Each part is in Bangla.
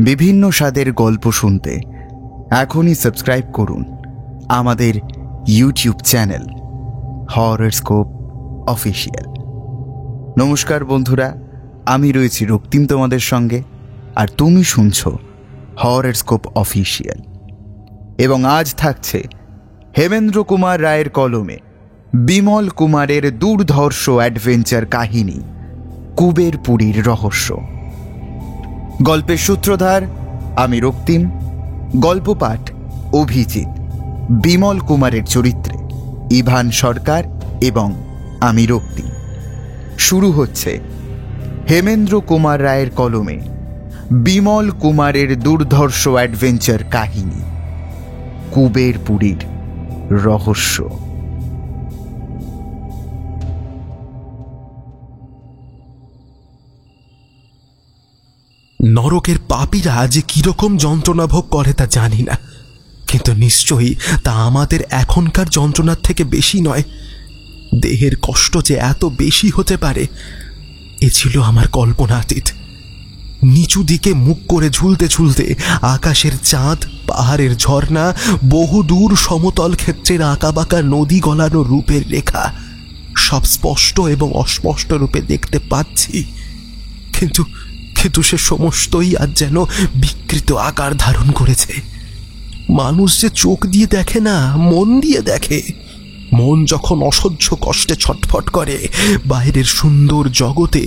বিভিন্ন স্বাদের গল্প শুনতে এখনই সাবস্ক্রাইব করুন আমাদের ইউটিউব চ্যানেল হররস্কোপ অফিসিয়াল। নমস্কার বন্ধুরা, আমি রয়েছি রক্তিম তোমাদের সঙ্গে, আর তুমি শুনছো হররস্কোপ অফিসিয়াল। এবং আজ থাকছে হেমেন্দ্র কুমার রায়ের কলমে বিমল কুমারের দুর্ধর্ষ অ্যাডভেঞ্চার কাহিনী কুবেরপুরীর রহস্য। গল্পের সূত্রধার আমি রক্তিম, গল্প পাঠ অভিজিৎ, বিমল কুমারের চরিত্রে ইভান সরকার এবং আমি রক্তিম। শুরু হচ্ছে হেমেন্দ্র কুমার রায়ের কলমে বিমল কুমারের দুর্ধর্ষ অ্যাডভেঞ্চার কাহিনী কুবেরপুরীর রহস্য। নরকের পাপীরা যে কিরকম যন্ত্রণা ভোগ করে তা জানি না, কিন্তু নিশ্চয়ই তা আমাদের এখনকার যন্ত্রণার থেকে বেশি নয়। দেহের কষ্ট যে এত বেশি হতে পারে এ ছিল আমার কল্পনাতীত। নিচু দিকে মুখ করে ঝুলতে ঝুলতে আকাশের চাঁদ, পাহাড়ের ঝর্ণা, বহুদূর সমতল ক্ষেত্রের আঁকাবাঁকা নদী গলানো রূপের রেখা সব স্পষ্ট এবং অস্পষ্ট রূপে দেখতে পাচ্ছি, কিন্তু সে সমস্তই আজ যেন বিকৃত আকার ধারণ করেছে। মানুষ যে চোখ দিয়ে দেখে না, মন দিয়ে দেখে। মন যখন অসহ্য কষ্টে ছটফট করে বাইরের সুন্দর জগতে,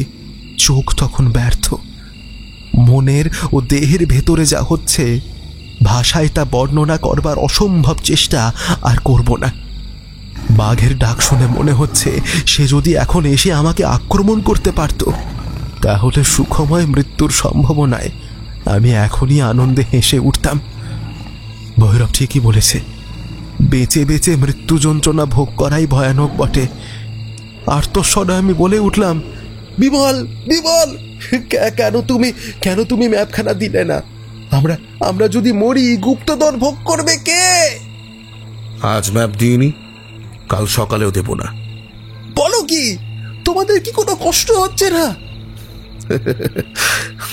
চোখ তখন ব্যর্থ। মনের ও দেহের ভেতরে যা হচ্ছে ভাষায় তা বর্ণনা করবার অসম্ভব চেষ্টা আর করব না। বাঘের ডাক শুনে মনে হচ্ছে সে যদি এখন এসে আমাকে আক্রমণ করতে পারত, তাহলে সুখময় মৃত্যুর সম্ভাবনায় আমি এখনই আনন্দে হেসে উঠতাম। ভৈরব ঠিকই বলেছে, বেঁচে বেঁচে মৃত্যু যন্ত্রণা ভোগ করাই ভয়ানক বটে। আর্তস্বরে আমি বলে উঠলাম, বিমল, বিমল, কেন তুমি ম্যাপখানা দিলে না? আমরা যদি মরি গুপ্তধন ভোগ করবে কে? আজ ম্যাপ দিইনি, কাল সকালেও দেব না। বলো কি, তোমাদের কি কোনো কষ্ট হচ্ছে না?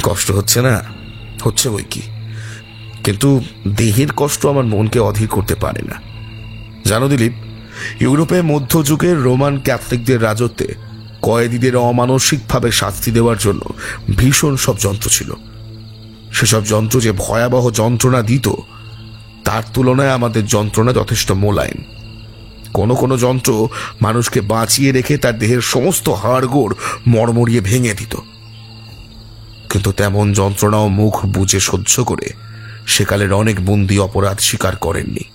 কষ্ট হচ্ছে না, হচ্ছে বই কি, কিন্তু দেহের কষ্ট আমার মনকে অধীর করতে পারে না। জানো দিলীপ, ইউরোপে মধ্যযুগের রোমান ক্যাথলিকদের রাজত্বে কয়েদিদের অমানসিকভাবে শাস্তি দেওয়ার জন্য ভীষণ সব যন্ত্র ছিল। সেসব যন্ত্র যে ভয়াবহ যন্ত্রণা দিত, তার তুলনায় আমাদের যন্ত্রণা যথেষ্ট মোলায়েম। কোনো কোনো যন্ত্র মানুষকে বাঁচিয়ে রেখে তার দেহের সমস্ত হাড়গোড় মড়মড়িয়ে ভেঙে দিত, কিন্তু তেমন যন্ত্রণাও মুখ বুজে সহ্য করে সেকালের অনেক বন্দী অপরাধ স্বীকার করেননি।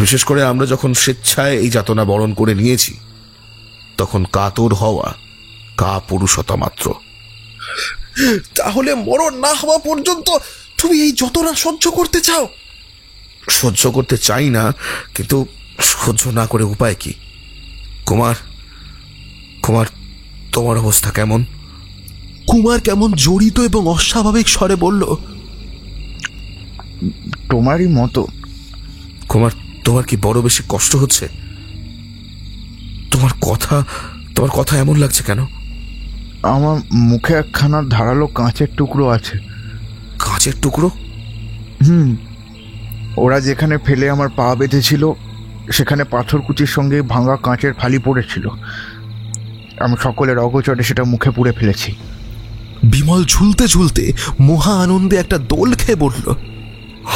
বিশেষ করে আমরা যখন স্বেচ্ছায় এই যাতনা বরণ করে নিয়েছি, তখন কাতর হওয়া কাপুরুষতা মাত্র। তাহলে মরণ না হওয়া পর্যন্ত তুমি এই যতনা সহ্য করতে চাও? সহ্য করতে চাই না, কিন্তু সহ্য না করে উপায় কি? কুমার, তোমার অবস্থা কেমন? কুমার কেমন জড়িত এবং অস্বাভাবিক স্বরে বলল, তোমারই মতো। কুমার, তোমার কি বড় বেশি কষ্ট হচ্ছে? তোমার কথা এমন লাগছে কেন? আমার মুখে একখানা ধারালো কাঁচের টুকরো আছে। কাঁচের টুকরো? ওরা যেখানে ফেলে আমার পা বেঁধেছিল সেখানে পাথরকুচির সঙ্গে ভাঙা কাঁচের ফালি পড়েছিল। আমি সকলের অগোচরে সেটা মুখে পুড়ে ফেলেছি। বিমল ঝুলতে ঝুলতে মহা আনন্দে একটা দোল খেয়ে বলল,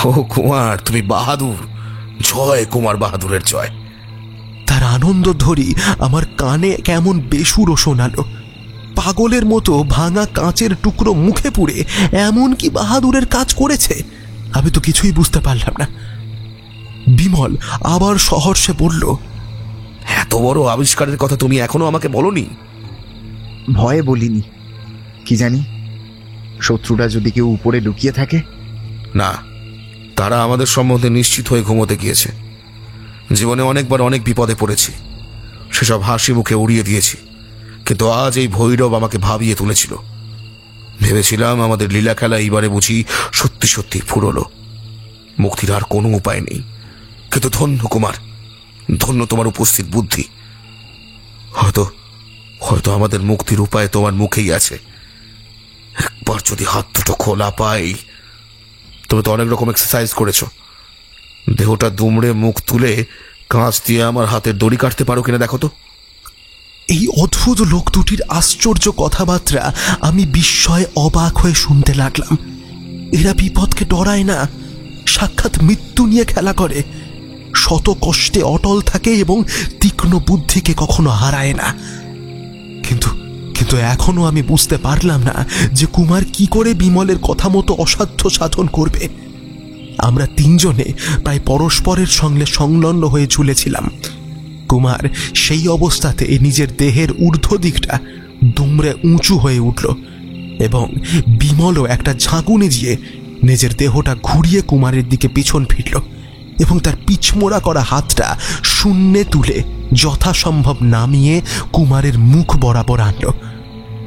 ও কুমার, তুমি বাহাদুর। জয় কুমার বাহাদুরের জয়। তার আনন্দ ধরি আমার কানে কেমন বেসুরো শোনালো। পাগলের মতো ভাঙা কাঁচের টুকরো মুখে পুড়ে এমন কি বাহাদুরের কাজ করেছে? আমি তো কিছুই বুঝতে পারলাম না। বিমল আবার সহর্ষে বলল, এত বড় আবিষ্কারের কথা তুমি এখনো আমাকে বলনি? ভয়ে বলিনি, কি জানি শত্রুরা যদি কেউ উপরে লুকিয়ে থাকে। না, তারা আমাদের সম্বন্ধে নিশ্চিত হয়ে ঘুমোতে গিয়েছে। জীবনে অনেকবার অনেক বিপদে পড়েছি, সেসব হাসি মুখে উড়িয়ে দিয়েছি, কিন্তু আজ এই ভৈরব আমাকে ভাবিয়ে তুলেছিল। ভেবেছিলাম আমাদের লীলা খেলা এইবারে বুঝি সত্যি সত্যি ফুরলো, মুক্তির আর কোনো উপায় নেই। কিন্তু ধন্য কুমার, ধন্য তোমার উপস্থিত বুদ্ধি। হয়তো আমাদের মুক্তির উপায় তোমার মুখেই আছে। একবার যদি হাত দুটো খোলা পাই তুমি তো অনেক রকম এক্সারসাইজ করেছো। দেহটা দুমড়ে মুখ তুলে কাঁচ দিয়ে আমার হাতের দড়ি কাটতে পারো কিনা দেখো তো। এই অদ্ভুত লোক দুটির আশ্চর্য কথাবার্তা আমি বিস্ময়ে অবাক হয়ে শুনতে লাগলাম। এরা বিপদকে ডরায় না, সাক্ষাৎ মৃত্যু নিয়ে খেলা করে, শত কষ্টে অটল থাকে এবং তীক্ষ্ণ বুদ্ধিকে কখনো হারায় না। কিন্তু কিন্তু এখনো আমি বুঝতে পারলাম না যে কুমার কি করে বিমলের কথা মতো অসাধ্য সাধন করবে। আমরা তিনজনে প্রায় পরস্পরের সঙ্গে সংলগ্ন হয়ে ঝুলেছিলাম। কুমার সেই অবস্থাতে নিজের দেহের ঊর্ধ্ব দিকটা দুমড়ে উঁচু হয়ে উঠল এবং বিমলও একটা ঝাঁকুনি দিয়ে নিজের দেহটা ঘুরিয়ে কুমারের দিকে পিছন ফিরল এবং তার পিছমোড়া করা হাতটা শূন্যে তুলে যথাসম্ভব নামিয়ে কুমারের মুখ বরাবর আনল।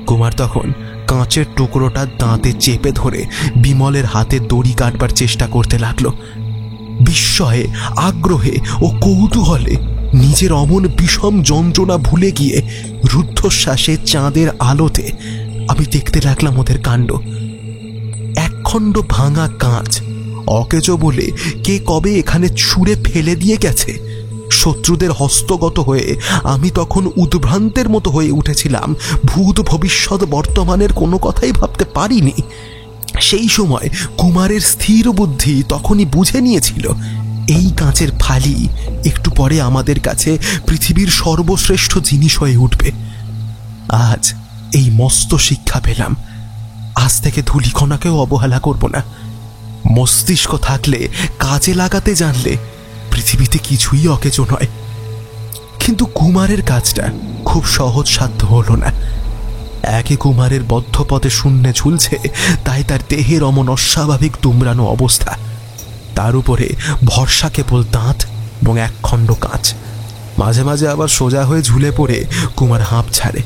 কুমার তখন কাঁচের টুকরোটা দাঁতে চেপে ধরে বিমলের হাতে দড়ি কাটবার চেষ্টা করতে লাগলো। বিস্ময়ে, আগ্রহে ও কৌতূহলে নিজের অমন বিষম যন্ত্রণা ভুলে গিয়ে রুদ্ধশ্বাসে চাঁদের আলোতে আমি দেখতে লাগলাম ওদের কাণ্ড। একখণ্ড ভাঙা কাঁচ অকেজো বলে কে কবে এখানে ছুঁড়ে ফেলে দিয়ে গেছে। শত্রুদের হস্তগত হয়ে আমি তখন উদ্ভ্রান্তের মতো হয়ে উঠেছিলাম, ভূত ভবিষ্যৎ বর্তমানের কোনো কথাই ভাবতে পারিনি। সেই সময় কুমারের স্থির বুদ্ধি তখনই বুঝে নিয়েছিল এই কাঁচের ফালি একটু পরে আমাদের কাছে পৃথিবীর সর্বশ্রেষ্ঠ জিনিস হয়ে উঠবে। আজ এই মস্ত শিক্ষা পেলাম, আজ থেকে ধূলিকণাকেও অবহেলা করব না। মস্তিষ্ক থাকলে, কাজে লাগাতে জানলে পৃথিবীতে কিছুই অকেজো নয়। কিন্তু কুমারের কাজটা খুব সহজ সাধ্য হলো না। একে কুমারের বদ্ধ পথে শূন্যে ঝুলছে, তাই তার দেহের অমন অস্বাভাবিক দুমড়ানো অবস্থা, তার উপরে ভরসা কেবল দাঁত এবং একখণ্ড কাঁচ। মাঝে মাঝে আবার সোজা হয়ে ঝুলে পড়ে কুমার হাঁপ ছাড়ে।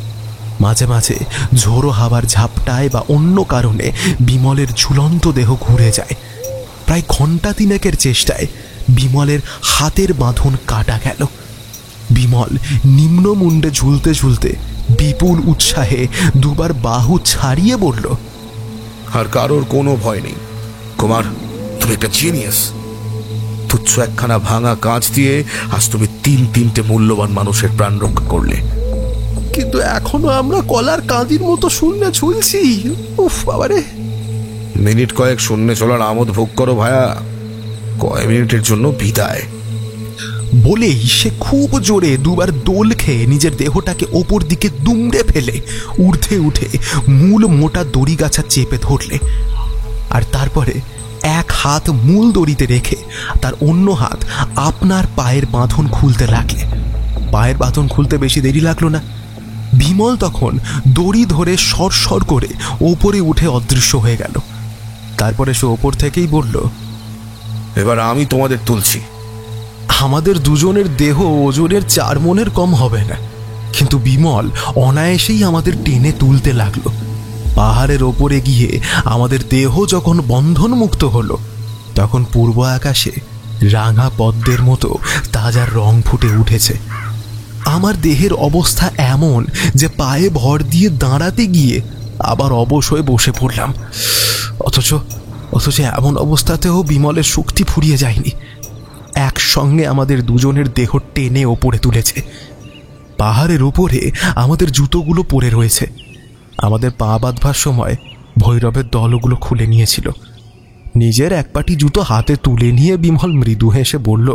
মাঝে মাঝে ঝোড়ো হাওয়ার ঝাপটায় বা অন্য কারণে বিমলের ঝুলন্ত দেহ ঘুরে যায়। প্রায় ঘণ্টা তিনেকের চেষ্টায় বিমলের হাতের বাঁধন কাটা গেল। বিমল নিম্নমুণ্ডে ঝুলতে ঝুলতে বিপুল উৎসাহে দুবার বাহু ছাড়িয়ে বলল, আর কারোর কোনো ভয় নেই কুমার, তুমি একটা জিনিয়াস। তুচ্ছ একখানা ভাঙা কাঁচ দিয়ে আজ তুমি তিনটে মূল্যবান মানুষের প্রাণ রক্ষা করলে। কিন্তু এখনো আমরা কলার কাঁদির মতো শূন্যে ঝুলছি। উফ বাবারে! মিনিট কয়েক শূন্যে চলার আমোদ ভোগ করো ভায়া, কয়েক মিনিটের জন্য বিদায়। বলেই সে খুব জোরে দুবার দোল খেয়ে নিজের দেহটাকে ওপর দিকে দুমড়ে ফেলে ঊর্ধ্বে উঠে মূল মোটা দড়ি গাছা চেপে ধরলে, আর তারপরে এক হাত মূল দড়িতে রেখে তার অন্য হাত আপনার পায়ের বাঁধন খুলতে লাগলে। পায়ের বাঁধন খুলতে বেশি দেরি লাগলো না। বিমল তখন দড়ি ধরে সরসর করে ওপরে উঠে অদৃশ্য হয়ে গেল। তারপরে সে ওপর থেকেই বলল, এবার আমি তোমাদের তুলছি। আমাদের দুজনের দেহ ওজনের 4 মণের কম হবে না, কিন্তু বিমল অনায়াসেই আমাদের টেনে তুলতে লাগলো। পাহাড়ের ওপরে গিয়ে আমাদের দেহ যখন বন্ধনমুক্ত হলো, তখন পূর্ব আকাশে রাঙা পদ্মের মতো তাজা রং ফুটে উঠেছে। আমার দেহের অবস্থা এমন যে পায়ে ভর দিয়ে দাঁড়াতে গিয়ে আবার অবশ হয়ে বসে পড়লাম। অথচ এমন অবস্থাতেও বিমলের শক্তি ফুরিয়ে যায়নি। একসঙ্গে আমাদের দুজনের দেহ টেনে ওপরে তুলেছে। পাহাড়ের উপরে আমাদের জুতোগুলো পড়ে রয়েছে। আমাদের পা বাঁধবার সময় ভৈরবের দলগুলো খুলে নিয়েছিল। নিজের এক পাটি জুতো হাতে তুলে নিয়ে বিমল মৃদু হেসে বলল,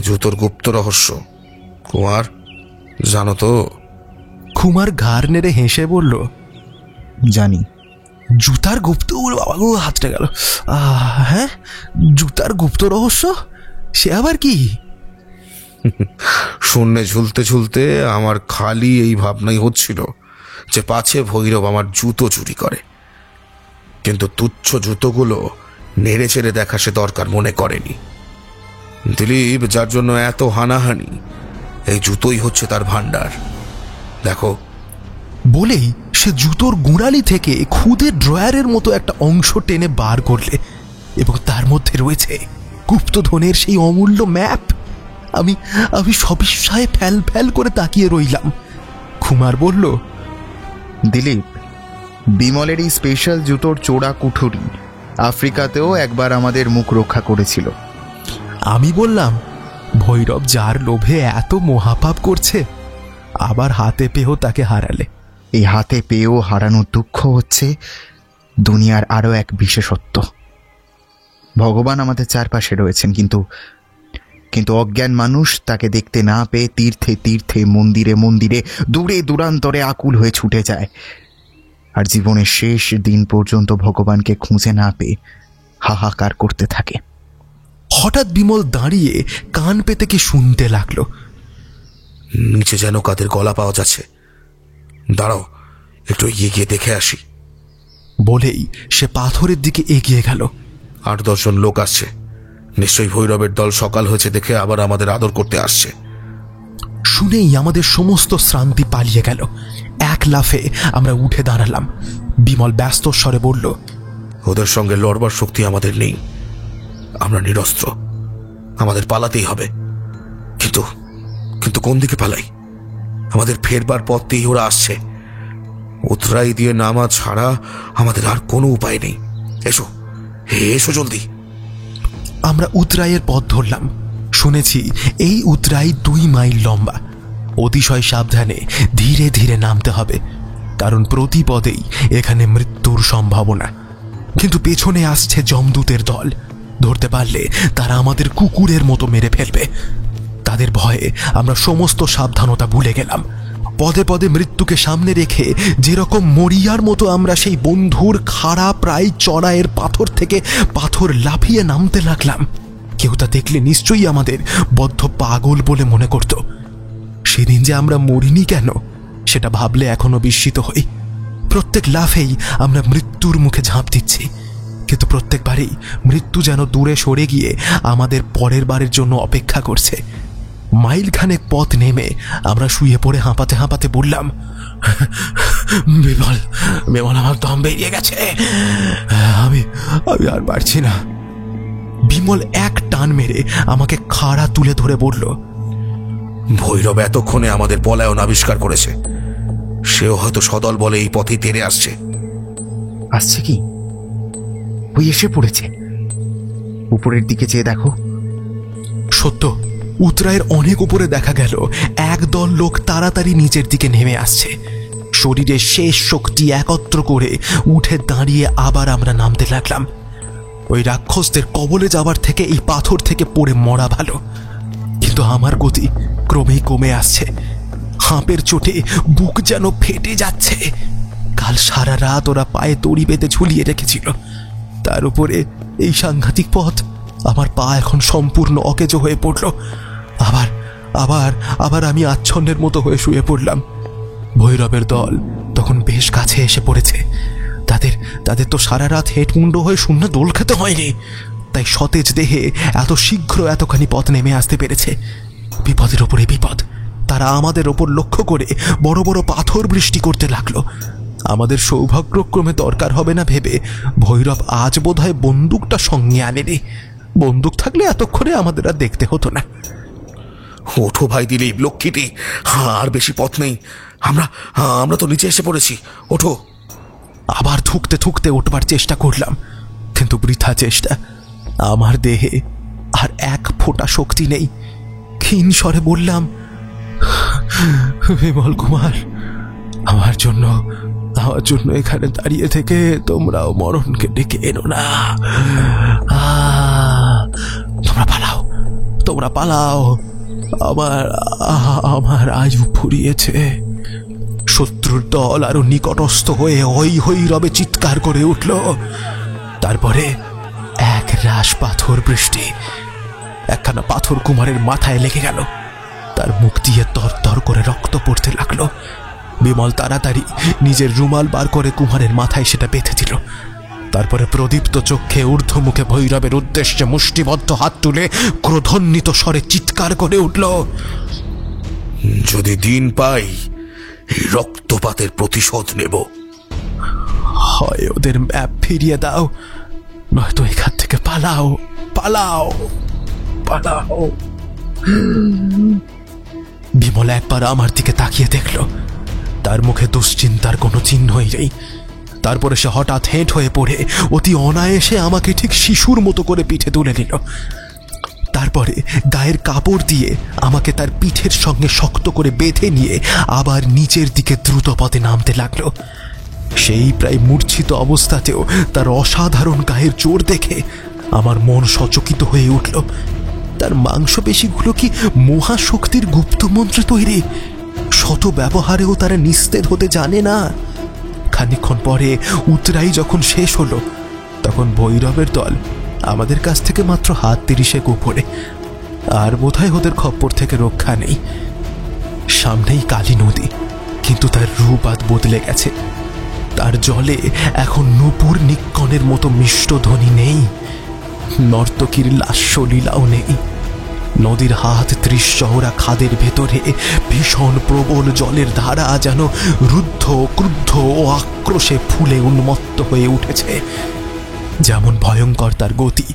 জুতোর গুপ্ত রহস্য কুমার জানো তো? কুমার ঘাড় নেড়ে হেসে বলল, জানি। জুতার গুপ্ত? বাবা গো, হাতটা গেল। হ্যাঁ, জুতার গুপ্ত রহস্য? সে আবার কি? শূন্যে ঝুলতে ঝুলতে আমার খালি এই ভাবনাই হচ্ছিল যে পাছে ভৈরব আমার জুতো চুরি করে, কিন্তু তুচ্ছ জুতোগুলো নেড়ে চেড়ে দেখা সে দরকার মনে করেনি। দিলীপ যার জন্য এত হানাহানি, এই জুতোই হচ্ছে তার ভান্ডার। দেখো। বলেই সে জুতোর গুঁড়ালি থেকে খুদে ড্রয়ারের মতো একটা অংশ টেনে বার করলে এবং তার মধ্যে রয়েছে গুপ্তধনের সেই অমূল্য ম্যাপ। আমি সবিস্ময়ে ফ্যাল ফ্যাল করে তাকিয়ে রইলাম। কুমার বলল, দিলীপ, বিমলের এই স্পেশাল জুতোর চোরা কুঠুরি আফ্রিকাতেও একবার আমাদের মুখ রক্ষা করেছিল। আমি বললাম, ভৈরব যার লোভে এত মহাপাপ করছে, আবার হাতে পেয়েও তাকে হারালে। এই হাতে পেয়েও হারানোর দুঃখ হচ্ছে দুনিয়ার আরও এক বিশেষত্ব। ভগবান আমাদের চারপাশে রয়েছেন, কিন্তু অজ্ঞান মানুষ তাকে দেখতে না পেয়ে তীর্থে তীর্থে, মন্দিরে মন্দিরে, দূরে দূরান্তরে আকুল হয়ে ছুটে যায়, আর জীবনের শেষ দিন পর্যন্ত ভগবানকে খুঁজে না পেয়ে হাহাকার করতে থাকে। হঠাৎ বিমল দাঁড়িয়ে কান পেতে কি শুনতে লাগলো। নিচে যেন কাদের গলা পাওয়া যাচ্ছে, দাঁড়াও একটু এগিয়ে গিয়ে দেখে আসি। বলেই সে পাথরের দিকে এগিয়ে গেল। 8-10 জন লোক আসছে, নিশ্চয়ই ভৈরবের দল সকাল হয়েছে দেখে আবার আমাদের আদর করতে আসছে। শুনেই আমাদের সমস্ত শ্রান্তি পালিয়ে গেল। এক লাফে আমরা উঠে দাঁড়ালাম। বিমল ব্যস্ত স্বরে বলল, ওদের সঙ্গে লড়বার শক্তি আমাদের নেই, আমরা নিরস্ত্র, আমাদের পালাতেই হবে। কিন্তু কোন দিকে পালাই? আমাদের ফেরবার পথেই ওরা আসছে। উতরাই দিয়ে নামা ছাড়া আমাদের আর কোনো উপায় নেই। এসো এসো জলদি। আমরা উতরাইয়ের পথ ধরলাম। শুনেছি এই উতরাই 2 মাইল লম্বা। অতিশয় সাবধানে ধীরে ধীরে নামতে হবে, কারণ প্রতি পদেই এখানে মৃত্যুর সম্ভাবনা। কিন্তু পেছনে আসছে যমদূতের দল। ধরতে পারলে তারা আমাদের কুকুরের মতো মেরে ফেলবে। তাদের ভয়ে আমরা সমস্ত সাবধানতা ভুলে গেলাম। পদে পদে মৃত্যুকে সামনে রেখে যেরকম মরিয়ার মতো আমরা সেই বন্ধুর খাড়া প্রায় চড়াইয়ের পাথর থেকে পাথর লাফিয়ে নামতে লাগলাম। কেউ তা দেখলে নিশ্চয়ই আমাদের বদ্ধ পাগল বলে মনে করত। সেদিন যে আমরা মরিনি কেন, সেটা ভাবলে এখনো বিস্মিত হই। প্রত্যেক লাফেই আমরা মৃত্যুর মুখে ঝাঁপ দিচ্ছি, কিন্তু প্রত্যেকবারই মৃত্যু যেন দূরে সরে গিয়ে আমাদের পরের বারের জন্য অপেক্ষা করছে। মাইলখানেক পথ নেমে আমরা শুয়ে পড়ে হাঁপাতে হাঁপাতে বললাম, বিমল, আমার দম বেরিয়ে গেছে, আমি আর পারছি না। বিমল এক টান মেরে আমাকে খাড়া তুলে ধরে বলল, ভৈরব এতক্ষণে আমাদের পলায়ন আবিষ্কার করেছে। সেও হয়তো সদল বলে এই পথেই তেড়ে আসছে। আসছে কি? ওই এসে পড়েছে। উপরের দিকে চেয়ে দেখো। সত্য, উতরাইয়ের অনেক উপরে দেখা গেল একদল লোক তাড়াতাড়ি নিচের দিকে নেমে আসছে। শরীরের শেষ শক্তি একত্র করে উঠে দাঁড়িয়ে আবার আমরা নামতে লাগলাম। ওই রাক্ষসদের কবলে যাবার থেকে এই পাথর থেকে পড়ে মরা ভালো। কিন্তু আমার গতি ক্রমেই কমে আসছে। হাঁপের চোটে বুক যেন ফেটে যাচ্ছে। কাল সারা রাত ওরা পায়ে দড়ি বেঁধে ঝুলিয়ে রেখেছিল, তার উপরে এই সাংঘাতিক পথ। আমার পা এখন সম্পূর্ণ অকেজো হয়ে পড়ল। আবার আবার আবার আমি আচ্ছন্নের মতো হয়ে শুয়ে পড়লাম। ভৈরবের দল তখন বেশ কাছে এসে পড়েছে। তাদের তো সারা রাত হেটমুন্ড হয়ে শূন্য দোল খেতে হয়নি, তাই সতেজ দেহে এত শীঘ্র এতখানি পথ নেমে আসতে পেরেছে। বিপদের ওপরে বিপদ। তারা আমাদের ওপর লক্ষ্য করে বড় বড় পাথর বৃষ্টি করতে লাগলো। আমাদের সৌভাগ্যক্রমে দরকার হবে না ভেবে ভৈরব আজ বোধহয় বন্দুকটা সঙ্গে আনেনি। বন্দুক থাকলে এতক্ষণে আমাদের আর দেখতে হতো না। ওঠো ভাই দিলীপ, লক্ষ্মীটি, আর বেশি পথ নেই। আমরা তো নিচে এসে পড়েছি, ওঠো। আবার থুকতে থুকতে উঠবার চেষ্টা করলাম, কিন্তু বৃথা চেষ্টা। আমার দেহে আর এক ফোঁটা শক্তি নেই। ক্ষীণ স্বরে বললাম, বিমল কুমার, আমার জন্য এখানে দাঁড়িয়ে থেকে তোমরাও মরণকে ডেকে এনো না। তোমরা পালাও, আমার আয়ু ফুরিয়েছে। শত্রুর দল আরো নিকটস্থ হয়ে হই হই রবে চিৎকার করে উঠল। তারপরে এক রাশ পাথর বৃষ্টি। একখানা পাথর কুমারের মাথায় লেগে গেল। তার মুখ দিয়ে তর তর করে রক্ত পড়তে লাগলো। বিমল তাড়াতাড়ি নিজের রুমাল বার করে কুমারের মাথায় সেটা বেঁধে দিল। তারপরে প্রদীপ্ত চক্ষে ঊর্ধ্বমুখে ভৈরবের উদ্দেশ্যে মুষ্টিবদ্ধ হাত তুলে ক্রোধান্বিত স্বরে চিৎকার করে উঠল, যদি দিন পাই এই রক্তপাতের প্রতিশোধ নেব। হয় ওদের ম্যাপ ফিরিয়ে দাও, নয়তো এখান থেকে পালাও, পালাও, পালাও। বিমল একবার আমার দিকে তাকিয়ে দেখল। তার মুখে দুশ্চিন্তার কোনো চিহ্নই নেই। তারপরে সে হঠাৎ হেঁট হয়ে পড়ে অতি অনায়াসে আমাকে ঠিক শিশুর মতো করে পিঠে তুলে নিল। তারপরে গায়ের কাপড় দিয়ে আমাকে তার পিঠের সঙ্গে শক্ত করে বেঁধে নিয়ে আবার নিচের দিকে দ্রুত পথে নামতে লাগলো। সেই প্রায় মূর্ছিত অবস্থাতেও তার অসাধারণ গায়ের জোর দেখে আমার মন সচকিত হয়ে উঠল। তার মাংসপেশিগুলো কি মহাশক্তির গুপ্ত মন্ত্রে তৈরি? শত ব্যবহারেও তারা নিস্তেজ হতে জানে না। খানিকক্ষণ পরে উতরাই যখন শেষ হলো, তখন ভৈরবের দল আমাদের কাছ থেকে মাত্র হাত 30 উপরে। আর বোধহয় ওদের খপ্পর থেকে রক্ষা নেই। সামনেই কালী নদী, কিন্তু তার রূপ আজ বদলে গেছে। তার জলে এখন নূপুর নিক্কণের মতো মিষ্ট ধ্বনি নেই, নর্তকীর লাস্যলীলাও নেই। নদীর হাত 30 চওড়া খাদের ভেতরে ভীষণ প্রবল জলের ধারা যেন রুদ্ধ, ক্রুদ্ধ ও আক্রোশে ফুলে উন্মত্ত হয়ে উঠেছে। যেমন ভয়ঙ্কর তার গতি,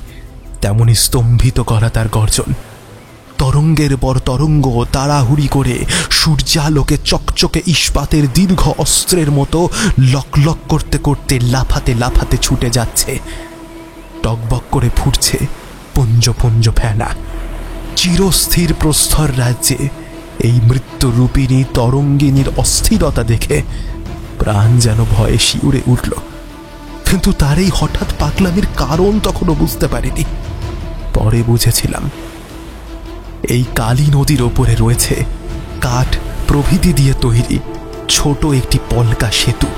তেমনি স্তম্ভিত করা তার গর্জন। তরঙ্গের পর তরঙ্গ তাড়াহুড়ি করে সূর্যালোকে চকচকে ইস্পাতের দীর্ঘ অস্ত্রের মতো লকলক করতে করতে লাফাতে লাফাতে ছুটে যাচ্ছে। টকবক করে ফুটছে পুঞ্জ পুঞ্জ ফেনা। চিরস্থির প্রস্তর রাজ্যে এই মৃত্যুরূপিণী তরঙ্গিনীর অস্থিরতা দেখে প্রাণ যেন ভয়ে শিউরে উঠল। কিন্তু তার এই হঠাৎ পাগলামির কারণ তখনও বুঝতে পারিনি। পরে বুঝেছিলাম, এই কালী নদীর ওপরে রয়েছে কাঠ প্রভৃতি দিয়ে তৈরি ছোট একটি পলকা সেতু।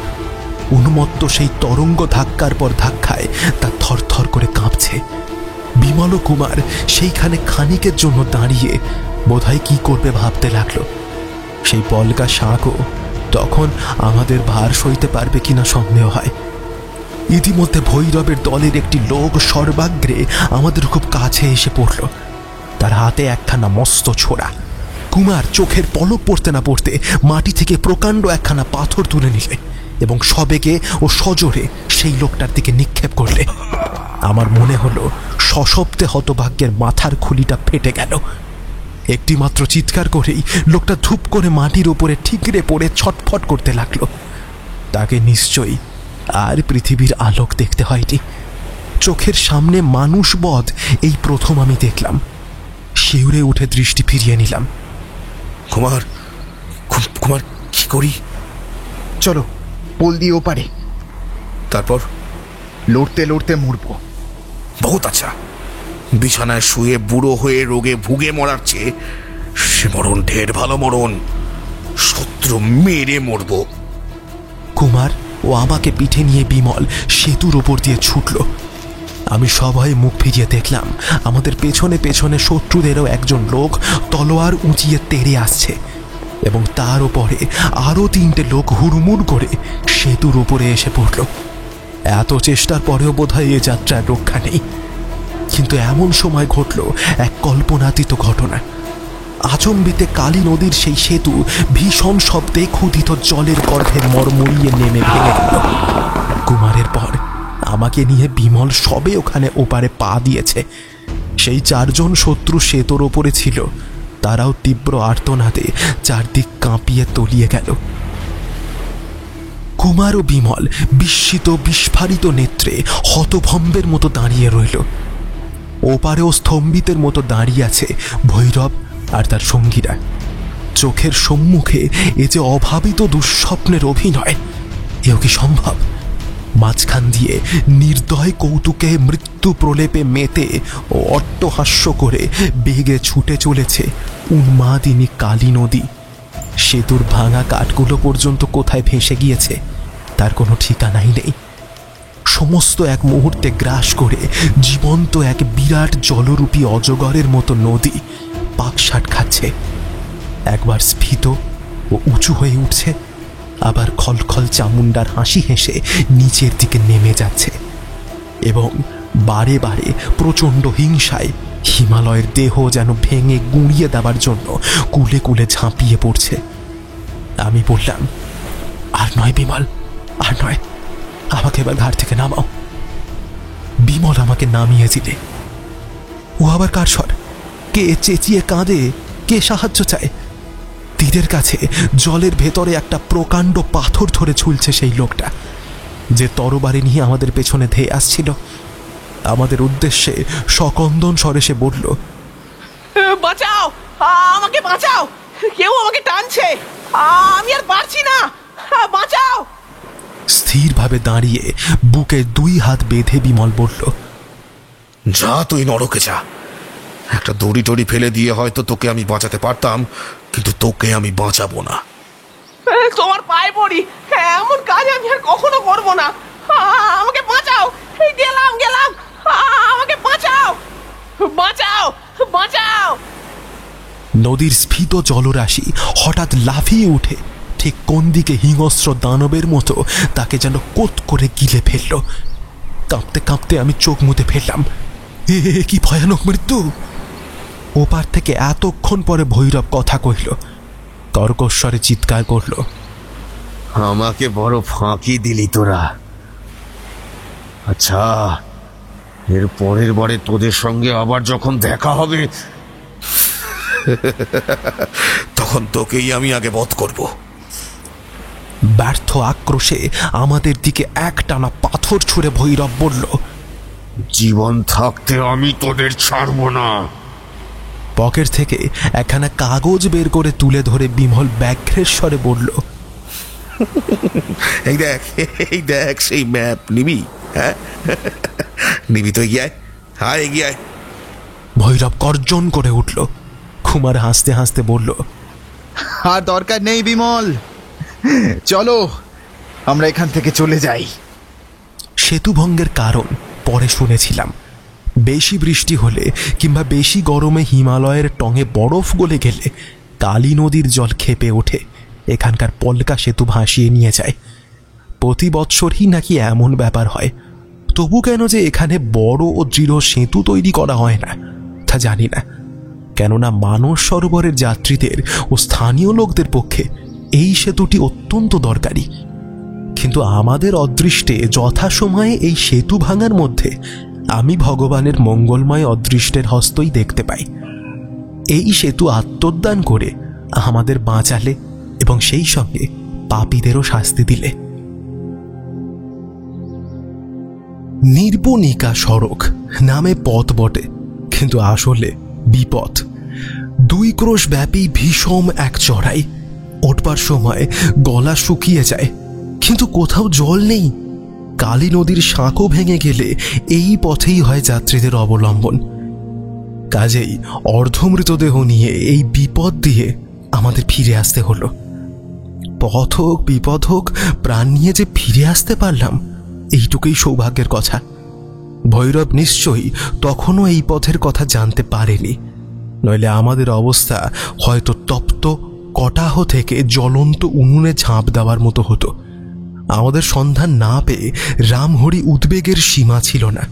উন্মত্ত সেই তরঙ্গ ধাক্কার পর ধাক্কায় তা থরথর করে কাঁপছে। বিমল কুমার সেইখানে খানিকের জন্য দাঁড়িয়ে বোধহয় কি করবে ভাবতে লাগলো। সেই পলকা শাঁখও তখন আমাদের ভার সইতে পারবে কিনা সন্দেহ হয়। ইতিমধ্যে ভৈরবের দলের একটি লোক সর্বাগ্রে আমাদের খুব কাছে এসে পড়ল। তার হাতে একখানা মস্ত ছোড়া। কুমার চোখের পলক পড়তে না পড়তে মাটি থেকে প্রকাণ্ড একখানা পাথর তুলে নিলে এবং সবেগে ও সজোরে সেই লোকটার দিকে নিক্ষেপ করলে। আমার মনে হলো সশব্দে হতভাগ্যের মাথার খুলিটা ফেটে গেল। একটি মাত্র চিৎকার করেই লোকটা ধূপ করে মাটির উপরে ঠিকরে পড়ে ছটফট করতে লাগলো। তাকে নিশ্চয়ই আর পৃথিবীর আলোক দেখতে হয়নি। চোখের সামনে মানুষবধ এই প্রথম আমি দেখলাম। শিউরে উঠে দৃষ্টি ফিরিয়ে নিলাম। কুমার, কুমার কি করি? চলো পোল দিয়ে ওপারে। তারপর? লড়তে লড়তে মরবো। বহুত আচ্ছা। বিছানায় শুয়ে বুড়ো হয়ে রোগে ভুগে মরার চেয়ে সে মরণ ঢের ভালো মরণ। শত্রু মেরে মরব। কুমার ও আমাকে পিঠে নিয়ে বিমল সেতুর ওপর দিয়ে ছুটল। আমি সবাই মুখ ফিরিয়ে দেখলাম আমাদের পেছনে পেছনে শত্রুদেরও একজন লোক তলোয়ার উঁচিয়ে তেড়ে আসছে এবং তার উপরে আরও 3টে লোক হুড়মুড় করে সেতুর উপরে এসে পড়ল। এত চেষ্টার পরেও বোধহয় এ যাত্রার রক্ষা নেই। কিন্তু এমন সময় ঘটল এক কল্পনাতীত ঘটনা। আচম্বিতে কালী নদীর সেই সেতু ভীষণ শব্দে ক্ষুধিত জলের গর্ভে মরমরিয়ে নেমে ভেঙে গেল। কুমারের পর আমাকে নিয়ে বিমল সবে ওখানে ওপারে পা দিয়েছে। সেই 4 জন শত্রু সেতুর ওপরে ছিল, তারাও তীব্র আর্তনাদে চারদিক কাঁপিয়ে তলিয়ে গেল। কুমার ও বিমল বিস্মিত বিস্ফারিত নেত্রে হতভম্বের মতো দাঁড়িয়ে রইল। ওপারেও স্তম্ভিতের মতো দাঁড়িয়ে আছে ভৈরব আর তার সঙ্গীরা। চোখের সম্মুখে এ যে অভাবিত দুঃস্বপ্নের অভিনয়, এও কি সম্ভব? মাঝখান দিয়ে নির্দয় কৌতুকে মৃত্যু প্রলেপে মেতে ও অট্টহাস্য করে বেগে ছুটে চলেছে উন্মাদিনী কালী নদী। সেতুর ভাঙা কাঠগুলো পর্যন্ত কোথায় ভেসে গিয়েছে তার কোনো ঠিকানাই নেই। সমস্ত এক মুহূর্তে গ্রাস করে জীবন্ত এক বিরাট জলরূপী অজগরের মতো নদী পাকসাট খাচ্ছে। একবার স্ফীত ও উঁচু হয়ে উঠছে, আবার খলখল চামুন্ডার হাসি হেসে নিচের দিকে নেমে যাচ্ছে এবং বারে বারে প্রচণ্ড হিংসায় হিমালয়ের দেহ যেন ভেঙে গুঁড়িয়ে দেওয়ার জন্য কুলে কুলে ঝাঁপিয়ে পড়ছে। আমি বললাম, আর নয় বিমল, আর নয়, আমাকে এবার ঘাট থেকে নামাও। বিমল আমাকে নামিয়ে দিলে। ও আবার কার স্বর? কে চেঁচিয়ে কাঁদে? কে সাহায্য চায়? তীরের কাছে জলের ভেতরে একটা প্রকাণ্ড পাথর ধরে ঝুলছে সেই লোকটা। যে তরবারি নিয়ে আমাদের পেছনে ধেয়ে আসছিল। আমাদের উদ্দেশ্যে সকন্দন স্বরে সে বলল, বাঁচাও, আমাকে বাঁচাও, কেউ আমাকে টানছে, আমি আর পারছি না, বাঁচাও। স্থিরভাবে দাঁড়িয়ে বুকে 2 হাত বেঁধে বিমল বলল, যা তুই নরকে যা। একটা দড়ি টড়ি ফেলে দিয়ে হয়তো তোকে আমি বাঁচাতে পারতাম, কিন্তু তোকে আমি বাঁচাবো না। তোমার পায়ে পড়ি, এমন কাজ আমি আর কখনো করবো না, আমাকে বাঁচাও, গেলাম গেলাম, আমাকে বাঁচাও, বাঁচাও, বাঁচাও। নদীর স্ফীত জলরাশি হঠাৎ লাফিয়ে উঠে ঠিক কোন দিকে হিংস্র দানবের মতো তাকে যেন কোত করে গিলে ফেলল। কাঁপতে কাঁপতে আমি চোখ মুদে ফেললাম। এ কি ভয়ানক মৃত্যু! ওপার থেকে এতক্ষণ পরে ভৈরব কথা কহিল, কর্কশ্বরে চিৎকার করল, আমাকে বড় ফাঁকি দিলি তোরা। আচ্ছা, এর পরের বারে তোদের সঙ্গে আবার যখন দেখা হবে তখন তোকেই আমি আগে বধ করব। ব্যর্থ আক্রোশে আমাদের দিকে একটানা পাথর ছুঁড়ে ভৈরব বলল, জীবন থাকতে আমি তোদের ছাড়ব না। পকেট থেকে একখানা কাগজ বের করে তুলে ধরে বিমল ব্যাঘ্রের স্বরে বলল, এই দেখ, এই দেখ সেই ম্যাপ। নিবি? হ্যাঁ নিবি তো? এগিয়ে আয়, এগিয়ে আয়। ভৈরব গর্জন করে উঠল। কুমার হাসতে হাসতে বলল, আর দরকার নেই বিমল, চলো আমরা এখান থেকে চলে যাই। সেতুভঙ্গের কারণ পরে শুনেছিলাম। বেশি বৃষ্টি হলে কিংবা বেশি গরমে হিমালয়ের টঙে বরফ গলে গেলে কালী নদীর জল ক্ষেপে ওঠে, এখানকার পলকা সেতু ভাসিয়ে নিয়ে যায়। প্রতি বৎসরই নাকি এমন ব্যাপার হয়। তবু কেন যে এখানে বড় ও দৃঢ় সেতু তৈরি করা হয় না তা জানি না। কেননা মানস সরোবরের যাত্রীদের ও স্থানীয় লোকদের পক্ষে এই সেতুটি অত্যন্ত দরকারি। কিন্তু আমাদের অদৃষ্টে যথাসময়ে এই সেতু ভাঙার মধ্যে আমি ভগবানের মঙ্গলময় অদৃষ্টের হস্তই দেখতে পাই। এই সেতু আত্মোদ্যান করে আমাদের বাঁচালে এবং সেই সঙ্গে পাপীদেরও শাস্তি দিলে। নির্বণিকা সড়ক নামে পথ বটে, কিন্তু আসলে বিপথ। 2 ক্রোশ ব্যাপী ভীষণ এক চড়াই। ওঠবার সময় গলা শুকিয়ে যায়, কিন্তু কোথাও জল নেই। কালী নদীর সাঁকো ভেঙে গেলে এই পথেই হয় যাত্রীদের অবলম্বন। কাজেই অর্ধমৃতদেহ নিয়ে এই বিপদ দিয়ে আমাদের ফিরে আসতে হলো। পথ হোক বিপদ হোক, প্রাণ নিয়ে যে ফিরে আসতে পারলাম এইটুকুই সৌভাগ্যের কথা। ভৈরব নিশ্চয়ই তখনও এই পথের কথা জানতে পারেনি, নইলে আমাদের অবস্থা হয়তো তপ্ত কটাহ থেকে জ্বলন্ত উনুনে ঝাঁপ দেওয়ার মতো হতো। আমাদের সন্ধান না পেয়ে রামহরি উদ্বেগের সীমা ছিল না।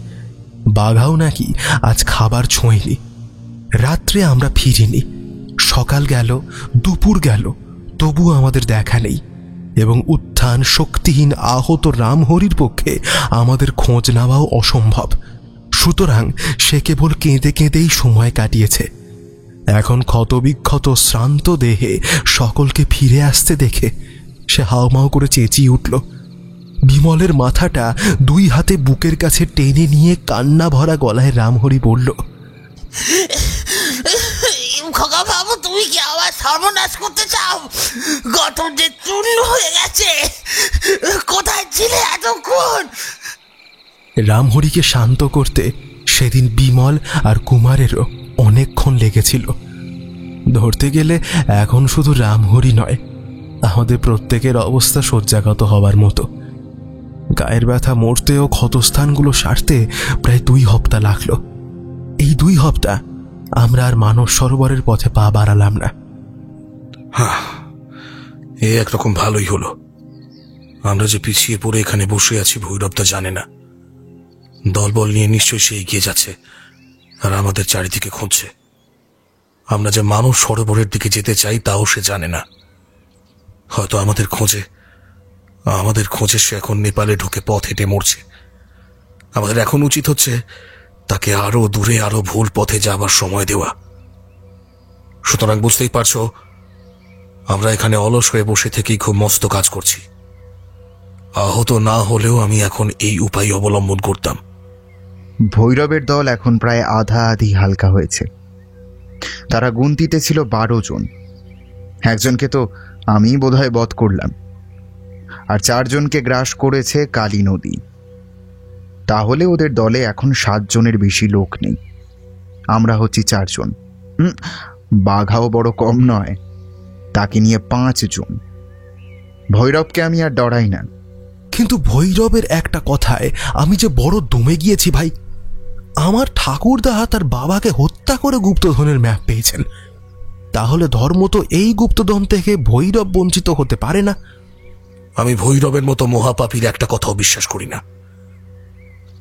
বাঘাও নাকি আজ খাবার ছোঁয়নি। রাত্রে আমরা ফিরিনি। সকাল গেল, দুপুর গেল, তবু আমাদের দেখা নেই, এবং উত্থান শক্তিহীন আহত রামহরির পক্ষে আমাদের খোঁজ নেওয়াও অসম্ভব। সুতরাং সে কেবল কেঁদে কেঁদেই সময় কাটিয়েছে। এখন ক্ষতবিক্ষত শ্রান্ত দেহে সকলকে ফিরে আসতে দেখে সে হাউমাউ করে চেঁচিয়ে উঠল। বিমলের মাথাটা 2 হাতে বুকের কাছে টেনে নিয়ে কান্না ভরা গলায় রামহরি বলল, খোকা বাবু, তুমি কি আবার সর্বনাশ করতে চাও? গঠন যে চূর্ণ হয়ে গেছে, কোথায় ছিলে এতক্ষণ? রামহরিকে শান্ত করতে সেদিন বিমল আর কুমারেরও অনেকক্ষণ লেগেছিল। ধরতে গেলে এখন শুধু রামহরি নয়, আমাদের প্রত্যেকের অবস্থা শয্যাগত হবার মতো। গায়ের ব্যথা মরতে ও ক্ষতস্থানগুলো সারতে প্রায় 2 হপ্তাহ লাগল। এই 2 হপ্তাহ আমরা আর মানস সরোবরের পথে পা বাড়ালাম না। এ একরকম ভালোই হলো। আমরা যে পিছিয়ে পড়ে এখানে বসে আছি ভৈরব তা জানে না। দলবল নিয়ে নিশ্চয়ই সে এগিয়ে যাচ্ছে আর আমাদের চারিদিকে খুঁজছে। আমরা যে মানস সরোবরের দিকে যেতে চাই তাও সে জানে না। হয়তো আমাদের খোঁজে সে এখন নেপালে ঢুকে পথ হেঁটে মরছে। আমাদের এখন উচিত হচ্ছে তাকে আরো দূরে, আরো ভুল পথে যাবার সময় দেওয়া। সুতরাং বুঝতেই পারছো, আমরা এখানে অলস হয়ে বসে থেকেই খুব মস্ত কাজ করছি। আহত না হলেও আমি এখন এই উপায় অবলম্বন করতাম। ভৈরবের দল এখন প্রায় আধা আধি হালকা হয়েছে। তারা গুনতিতে ছিল 12 জন। একজনকে তো আমি বোধহয় বধ করলাম, আর 4 জনকে গ্রাস করেছে কালী নদী। তাহলে ওদের দলে এখন 7 জনের বেশি লোক নেই। আমরা হচ্ছি 4 জন। বাঘাও বড় কম নয়, তাকে নিয়ে 5 জন। ভৈরবকে আমি আর ডরাই না। কিন্তু ভৈরবের একটা কথায় আমি যে বড় দমে গিয়েছি ভাই। আমার ঠাকুরদা তার বাবাকে হত্যা করে গুপ্তধনের ম্যাপ পেয়েছেন, তাহলে ধর্ম তো এই গুপ্তধন থেকে ভৈরব বঞ্চিত হতে পারে না। আমি ভৈরবের মতো মহাপাপীর একটা কথাও বিশ্বাস করি না।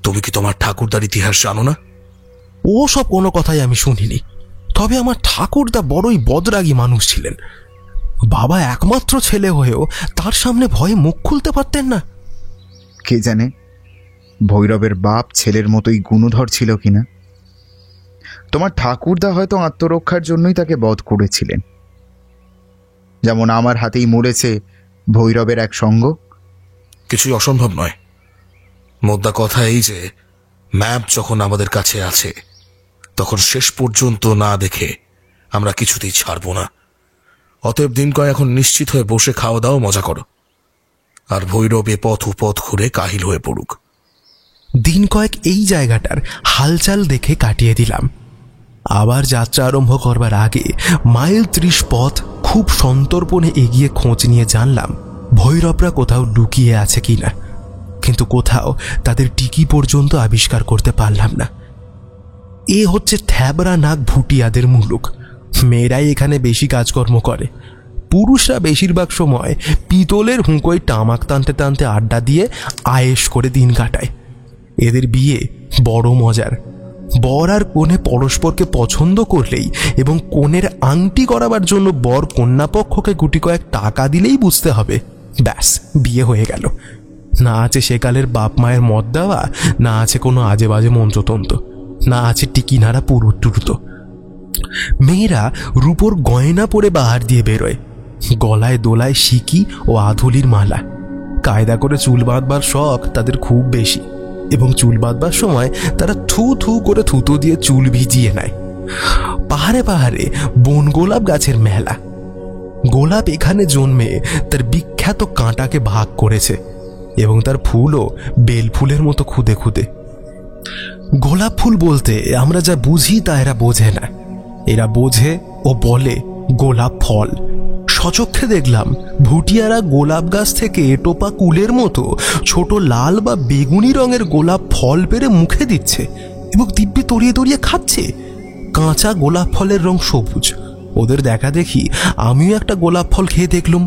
তুমি কি তোমার ঠাকুরদার ইতিহাস জানো না? ও সব কোনো কথাই আমি শুনিনি, তবে আমার ঠাকুরদা বড়ই বদরাগী মানুষ ছিলেন। বাবা একমাত্র ছেলে হয়েও তার সামনে ভয়ে মুখ খুলতে পারতেন না। কে জানে ভৈরবের বাপ ছেলের মতোই গুণধর ছিল কিনা। তোমার ঠাকুরদা হয়তো আত্মরক্ষার জন্যই তাকে বধ করেছিলেন, যেমন আমার হাতেই মরেছে ভৈরবের এক সঙ্গ। কিছুই অসম্ভব নয়। মোদ্দা কথা এই যে ম্যাপ যখন আমাদের কাছে আছে, তখন শেষ পর্যন্ত না দেখে আমরা কিছুতেই ছাড়ব না। অতএব দিনকয় এখন নিশ্চিত হয়ে বসে খাওয়া দাওয়া মজা করো, আর ভৈরব এ পথ উপথ ঘুরে কাহিল হয়ে পড়ুক। দিন কয়েক এই জায়গাটার হালচাল দেখে কাটিয়ে দিলাম। আবার যাত্রা আরম্ভ করবার আগে মাইল 30 পথ খুব সন্তর্পণে এগিয়ে খোঁজ নিয়ে জানলাম ভৈরবরা কোথাও লুকিয়ে আছে কিনা, কিন্তু কোথাও তাদের টিকি পর্যন্ত আবিষ্কার করতে পারলাম না। এ হচ্ছে থ্যাবরা নাক ভুটিয়াদের মুলুক। মেয়েরাই এখানে বেশি কাজকর্ম করে। পুরুষরা বেশিরভাগ সময় পিতলের হুঁকোয় তামাক টানতে টানতে আড্ডা দিয়ে আয়েশ করে দিন কাটায়। এদের বিয়ে বড় মজার। বর আর কনে পরস্পরকে পছন্দ করলেই এবং কনের আংটি করাবার জন্য বর কন্যা পক্ষকে গুটি কয়েক টাকা দিলেই বুঝতে হবে ব্যাস বিয়ে হয়ে গেল। না আছে সেকালের বাপ মায়ের মত দেওয়া, না আছে কোনো আজে বাজে মন্ত্রতন্ত্র, না আছে টিকি নাড়া পুরুত টুরুত। মেয়েরা রূপোর গয়না পরে বাহার দিয়ে বেরোয়, গলায় দোলায় সিকি ও আধুলির মালা। কায়দা করে চুল বাঁধবার শখ তাদের খুব বেশি, এবং চুল বাঁধবার সময় তারা থু থু করে থুতো দিয়ে চুল ভিজিয়ে নেয়। পাহাড়ে পাহাড়ে বন গোলাপ গাছের মেলা। গোলাপ এখানে জন্মে তার বিখ্যাত কাঁটাকে ভাগ করেছে, এবং তার ফুলও বেল ফুলের মতো খুদে খুদে। গোলাপ ফুল বলতে আমরা যা বুঝি তা এরা বোঝে না। এরা বোঝে ও বলে গোলাপ ফল। সচক্ষে দেখলাম ভুটিয়ারা গোলাপ গাছ থেকে টোপা কুলের মতো ছোট লাল বা বেগুনি রঙের গোলাপ ফল পেরে মুখে দিচ্ছে এবং দিব্যি তড়িয়ে তড়িয়ে খাচ্ছে। কাঁচা গোলাপ ফলের রং সবুজ। ওদের দেখা দেখি আমিও একটা গোলাপ ফল খেয়ে দেখলুম।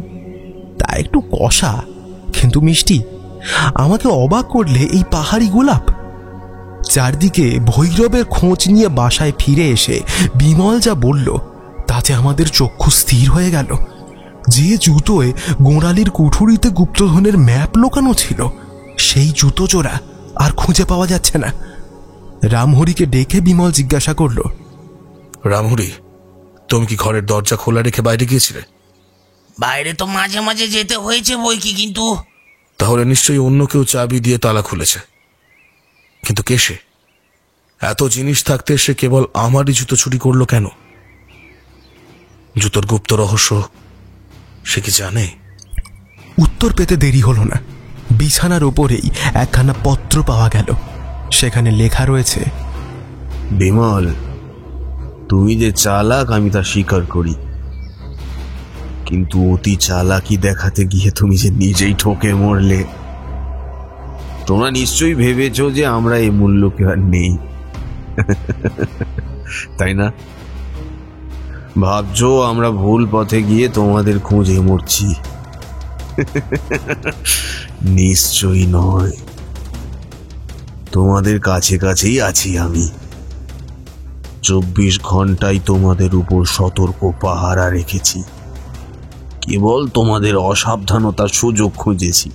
তা একটু কষা কিন্তু মিষ্টি। আমাকে অবাক করলে এই পাহাড়ি গোলাপ। চারদিকে ভৈরবের খোঁজ নিয়ে বাসায় ফিরে এসে বিমল যা বলল তাতে আমাদের চক্ষু স্থির হয়ে গেল। যে জুতোয় গোড়ালির কুঠুরিতে গুপ্তধনের ম্যাপ লোকানো ছিল, সেই জুতো জোড়া আর খুঁজে পাওয়া যাচ্ছে না। রামহরিকে ডেকে বিমল জিজ্ঞাসা করল, রামহরি, তুমি কি ঘরের দরজা খোলা রেখে বাইরে গিয়েছিলে? বাইরে তো মাঝে মাঝে যেতে হয়েছে বই কি, কিন্তু তাহলে নিশ্চয়ই অন্য কেউ চাবি দিয়ে তালা খুলেছে। কিন্তু কে সে? এত জিনিস থাকতে সে কেবল আমারই জুতো চুরি করলো কেন? জুতোর গুপ্ত রহস্য সে কি জানে? উত্তর পেতে দেরি হলো না। বিছানার উপরেই একখানা পত্র পাওয়া গেল। সেখানে লেখা রয়েছে, বিমল, তুমি যে চালাক আমি তা স্বীকার করি, কিন্তু অতি চালাকি দেখাতে গিয়ে তুমি যে নিজেই ঠকে মরলে। তোমরা নিশ্চয়ই ভেবেছ যে আমরা এই মূল্যকে আর নেই, তাই না? ভাবছো আমরা ভুল পথে গিয়ে তোমাদের খোঁজে মরছি। নিশ্চয়ই নয়, তোমাদের কাছে কাছেই আছি আমি। 24 ঘন্টায় তোমাদের উপর সতর্ক পাহারা রেখেছি। কেবল তোমাদের অসাবধানতার সুযোগ খুঁজেছি,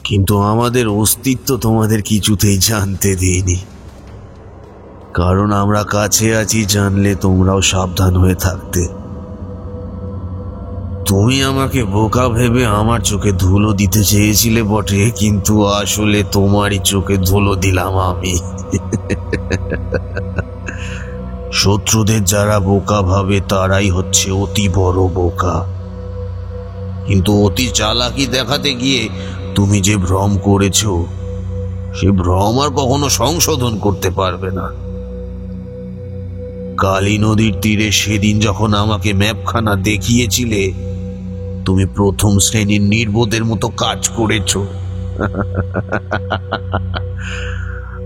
কিন্তু আমাদের অস্তিত্ব তোমাদের কিছুতেই জানতে দিইনি। কারণ আমরা কাছে আছি জানলে তোমরাও সাবধান হয়ে থাকতে। তুমি আমাকে বোকা ভেবে আমার চোখে ধুলো দিতে চেয়েছিলে বটে, কিন্তু আসলে তোমারই চোখে ধুলো দিলাম আমি। শত্রুদের যারা বোকা ভাবে তারাই হচ্ছে অতি বড় বোকা। কিন্তু অতি চালাকি দেখাতে গিয়ে তুমি যে ভ্রম করেছ, সে ভ্রম আর কখনো সংশোধন করতে পারবে না। কালী নদীর তীরে সেদিন যখন আমাকে ম্যাপখানা দেখিয়েছিলে, তুমি প্রথম শ্রেণীর নির্বোধের মতো কাজ করেছ।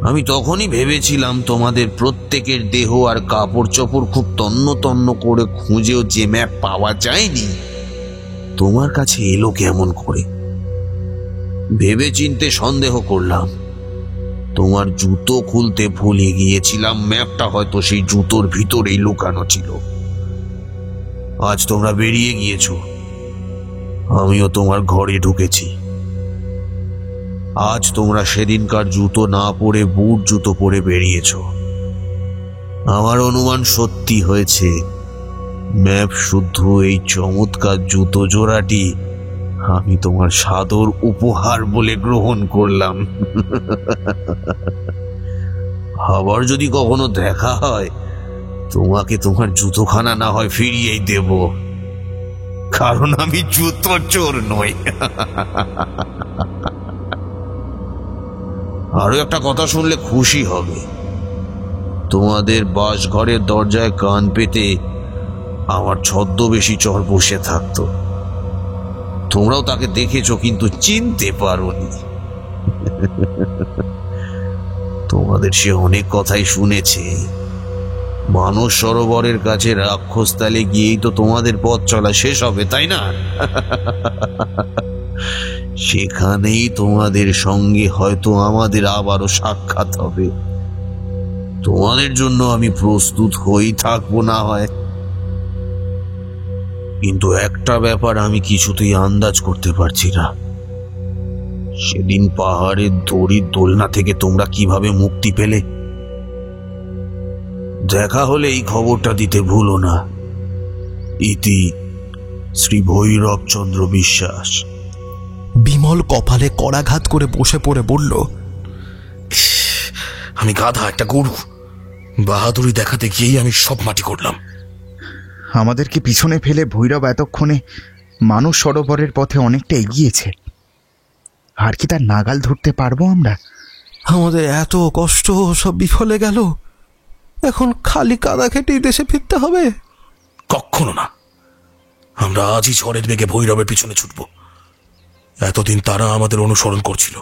আমি তখনই ভেবেছিলাম তোমাদের প্রত্যেকের দেহ আর কাপড় চোপড় খুব তন্ন তন্ন করে খুঁজেও যে ম্যাপ পাওয়া যায়নি, তোমার কাছে এলো কেমন করে। ভেবে চিন্তে সন্দেহ করলাম। তোমার জুতো খুলতে ভুলে গিয়েছিলাম, ম্যাপটা হয়তো সেই জুতোর ভিতরেই লুকানো ছিল। আজ তোমরা বেরিয়ে গিয়েছ, আমিও তোমার ঘরে ঢুকেছি। আজ তোমরা সেদিনকার জুতো না পরে বুট জুতো পরে বেরিয়েছ। আমার অনুমান সত্যি হয়েছে। ম্যাপ শুদ্ধ এই চমৎকার জুতো জোড়াটি আমি তোমার সাদর উপহার বলে গ্রহণ করলাম। আবার যদি কখনো দেখা হয়, তোমাকে তোমার জুতোখানা না হয় ফিরিয়েই দেব, কারণ আমি জুতো চোর নই। আরো একটা কথা শুনলে খুশি হবে। তোমাদের বাসঘরের দরজায় কান পেতে আমার ছদ্মবেশী চর বসে থাকতো। তোমরাও তাকে দেখেছো, কিন্তু চিনতে পারোনি। তোমাদের সে অনেক কথাই শুনেছে। মানস সরোবরের কাছে রাক্ষসতালে গিয়েই তো তোমাদের পথ চলা শেষ হবে, তাই না? সেখানেই তোমাদের সঙ্গে হয়তো আমাদের আবারও সাক্ষাৎ হবে। তোমাদের জন্য আমি প্রস্তুত হয়েই থাকবো না হয়। কিন্তু একটা ব্যাপার আমি কিছুতেই আন্দাজ করতে পারছি না। সেদিন পাহাড়ের দড়ির দোলনা থেকে তোমরা কিভাবে মুক্তি পেলে? দেখা হলে এই খবরটা দিতে ভুলো না। ইতি, শ্রী ভৈরবচন্দ্র বিশ্বাস। বিমল কপালে করাঘাত করে বসে পড়ে বলল, আমি গাধা, একটা গরু। বাহাদুরি দেখাতে গিয়েই আমি সব মাটি করলাম। আমাদেরকে পিছনে ফেলে ভৈরব এতক্ষণে মানস সরোবরের পথে অনেকটা এগিয়েছে। আর কি তার নাগাল ধরতে পারবো আমরা? আমাদের এত কষ্ট সব বিফলে গেল। এখন খালি কাদা খেটেই দেশে ফিরতে হবে? কখনো না। আমরা আজই ঝড়ের বেগে ভৈরবের পিছনে ছুটব। এতদিন তারা আমাদের অনুসরণ করছিল,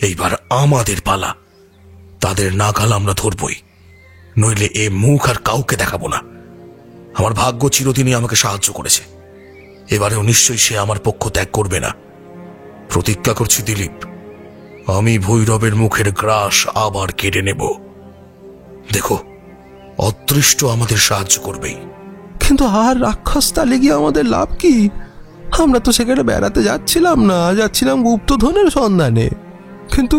এইবার আমাদের পালা। তাদের নাগাল আমরা ধরবই, নইলে এ মুখ আর কাউকে দেখাবো না। আমার ভাগ্য চিরদিনই আমাকে সাহায্য করেছে, এবারেও নিশ্চয়ই সে আমার পক্ষ ত্যাগ করবে না। প্রতিজ্ঞা করছি দিলীপ, আমি ভৈরবের মুখের গ্রাস আবার কেড়ে নেব। দেখো, অদৃষ্ট আমাদের সাহায্য করবেই। কিন্তু আর রাক্ষস তালে গিয়ে আমাদের লাভ কি? আমরা তো সেখানে বেড়াতে যাচ্ছিলাম না, যাচ্ছিলাম গুপ্তধনের সন্ধানে। কিন্তু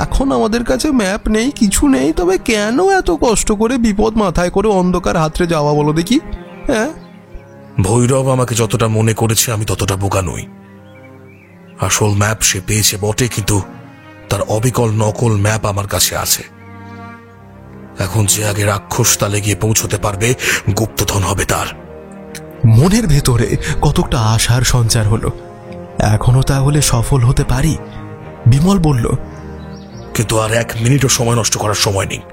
এখন আমাদের কাছে ম্যাপ নেই, কিছু নেই। তবে কেন এত কষ্ট করে বিপদ মাথায় করে অন্ধকার হাতড়ে যাওয়া বলো দেখি? হ্যাঁ, ভৈরব আমাকে যতটা মনে করেছে আমি ততটা বোকা নই। আসল ম্যাপ সে পেয়েছে বটে, কিন্তু তার অবিকল নকল ম্যাপ আমার কাছে আছে। এখন যে আগে রাক্ষস তালে গিয়ে পৌঁছতে পারবে, গুপ্তধন হবে তার। মনের ভেতরে কতকটা আশার সঞ্চার হলো। এখনো তাহলে সফল হতে পারি। বিমল বলল, কিন্তু আর এক মিনিটও সময় নষ্ট করার সময় নেই।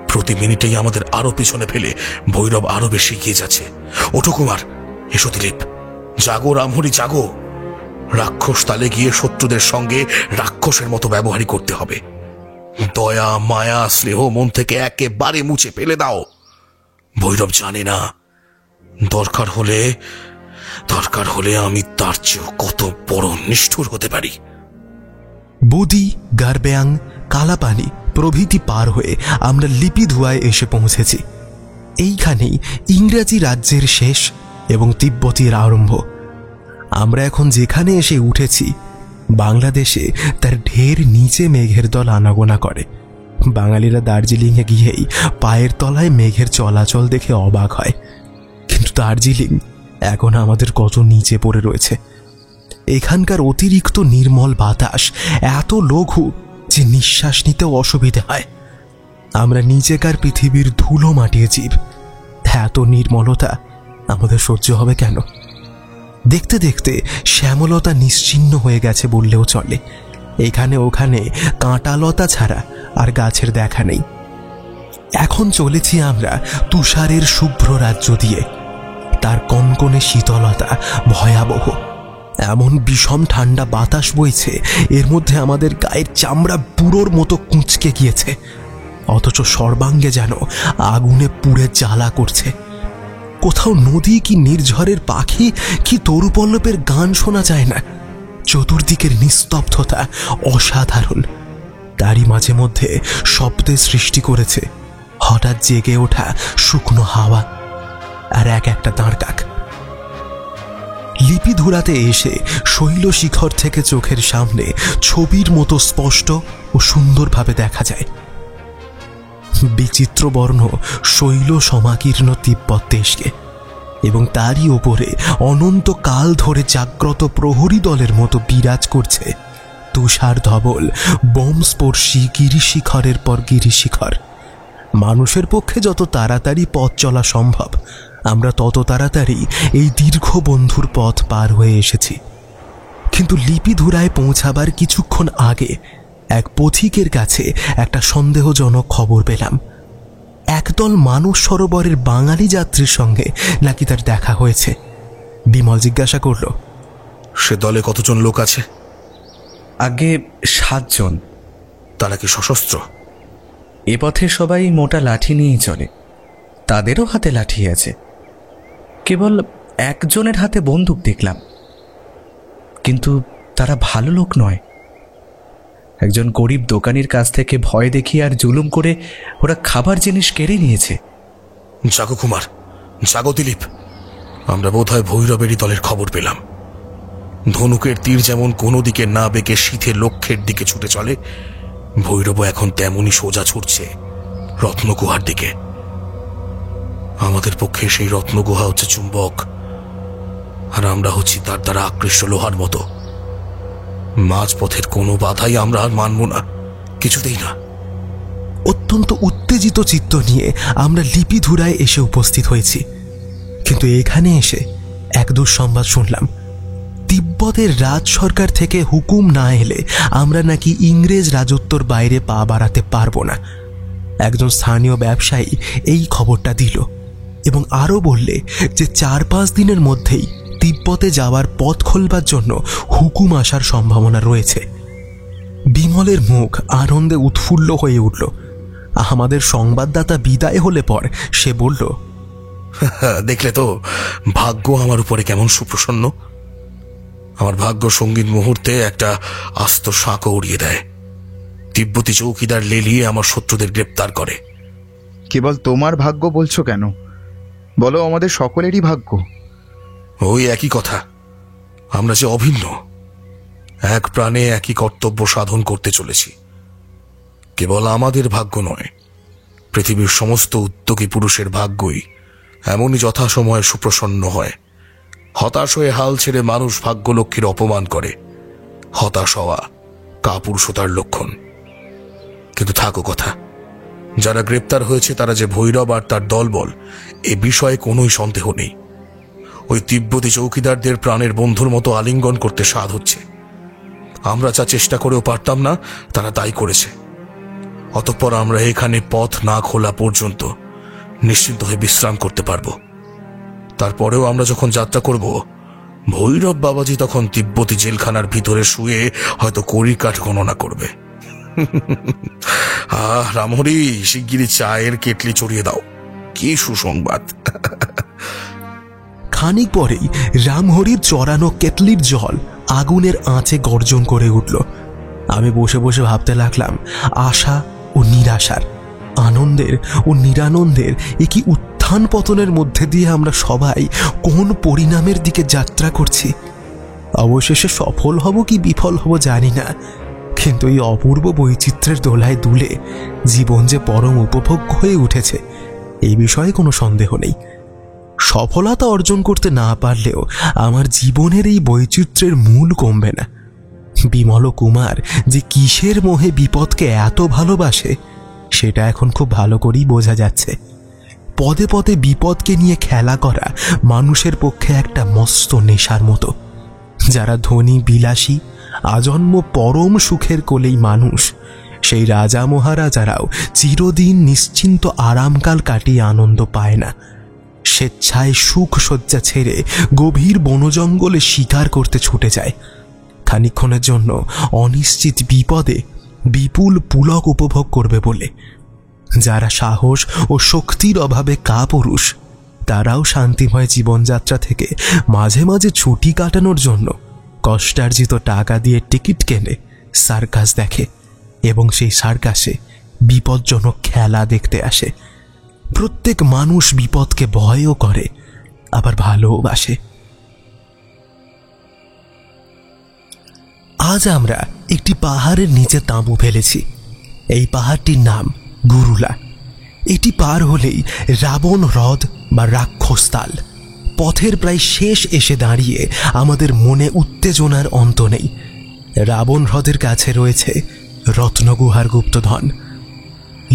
প্রতি মিনিটেই আমাদের আরো পিছনে ফেলে ভৈরব আরো বেশি এগিয়ে যাচ্ছে। ওঠো কুমার, এসো দিলীপ, জাগো রামহরি জাগো। রাক্ষস তালে গিয়ে শত্রুদের সঙ্গে রাক্ষসের মতো ব্যবহারই করতে হবে। দয়া মায়া স্নেহ মন থেকে একেবারে মুছে ফেলে দাও। ভৈরব জানে না, দরকার হলে আমি তার চেয়েও কত বড় নিষ্ঠুর হতে পারি। বুদি, গারবেয়াং, কালাপানি প্রভৃতি পার হয়ে আমরা লিপিধুয়ায় এসে পৌঁছেছি। এইখানেই ইংরাজি রাজ্যের শেষ এবং তিব্বতের আরম্ভ। আমরা এখন যেখানে এসে উঠেছি, বাংলাদেশে তার ঢের নিচে মেঘের দল আনাগোনা করে। বাঙালিরা দার্জিলিংয়ে গিয়েই পায়ের তলায় মেঘের চলাচল দেখে অবাক হয়। কিন্তু দার্জিলিং এখন আমাদের কত নিচে পড়ে রয়েছে। এখানকার অতিরিক্ত নির্মল বাতাস এত লঘু যে নিঃশ্বাস নিতেও অসুবিধে হয়। আমরা নিচেকার পৃথিবীর ধুলো মাটিয়ে জীব, এত নির্মলতা আমাদের সহ্য হবে কেন? দেখতে দেখতে শ্যামলতা নিশ্চিহ্ন হয়ে গেছে বললেও চলে। এখানে ওখানে কাঁটালতা ছাড়া আর গাছের দেখা নেই। এখন চলেছি আমরা তুষারের শুভ্র রাজ্য দিয়ে। তার কনকনে শীতলতা ভয়াবহ। এমন বিষম ঠান্ডা বাতাস বইছে, এর মধ্যে আমাদের গায়ের চামড়া বুড়োর মতো কুঁচকে গিয়েছে, অথচ সর্বাঙ্গে যেন আগুনে পুড়ে জ্বালা করছে। কোথাও নদী কি নির্ঝরের পাখি কি তরুপল্লবের গান শোনা যায় না। চতুর্দিকের নিস্তব্ধতা অসাধারণ। তারই মাঝে মধ্যে শব্দের সৃষ্টি করেছে হঠাৎ জেগে ওঠা শুকনো হাওয়া আর এক একটা দাঁড়কাক। লিপিধুরাতে এসে শৈলশিখর থেকে চোখের সামনে ছবির মতো স্পষ্ট ও সুন্দরভাবে দেখা যায় বিচিত্র বর্ণ শৈল সমাকীর্ণ তিব্বত দেশকে, এবং তারই ওপরে অনন্তকাল ধরে জাগ্রত প্রহরী দলের মতো বিরাজ করছে তুষার ধবল বোমস্পর্শী গিরিশিখরের পর গিরিশিখর। মানুষের পক্ষে যত তাড়াতাড়ি পথ চলা সম্ভব, আমরা তত তাড়াতাড়ি এই দীর্ঘ বন্ধুর পথ পার হয়ে এসেছি। কিন্তু লিপিধুরায় পৌঁছাবার কিছুক্ষণ আগে এক পথিকের কাছে একটা সন্দেহজনক খবর পেলাম। একদল মানস সরোবরের বাঙালি যাত্রীর সঙ্গে নাকি তার দেখা হয়েছে। বিমল জিজ্ঞাসা করল, সে দলে কতজন লোক আছে? আগে 7 জন। তারা কি সশস্ত্র? এ পথে সবাই মোটা লাঠি নিয়েই চলে, তাদেরও হাতে লাঠি আছে। কেবল একজনের হাতে বন্দুক দেখলাম, কিন্তু তারা ভালো লোক নয়। একজন গরিব দোকানির কাছ থেকে ভয় দেখিয়ে আর জুলুম করে ওরা খাবার জিনিস কেড়ে নিয়েছে। জাগো কুমার, জাগো দিলীপ, আমরা বোধহয় ভৈরবেরই দলের খবর পেলাম। ধনুকের তীর যেমন কোনো দিকে না বেঁকে শীতে লক্ষ্যের দিকে ছুটে চলে, ভৈরব এখন তেমনই সোজা ছুটছে রত্নগুহার দিকে। আমাদের পক্ষে সেই রত্নগুহা হচ্ছে চুম্বক, আর আমরা হচ্ছি তার দ্বারা আকৃষ্ট লোহার মতো। মাঝপথের কোনো বাধাই আমরা আর মানব না, কিছুতেই না। অত্যন্ত উত্তেজিত চিত্ত নিয়ে আমরা লিপিধুরায় এসে উপস্থিত হয়েছি। কিন্তু এখানে এসে এক দুঃসংবাদ শুনলাম। তিব্বতের রাজ সরকার থেকে হুকুম না এলে আমরা নাকি ইংরেজ রাজত্বর বাইরে পা বাড়াতে পারবো না। একজন স্থানীয় ব্যবসায়ী এই খবরটা দিল এবং আরও বললে যে 4-5 দিনের মধ্যেই তিব্বতে যাওয়ার পথ খোলবার জন্য হুকুম আসার সম্ভাবনা রয়েছে। বিমলের মুখ আনন্দে উৎফুল্ল হয়ে উঠল। আমাদের সংবাদদাতা বিদায় হলে পর সে বলল, দেখলে তো ভাগ্য আমার উপরে কেমন সুপ্রসন্ন। আমার ভাগ্য সঙ্গীত মুহূর্তে একটা আস্ত শাঁকও উড়িয়ে দেয়। তিব্বতী চৌকিদার লেলিয়ে আমার শত্রুদের গ্রেপ্তার করে। কেবল তোমার ভাগ্য বলছো কেন? বলো আমাদের সকলেরই ভাগ্য। ওই একই কথা, আমরা যে অভিন্ন, এক প্রাণে একই কর্তব্য সাধন করতে চলেছি। কেবল আমাদের ভাগ্য নয়, পৃথিবীর সমস্ত উদ্যোগী পুরুষের ভাগ্যই এমনই যথাসময়ে সুপ্রসন্ন হয়। হতাশ হয়ে হাল ছেড়ে মানুষ ভাগ্যলক্ষ্মীর অপমান করে। হতাশ হওয়া কাপুরুষতার লক্ষণ। কিন্তু থাকো কথা, যারা গ্রেপ্তার হয়েছে তারা যে ভৈরব আর তার দলবল, এ বিষয়ে কোনোই সন্দেহ নেই। ওই তিব্বতী চৌকিদারদের প্রাণের বন্ধুর মতো আলিঙ্গন করতে সাধ হচ্ছে। আমরা যা চেষ্টা করেও পারতাম না, তারা তাই করেছে। অতঃপর আমরা এখানে পথ না খোলা পর্যন্ত নিশ্চিন্ত হয়ে বিশ্রাম করতে পারবো। তারপরেও আমরা যখন যাত্রা করব, ভৈরব বাবাজি তখন তিব্বতী জেলখানার ভিতরে শুয়ে হয়তো কড়িকাঠ গণনা করবে। রামহরি, শিগগিরই চায়ের কেটলি চড়িয়ে দাও, কি সুসংবাদ। খানিক পরেই রামহরির চড়ানো কেটলির জল আগুনের আঁচে গর্জন করে উঠল। আমি বসে বসে ভাবতে লাগলাম আশা ও নিরাশার, আনন্দের ও নিরানন্দের একই উত্থান পতনের মধ্যে দিয়ে আমরা সবাই কোন পরিণামের দিকে যাত্রা করছি। অবশেষে সফল হব কি বিফল হব জানি না, কিন্তু এই অপূর্ব বৈচিত্র্যের দোলায় দুলে জীবন যে পরম উপভোগ্য হয়ে উঠেছে এই বিষয়ে কোনো সন্দেহ নেই। সফলতা অর্জন করতে না পারলেও আমার জীবনের এই বৈচিত্র্যের মূল কমবে না। বিমল কুমার যে কিসের মোহে বিপদকে এত ভালোবাসে সেটা এখন খুব ভালো করেই বোঝা যাচ্ছে। পদে পদে বিপদকে নিয়ে খেলা করা মানুষের পক্ষে একটা মস্ত নেশার মতো। যারা ধনী বিলাসী আজন্ম পরম সুখের কোলেই মানুষ, সেই রাজা মহারাজারাও চিরদিন নিশ্চিন্ত আরামকাল কাটিয়ে আনন্দ পায় না। স্বেচ্ছায় সুখ শয্যা ছেড়ে গভীর বনজঙ্গলে শিকার করতে ছুটে যায়, খানিকক্ষণের জন্য অনিশ্চিত বিপদে বিপুল পুলক উপভোগ করবে বলে। যারা সাহস ও শক্তির অভাবে কাপুরুষ, তারাও শান্তিময় জীবনযাত্রা থেকে মাঝে মাঝে ছুটি কাটানোর জন্য কষ্টার্জিত টাকা দিয়ে টিকিট কেনে সার্কাস দেখে এবং সেই সার্কাসে বিপজ্জনক খেলা দেখতে আসে। প্রত্যেক মানুষ বিপদকে ভয়ও করে, আবার ভালোবাসে। আজ আমরা একটি পাহাড়ের নিচে তাঁবু ফেলেছি। এই পাহাড়টির নাম গুরুলা। এটি পার হলেই রাবণ হ্রদ বা রাক্ষসতাল। পথের প্রায় শেষ এসে দাঁড়িয়ে আমাদের মনে উত্তেজনার অন্ত নেই। রাবণ হ্রদের কাছে রয়েছে রত্নগুহার গুপ্তধন।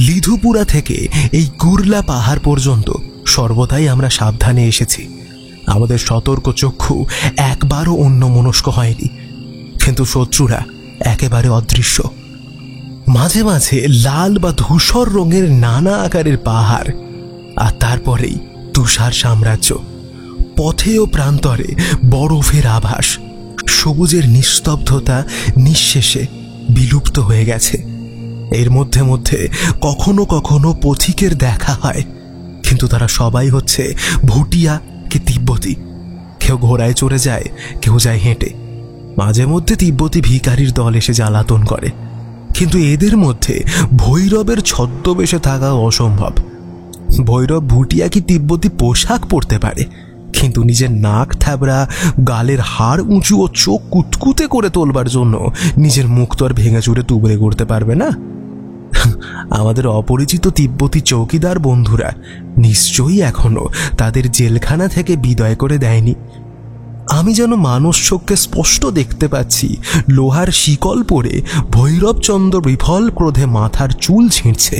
লিধুপুরা থেকে এই গুরলা পাহাড় পর্যন্ত সর্বদাই আমরা সাবধানে এসেছি। আমাদের সতর্ক চক্ষু একবারও অন্যমনস্ক হয়নি, কিন্তু শত্রুরা একেবারে অদৃশ্য। মাঝে মাঝে লাল বা ধূসর রঙের নানা আকারের পাহাড়, আর তারপরেই তুষার সাম্রাজ্য। পথে ও প্রান্তরে বরফের আভাস। সবুজের নিস্তব্ধতা নিঃশেষে বিলুপ্ত হয়ে গেছে। এর মধ্যে মধ্যে কখনো কখনো পথিকের দেখা হয়, কিন্তু তারা সবাই হচ্ছে ভুটিয়া কি তিব্বতী। কেউ ঘোড়ায় চড়ে যায়, কেউ যায় হেঁটে। মাঝে মধ্যে তিব্বতী ভিখারির দল এসে জ্বালাতন করে, কিন্তু এদের মধ্যে ভৈরবের ছদ্মবেশে থাকা অসম্ভব। ভৈরব ভুটিয়া কি তিব্বতী পোশাক পরতে পারে, কিন্তু নিজের নাক থ্যাবড়া, গালের হাড় উঁচু ও চোখ কুতকুতে করে তোলবার জন্য নিজের মুখ তো আর ভেঙে চুরে তুবড়ে করতে পারবে না। আমাদের অপরিচিত তিব্বতী চৌকিদার বন্ধুরা নিশ্চয়ই এখনো তাদের জেলখানা থেকে বিদায় করে দেয়নি। আমি যেন মানস চোখকে স্পষ্ট দেখতে পাচ্ছি লোহার শিকল পরে ভৈরবচন্দ্র বিফল ক্রোধে মাথার চুল ছিঁড়ছে,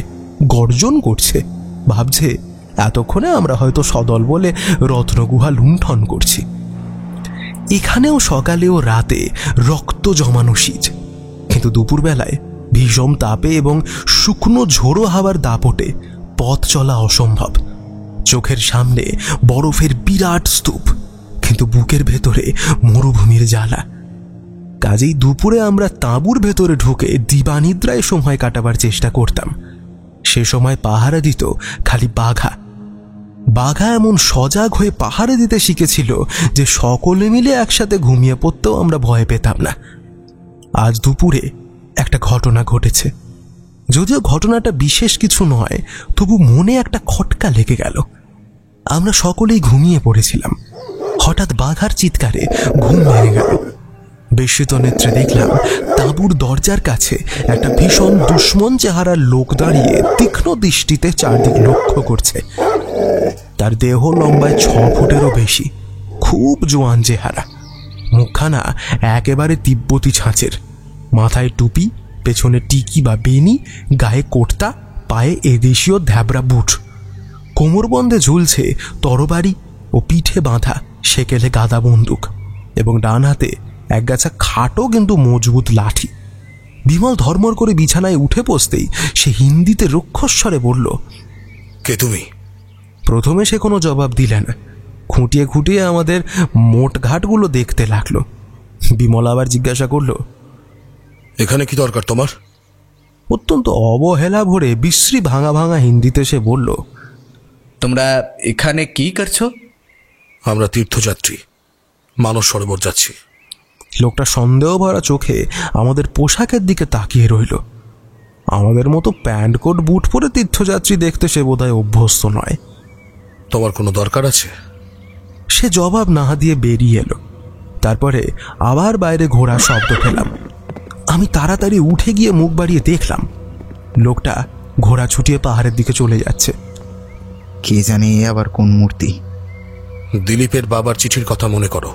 গর্জন করছে, ভাবছে এতক্ষণে আমরা হয়তো সদল বলে রত্নগুহা লুণ্ঠন করছি। এখানেও সকালে ও রাতে রক্ত জমানো শীত, কিন্তু দুপুরবেলায় ভীষণ তাপে এবং শুকনো ঝোড়ো হাওয়ার দাপটে পথ চলা অসম্ভব। চোখের সামনে বরফের বিরাট স্তূপ, কিন্তু বুকের ভেতরে মরুভূমির জ্বালা। কাজেই দুপুরে আমরা তাঁবুর ভেতরে ঢুকে দিবানিদ্রায় সময় কাটাবার চেষ্টা করতাম। সে সময় পাহারা দিত খালি বাঘা। বাঘা এমন সজাগ হয়ে পাহারা দিতে শিখেছিল যে সকলে মিলে একসাথে ঘুমিয়ে পড়তেও আমরা ভয় পেতাম না। আজ দুপুরে একটা ঘটনা ঘটেছে। যদিও ঘটনাটা বিশেষ কিছু নয়, তবু মনে একটা খটকা লেগে গেল। আমরা সকলেই ঘুমিয়ে পড়েছিলাম। হঠাৎ বাঘার চিৎকারে ঘুম ভেঙে গেল। বিস্মিত নেত্রে দেখলাম তাঁবুর দরজার কাছে একটা ভীষণ দুশ্মন চেহারার লোক দাঁড়িয়ে তীক্ষ্ণ দৃষ্টিতে চারদিক লক্ষ্য করছে। তার দেহ লম্বায় 6 ফুটেরও বেশি, খুব জোয়ান চেহারা, মুখখানা একেবারে তিব্বতী ছাঁচের, মাথায় টুপি, পেছনে টিকি বা বেনি, গায়ে কোটতা, পায়ে এদেশীয় ধ্যাবরা বুট, কোমরবন্ধে ঝুলছে তরবারি ও পিঠে বাঁধা সেকেলে গাদা বন্দুক, এবং ডান হাতে একগাছা খাটো কিন্তু মজবুত লাঠি। বিমল ধর্মর করে বিছানায় উঠে বসতেই সে হিন্দিতে রুক্ষস্বরে বলল, কে তুমি? প্রথমে সে কোনো জবাব দিলে না, খুঁটিয়ে খুঁটিয়ে আমাদের মোট ঘাটগুলো দেখতে লাগলো। বিমল আবার জিজ্ঞাসা করল, এখানে কি দরকার তোমার? অত্যন্ত অবহেলা ভরে বিশ্রী ভাঙা ভাঙা হিন্দিতে সে বলল, তোমরা এখানে কি করছো? আমরা তীর্থযাত্রী, মানস সরোবর যাচ্ছি। লোকটা সন্দেহ ভরা চোখে আমাদের পোশাকের দিকে তাকিয়ে রইল। আমাদের মতো প্যান্ট কোট বুট পরে তীর্থযাত্রী দেখতে সে বোধহয় অভ্যস্ত নয়। তোমার কোনো দরকার আছে? সে জবাব না দিয়ে বেরিয়ে এলো। তারপরে আবার বাইরে ঘোড়ার শব্দ পেলাম। আমি তাড়াতাড়ি উঠে গিয়ে মুখ বাড়িয়ে দেখলাম লোকটা ঘোড়া ছুটিয়ে পাহাড়ের দিকে চলে যাচ্ছে। কে জানে এ আবার কোন মূর্তি? দিলীপের বাবার চিঠির কথা মনে করো।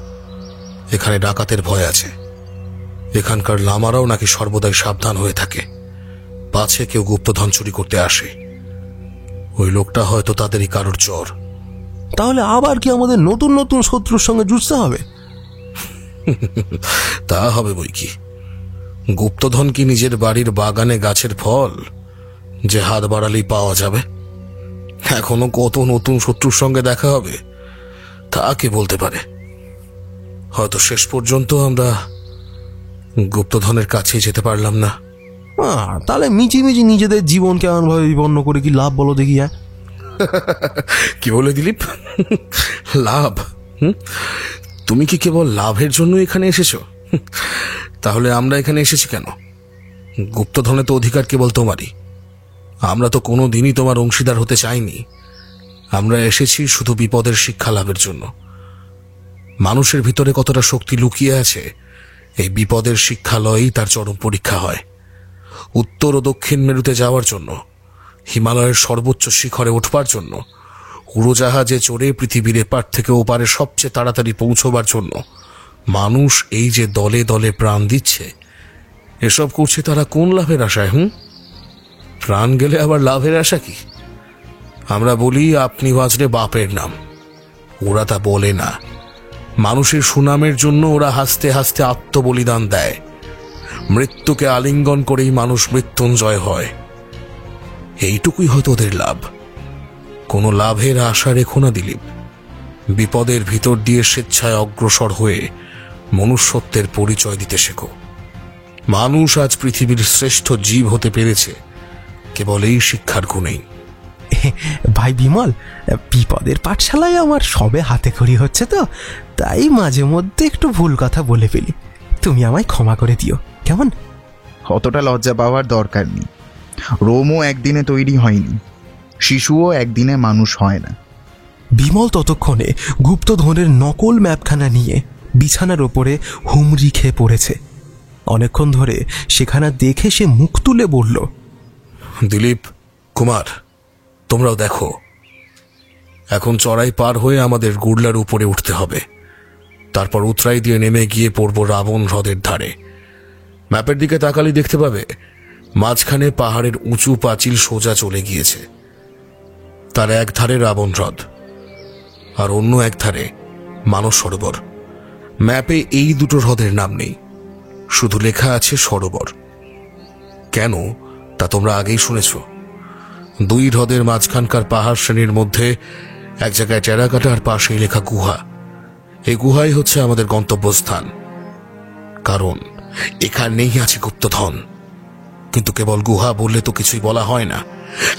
এখানে ডাকাতের ভয় আছে। এখানকার লামারাও নাকি সর্বদাই সাবধান হয়ে থাকে, পাছে কেউ গুপ্তধন চুরি করতে আসে। ওই লোকটা হয়তো তাদেরই কারোর চর। তাহলে আবার কি আমাদের নতুন নতুন শত্রুর সঙ্গে যুঝতে হবে? তা হবে বই কি। গুপ্তধন কি নিজের বাড়ির বাগানে গাছের ফল যে হাত বাড়ালেই পাওয়া যাবে? এখনো কত নতুন শত্রুর সঙ্গে দেখা হবে তা কে বলতে পারে। হয়তো শেষ পর্যন্ত আমরা গুপ্তধনের কাছে যেতে পারলাম না। তাহলে মিছিমিছি নিজেদের জীবনকে এমনভাবে বিপন্ন করে কি লাভ বলো দেখি? হ্যাঁ, কি বলে দিলীপ? লাভ? তুমি কি কেবল লাভের জন্য এখানে এসেছো? তাহলে আমরা এখানে এসেছি কেন? গুপ্তধনে তো অধিকার কেবল তোমারই। আমরা তো কোনো দিনই তোমার অংশীদার হতে চাইনি। আমরা এসেছি শুধু বিপদের শিক্ষা লাভের জন্য। মানুষের ভিতরে কতটা শক্তি লুকিয়ে আছে এই বিপদের শিক্ষালয়েই তার চরম পরীক্ষা হয়। উত্তর ও দক্ষিণ মেরুতে যাওয়ার জন্য, হিমালয়ের সর্বোচ্চ শিখরে উঠবার জন্য, উড়োজাহাজে চড়ে পৃথিবীর এপার থেকে ওপারে সবচেয়ে তাড়াতাড়ি পৌঁছবার জন্য মানুষ এই যে দলে দলে প্রাণ দিচ্ছে, এসব করছে তারা কোন লাভের আশায়? প্রাণ গেলে আবার লাভের আশা কি? আমরা বলি আপনি বাঁচলে বাপের নাম। ওরা তা বলে না। মানুষের সুনামের জন্য ওরা হাসতে হাসতে আত্মবলিদান দেয়। মৃত্যুকে আলিঙ্গন করেই মানুষ মৃত্যুঞ্জয় হয়। এইটুকুই হয়তো ওদের লাভ। কোনো লাভের আশা রেখো না দিলীপ। বিপদের ভিতর দিয়ে স্বেচ্ছায় অগ্রসর হয়ে মনুষ্যত্বের পরিচয় দিতে শেখো। মানুষ আজ পৃথিবীর শ্রেষ্ঠ জীব হতে পেরেছে কেবল এই শিক্ষার গুণেই। ভাই বিমল, বিপদের পাঠশালায় আমার সবে হাতে খড়ি হচ্ছে তো, তাই মাঝে মধ্যে একটু ভুল কথা বলে ফেলি। তুমি আমায় ক্ষমা করে দিও, কেমন? অতটা লজ্জা পাওয়ার দরকার নেই। রোমও একদিনে তৈরি হয়নি, শিশুও একদিনে মানুষ হয় না। বিমল ততক্ষণে গুপ্তধনের নকল ম্যাপখানা নিয়ে বিছানার ওপরে হুমড়ি খেয়ে পড়েছে। অনেকক্ষণ ধরে সেখানা দেখে সে মুখ তুলে বলল, দিলীপ, কুমার, তোমরাও দেখো। এখন চড়াই পার হয়ে আমাদের গুড়লার উপরে উঠতে হবে। তারপর উতরাই দিয়ে নেমে গিয়ে পড়ব রাবণ হ্রদের ধারে। ম্যাপের দিকে তাকালে দেখতে পাবে মাঝখানে পাহাড়ের উঁচু পাঁচিল সোজা চলে গিয়েছে। তার এক ধারে রাবণ হ্রদ আর অন্য এক ধারে মানস সরোবর। ম্যাপে এই দুটো হ্রদের নাম নেই, শুধু লেখা আছে সরোবর। কেন তা তোমরা আগেই শুনেছ। দুই হ্রদের মাঝখানকার পাহাড় শ্রেণীর মধ্যে এক জায়গায় টেরাকাটার পাশেই লেখা গুহা। এই গুহাই হচ্ছে আমাদের গন্তব্যস্থান, কারণ এখানেই আছে গুপ্তধন। কিন্তু কেবল গুহা বললে তো কিছুই বলা হয় না।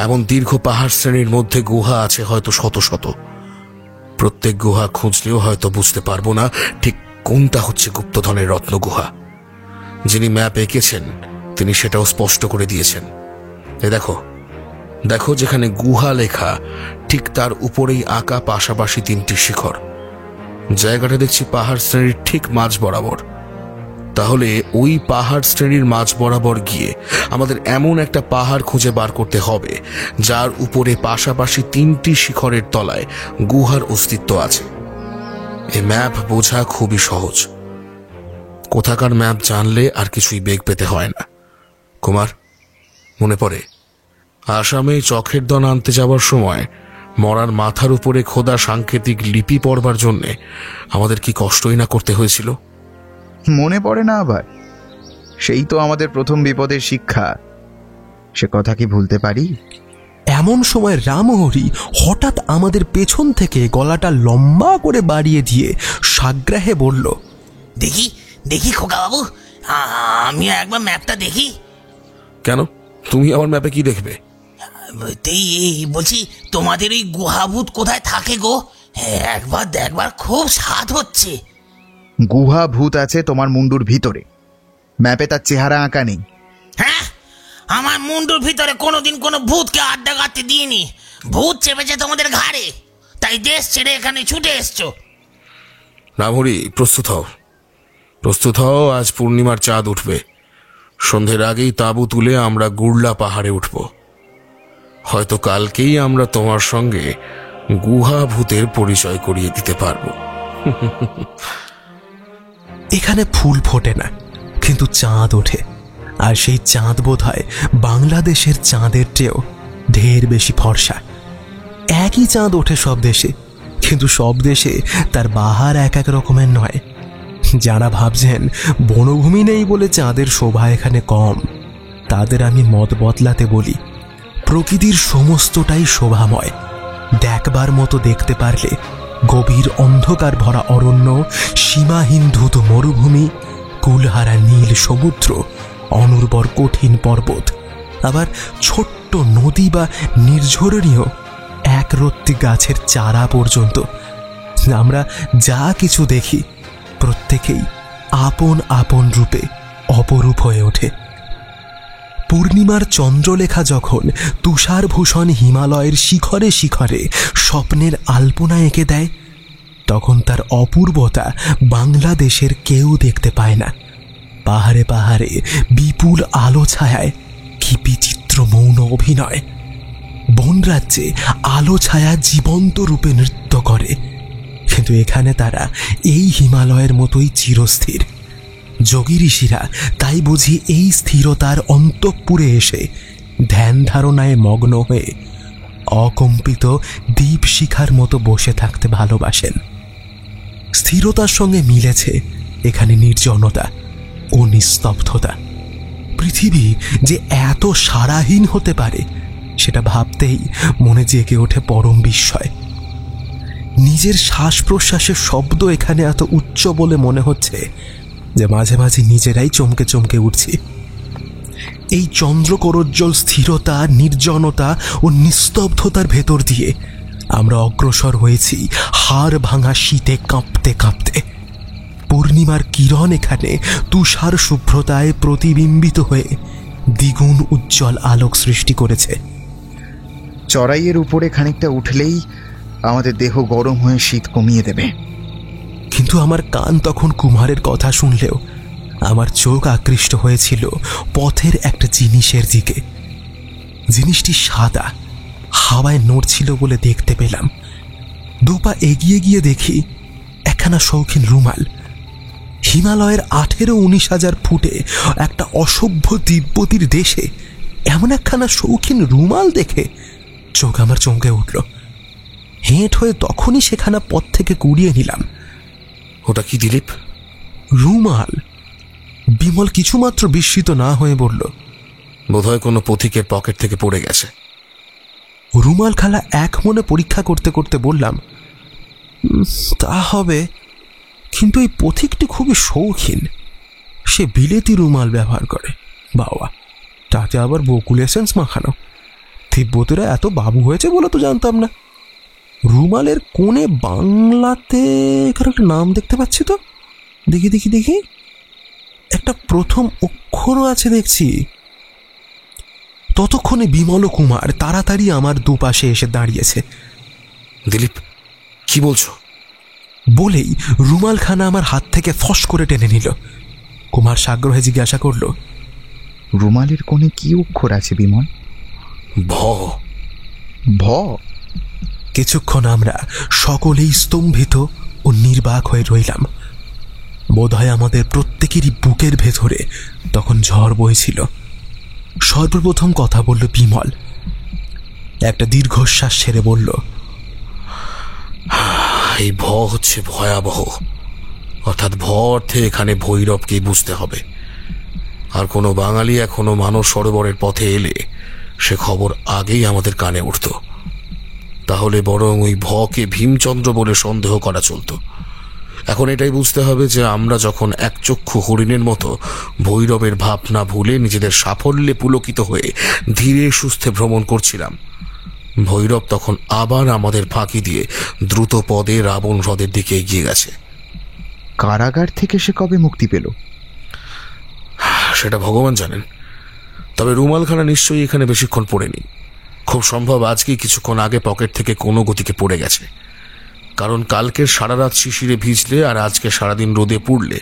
এমন দীর্ঘ পাহাড় শ্রেণীর মধ্যে গুহা আছে হয়তো শত শত। প্রত্যেক গুহা খুঁজলেও হয়তো বুঝতে পারবো না ঠিক কোনটা হচ্ছে গুপ্তধনের রত্ন গুহা। যিনি ম্যাপ এঁকেছেন তিনি সেটাও স্পষ্ট করে দিয়েছেন। এ দেখো দেখো, যেখানে গুহা লেখা ঠিক তার উপরেই আঁকা পাশাপাশি তিনটি শিখর। জায়গাটা দেখছি পাহাড় শ্রেণীর ঠিক মাঝ বরাবর। তাহলে ওই পাহাড় শ্রেণীর মাঝ বরাবর গিয়ে আমাদের এমন একটা পাহাড় খুঁজে বার করতে হবে যার উপরে পাশাপাশি তিনটি শিখরের তলায় গুহার অস্তিত্ব আছে। এই ম্যাপ বোঝা খুবই সহজ। কোথাকার ম্যাপ জানলে আর কিছুই বেগ পেতে হয় না। কুমার, মনে পড়ে আসামে চখের দন আনতে যাওয়ার সময় মরার মাথার উপরে খোদা সাংকেতিক লিপি পড়বার জন্যে আমাদের কি কষ্টই না করতে হয়েছিল? মনে পড়ে না আবার? সেই তো আমাদের প্রথম বিপদের শিক্ষা। সে কথা কি ভুলতে পারি? এমন সময় রামহরি হঠাৎ আমাদের পেছন থেকে গলাটা লম্বা করে বাড়িয়ে দিয়ে সাগ্রাহে বলল, দেখি দেখি খোকা বাবু, আমিও একবার ম্যাপটা দেখি। কেন, তুমি আমার ম্যাপে কি দেখবে? বলছি তোমাদের ওই গুহাভূত কোথায় থাকে গো? একবার দেখবার খুব স্বাদ হচ্ছে। গুহা ভূত আছে তোমার মুন্ডুর ভিতরে, ম্যাপে তার চেহারা আঁকা নেই। হ্যাঁ, আমার মুন্ডুর ভিতরে কোনোদিন কোনো ভূতকে আড্ডা কাটতে দিইনি। ভূত চেপেছে তোমাদের ঘাড়ে, তাই দেশ ছেড়ে এখানে ছুটে এসছো। রামহরি, প্রস্তুত হও, প্রস্তুত হও। আজ পূর্ণিমার চাঁদ উঠবে। সন্ধ্যের আগেই তাঁবু তুলে আমরা গুড়লা পাহাড়ে উঠব। হয়তো কালকেই আমরা তোমার সঙ্গে গুহা ভূতের পরিচয় করিয়ে দিতে পারবো। এখানে ফুল ফোটে না, কিন্তু চাঁদ ওঠে, আর সেই চাঁদ বোধহয় বাংলাদেশের চাঁদের চেয়েও ঢের বেশি ফর্সা। একই চাঁদ ওঠে সব দেশে, কিন্তু সব দেশে তার বাহার এক এক রকমের নয়। যারা ভাবছেন বনভূমি নেই বলে চাঁদের শোভা এখানে কম, তাদের আমি মত বদলাতে বলি, প্রকৃতির সমস্তটাই শোভাময়। দেখবার মতো দেখতে পারলে গভীর অন্ধকার ভরা অরণ্য, সীমাহীন ধূত মরুভূমি, কুলহারা নীল সমুদ্র, অনুর্বর কঠিন পর্বত, আবার ছোট্ট নদী বা নির্ঝরণীয় একরত্তি গাছের চারা পর্যন্ত, আমরা যা কিছু দেখি প্রত্যেকেই আপন আপন রূপে অপরূপ হয়ে ওঠে। পূর্ণিমার চন্দ্রলেখা যখন তুষারভূষণ হিমালয়ের শিখরে শিখরে স্বপ্নের আলপনা এঁকে দেয়, তখন তার অপূর্বতা বাংলাদেশের কেউ দেখতে পায় না। পাহাড়ে পাহাড়ে বিপুল আলো ছায়ায় কি বিচিত্র মৌন অভিনয়! বনরাজ্যে আলো ছায়া জীবন্ত রূপে নৃত্য করে, কিন্তু এখানে তারা এই হিমালয়ের মতোই চিরস্থির। যোগী ঋষিরা তাই বুঝি এই স্থিরতার অন্তঃপুরে এসে ধ্যান ধারণায় মগ্ন হয়ে অকম্পিত দীপশিখার মতো বসে থাকতে ভালোবাসেন। স্থিরতার সঙ্গে মিলেছে এখানে নির্জনতা ও নিস্তব্ধতা। পৃথিবী যে এত সারাহীন হতে পারে সেটা ভাবতেই মনে জেগে ওঠে পরম বিস্ময়। নিজের শ্বাস প্রশ্বাসের শব্দ এখানে এত উচ্চ বলে মনে হচ্ছে যে মাঝে মাঝে নিজেরাই চমকে চমকে উঠছি। এই চন্দ্রকোরোজ্জ্বল স্থিরতা, নির্জনতা ও নিস্তব্ধতার ভেতর দিয়ে আমরা অগ্রসর হয়েছি হাড় ভাঙা শীতে কাঁপতে কাঁপতে। পূর্ণিমার কিরণ এখানে তুষার শুভ্রতায় প্রতিবিম্বিত হয়ে দ্বিগুণ উজ্জ্বল আলোক সৃষ্টি করেছে। চড়াইয়ের উপরে খানিকটা উঠলেই আমাদের দেহ গরম হয়ে শীত কমিয়ে দেবে। কিন্তু আমার কান তখন কুমারের কথা শুনলেও আমার চোখ আকৃষ্ট হয়েছিল পথের একটা জিনিসের দিকে। জিনিসটি সাদা, হাওয়ায় নড়ছিল বলে দেখতে পেলাম। দুপা এগিয়ে গিয়ে দেখি একখানা শৌখিন রুমাল। হিমালয়ের 18-19 ফুটে একটা অসভ্য তিব্বতীর দেশে এমন একখানা শৌখিন রুমাল দেখে চোখ আমার চমকে উঠল। হেঁট হয়ে তখনই সেখানা পথ থেকে কুড়িয়ে নিলাম। ওটা কি দিলীপ? রুমাল। বিমল কিছুমাত্র বিস্মিত না হয়ে বলল, বোধহয় কোনো পথিকের পকেট থেকে পড়ে গেছে। রুমাল খালা এক মনে পরীক্ষা করতে করতে বললাম, তা হবে, কিন্তু এই পথিকটি খুবই শৌখিন। সে বিলেতি রুমাল ব্যবহার করে। বাবা, তাতে আবার বকুল এসেন্স মাখানো। তিব্বতীরা এত বাবু হয়েছে বলে তো জানতাম না। রুমালের কোণে বাংলাতে কারো একটা নাম দেখতে পাচ্ছি তো। দেখি দেখি দেখি, একটা প্রথম অক্ষরও আছে দেখছি। ততক্ষণে বিমল কুমার তাড়াতাড়ি আমার দুপাশে এসে দাঁড়িয়েছে। দিলীপ, কি বলছো? বলেই রুমালখানা আমার হাত থেকে ফস করে টেনে নিল। কুমার সাগ্রহে জিজ্ঞাসা করল, রুমালের কোণে কি অক্ষর আছে বিমল? ভ। ভ? কিছুক্ষণ আমরা সকলেই স্তম্ভিত ও নির্বাক হয়ে রইলাম। বোধহয় আমাদের প্রত্যেকেরই বুকের ভেতরে তখন ঝড় বইছিল। সর্বপ্রথম কথা বলল বিমল। একটা দীর্ঘশ্বাস ছেড়ে বলল, এই ভ হচ্ছে ভয়াবহ, অর্থাৎ ভ অর্থে এখানে ভৈরবকেই বুঝতে হবে। আর কোনো বাঙালি এখনো মানস সরোবরের পথে এলে সে খবর আগেই আমাদের কানে উঠত। তাহলে বরং ওই ভকে ভীমচন্দ্র বলে সন্দেহ করা চলত। এখন এটাই বুঝতে হবে যে আমরা যখন একচক্ষু হরিণের মতো ভৈরবের ভাব না ভুলে নিজেদের সাফল্যে পুলকিত হয়ে ধীরে সুস্থে ভ্রমণ করছিলাম, ভৈরব তখন আবার আমাদের ফাঁকি দিয়ে দ্রুত পদে রাবণ হ্রদের দিকে এগিয়ে গেছে। কারাগার থেকে সে কবে মুক্তি পেল সেটা ভগবান জানেন। তবে রুমালখানা নিশ্চয়ই এখানে বেশিক্ষণ পড়েনি। খুব সম্ভব আজকেই কিছুক্ষণ আগে পকেট থেকে কোনো গতিকে পড়ে গেছে। কারণ কালকের সারা রাত শিশিরে ভিজলে আর আজকে সারাদিন রোদে পুড়লে